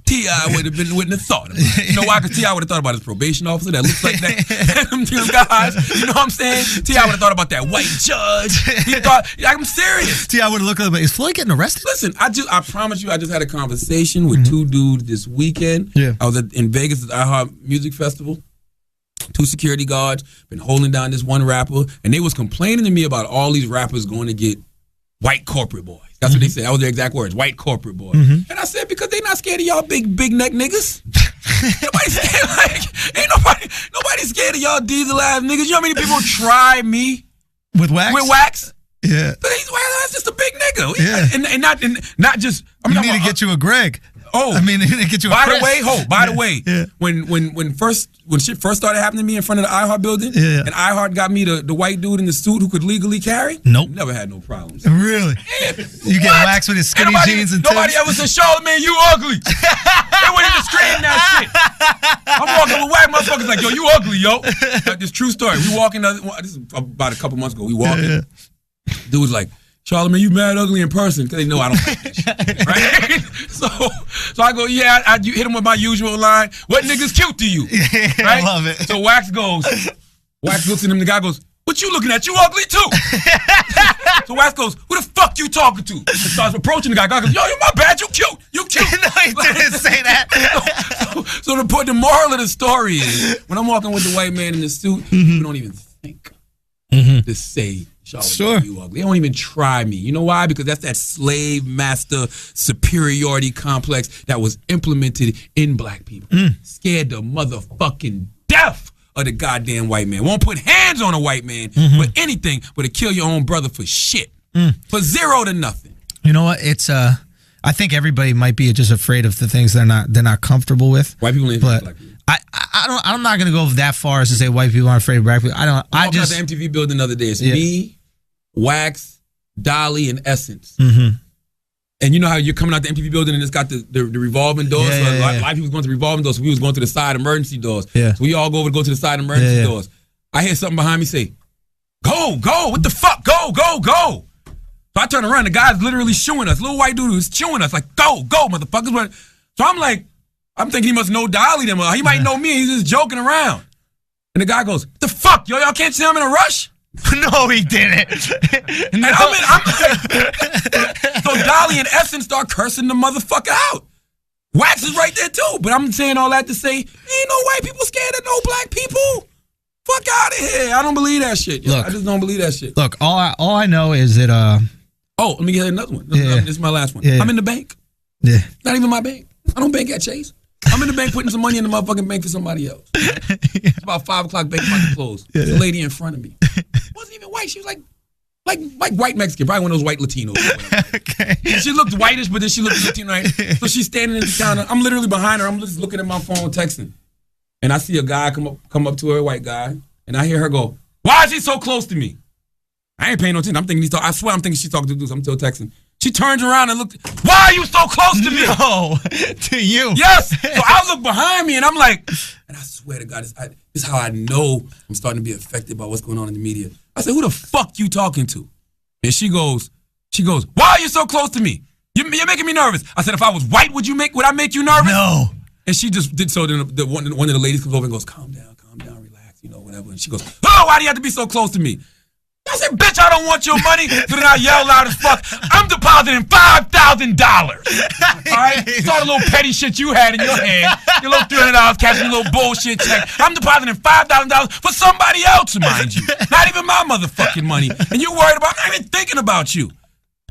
T.I. would have been wouldn't have thought about it. You know why? Because T.I. would have thought about his probation officer that looks like that. Them guys. You know what I'm saying? T.I. would have thought about that white judge. He thought, I'm serious. T.I. would have looked at him, is Floyd getting arrested? Listen, I promise you, I just had a conversation with 2 dudes this weekend. Yeah. I was in Vegas at the iHeart Music Festival. 2 security guards been holding down this one rapper, and they was complaining to me about all these rappers going to get white corporate boys. That's what they said. That was their exact words, white corporate boys. And I said, because they not scared of y'all big neck niggas. Nobody's scared. Nobody's scared of y'all diesel ass niggas. You know how many people try me with wax? Yeah. But that's just a big nigga. Yeah. And not just. You need to get you a Greg. Oh, I mean, get you. By the way, when shit first started happening to me in front of the iHeart building, and iHeart got me the white dude in the suit who could legally carry. Nope, never had no problems. Really? You get waxed with his skinny jeans and nobody ever said, "Charlamagne, you ugly." They wouldn't even scream that shit. I'm walking with white motherfuckers like, "Yo, you ugly, yo." This true story. We walking. This is about a couple months ago. We walking. Dude was like, Charlamagne, you mad ugly in person, because they know I don't like that shit, right? So I go, I hit him with my usual line, what nigga's cute to you? Right? I love it. So Wax looks at him, the guy goes, what you looking at? You ugly too. So Wax goes, who the fuck you talking to? And starts approaching the guy. Guy goes, yo, my bad, you cute. You cute. No, he didn't say that. So the moral of the story is, when I'm walking with the white man in the suit, people don't even think to say, Charlamagne, you ugly. They don't even try me. You know why? Because that's that slave master superiority complex that was implemented in black people. Scared the motherfucking death of the goddamn white man. Won't put hands on a white man for anything but to kill your own brother for shit. For 0 to nothing. You know what? It's I think everybody might be just afraid of the things they're not comfortable with. White people ain't black people. I'm not gonna go that far as to say white people aren't afraid of black people. I just the MTV building the other day. It's me, Wax, Dolly, and Essence. And you know how you're coming out the MTV building and it's got the revolving doors. A lot of people going to revolving doors. So we was going to the side emergency doors. So we all go to the side emergency doors. I hear something behind me say, "Go, what the fuck? Go." So I turn around. The guy's literally shooing us. Little white dude who's chewing us like, "Go, motherfuckers!" So I'm thinking he must know Dolly them. He might know me. He's just joking around. And the guy goes, "The fuck, y'all can't see I'm in a rush." No, he didn't. And I'm like, so Dolly and Essence start cursing the motherfucker out. Wax is right there too. But I'm saying all that to say, ain't no white people scared of no black people. Fuck out of here. I don't believe that shit. Look, I just don't believe that shit. Look, all I know is that oh, let me get another one. This is my last one. Yeah. I'm in the bank. Yeah. Not even my bank. I don't bank at Chase. I'm in the bank putting some money in the motherfucking bank for somebody else. It's about 5 o'clock, bank about to close. There's a lady in front of me. Wasn't even white. She was like white Mexican, probably one of those white Latinos. Okay. She looked whitish, but then she looked Latino, right? So she's standing in the counter. I'm literally behind her. I'm just looking at my phone, texting. And I see a guy come up to her, a white guy, and I hear her go, "Why is he so close to me?" I ain't paying no attention. I'm thinking I swear I'm thinking she's talking to dudes. I'm still texting. She turns around and looked, "Why are you so close to me?" No, to you. Yes. So I look behind me and I'm like, and I swear to God, this is how I know I'm starting to be affected by what's going on in the media. I said, "Who the fuck you talking to?" And she goes, "Why are you so close to me? You're making me nervous." I said, "If I was white, would I make you nervous?" No. And she just did so. Then one of the ladies comes over and goes, calm down, relax, whatever. And she goes, "Oh, why do you have to be so close to me?" I said, "Bitch, I don't want your money." So then I yell loud as fuck, "I'm depositing $5,000. All right? It's all the little petty shit you had in your hand. Your little $300 cash, your little bullshit check. I'm depositing $5,000 for somebody else, mind you. Not even my motherfucking money. And you're worried about, I'm not even thinking about you.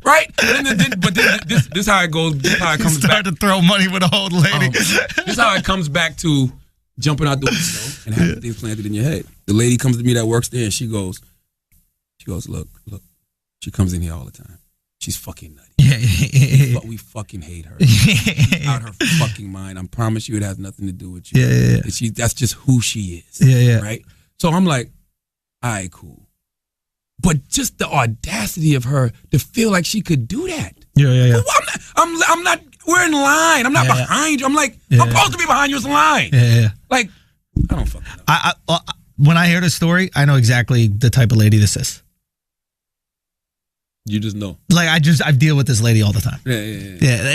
Right? But then this how it goes. This how it comes back. Start to throw money with an old lady. This how it comes back to jumping out the window and having things planted in your head. The lady comes to me that works there and she goes, look. She comes in here all the time. She's fucking nutty. Yeah. We fucking hate her. She's out her fucking mind. I promise you it has nothing to do with you. Yeah. That's just who she is. Yeah. Right? So I'm like, all right, cool. But just the audacity of her to feel like she could do that. Yeah. Well, I'm not, we're in line. I'm not behind you. I'm like, I'm supposed to be behind you as a line. Yeah. Like, I don't fucking know. When I hear the story, I know exactly the type of lady this is. You just know. Like, I deal with this lady all the time. Yeah,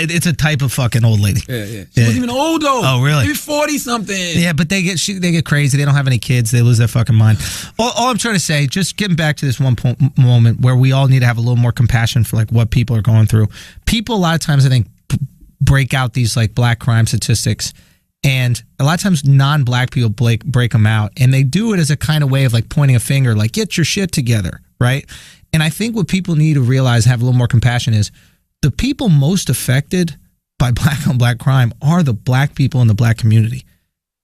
it's a type of fucking old lady. Yeah. She wasn't even old though. Oh, really? Maybe 40-something. Yeah, but they get crazy. They don't have any kids. They lose their fucking mind. All I'm trying to say, just getting back to this one moment where we all need to have a little more compassion for like what people are going through. People a lot of times I think break out these like black crime statistics, and a lot of times non-black people break them out, and they do it as a kind of way of like pointing a finger, like get your shit together, right? And I think what people need to realize, have a little more compassion, is the people most affected by black on black crime are the black people in the black community.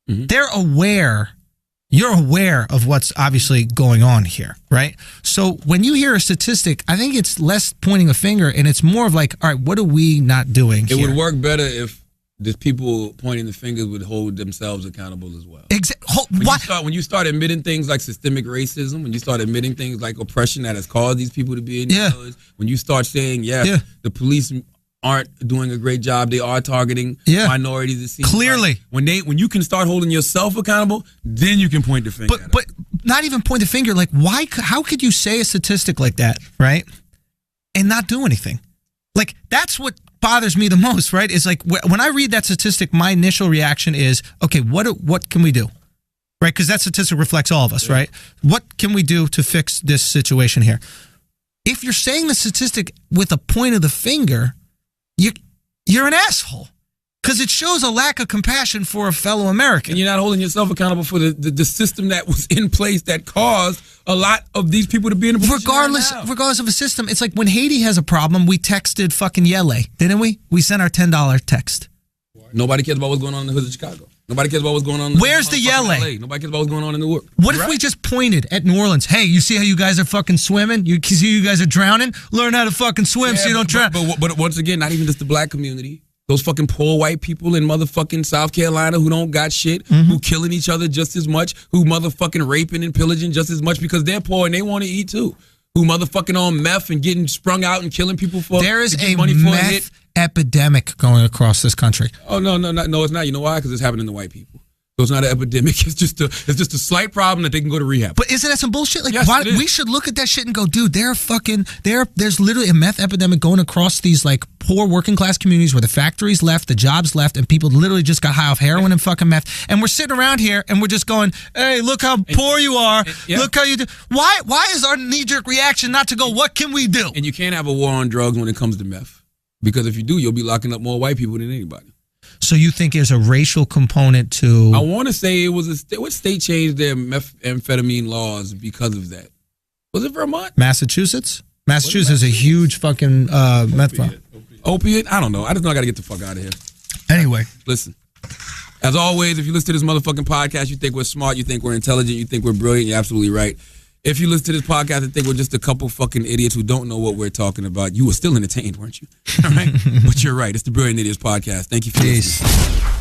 Mm-hmm. They're aware. You're aware of what's obviously going on here, right? So when you hear a statistic, I think it's less pointing a finger and it's more of like, all right, what are we not doing here? It would work better if the people pointing the fingers would hold themselves accountable as well. When you start admitting things like systemic racism, when you start admitting things like oppression that has caused these people to be in these colors, when you start saying, the police aren't doing a great job, they are targeting minorities. It seems clearly. Like when you can start holding yourself accountable, then you can point the finger. But not even point the finger. Like, why? How could you say a statistic like that, right, and not do anything? Like, that's what bothers me the most, right? Is like when I read that statistic, my initial reaction is, okay, what can we do? Right? Because that statistic reflects all of us, right? What can we do to fix this situation here? If you're saying the statistic with a point of the finger, you're an asshole. Because it shows a lack of compassion for a fellow American. And you're not holding yourself accountable for the system that was in place that caused a lot of these people to be in a position regardless of a system. It's like when Haiti has a problem, we texted fucking Yele, didn't we? We sent our $10 text. Nobody cares about what's going on in the hood of Chicago. Nobody cares about what's going on. Where's the Yele? Nobody cares about what's going on in Newark. What if we just pointed at New Orleans? Hey, you see how you guys are fucking swimming? You see you guys are drowning? Learn how to fucking swim so you don't drown. But once again, not even just the black community. Those fucking poor white people in motherfucking South Carolina who don't got shit, who killing each other just as much, who motherfucking raping and pillaging just as much because they're poor and they want to eat too. Who motherfucking on meth and getting sprung out and killing people for there is a money meth for a hit. Epidemic going across this country. Oh no, it's not. You know why? Because it's happening to white people. So it's not an epidemic. It's just a slight problem that they can go to rehab. But isn't that some bullshit? Like, yes, why we should look at that shit and go, dude, there's literally a meth epidemic going across these like poor working class communities where the factories left, the jobs left, and people literally just got high off heroin and fucking meth. And we're sitting around here and we're just going, hey, look how poor you are. Look how you do. Why is our knee-jerk reaction not to go, what can we do? And you can't have a war on drugs when it comes to meth. Because if you do, you'll be locking up more white people than anybody. So you think there's a racial component to... I want to say it was what state changed their methamphetamine laws because of that? Was it Vermont? Massachusetts? Massachusetts is a huge fucking meth farm. Opiate? I don't know. I just know I got to get the fuck out of here. Anyway. Listen. As always, if you listen to this motherfucking podcast, you think we're smart, you think we're intelligent, you think we're brilliant, you're absolutely right. If you listen to this podcast and think we're just a couple fucking idiots who don't know what we're talking about, you were still entertained, weren't you? All right? But you're right. It's the Brilliant Idiots Podcast. Thank you for listening.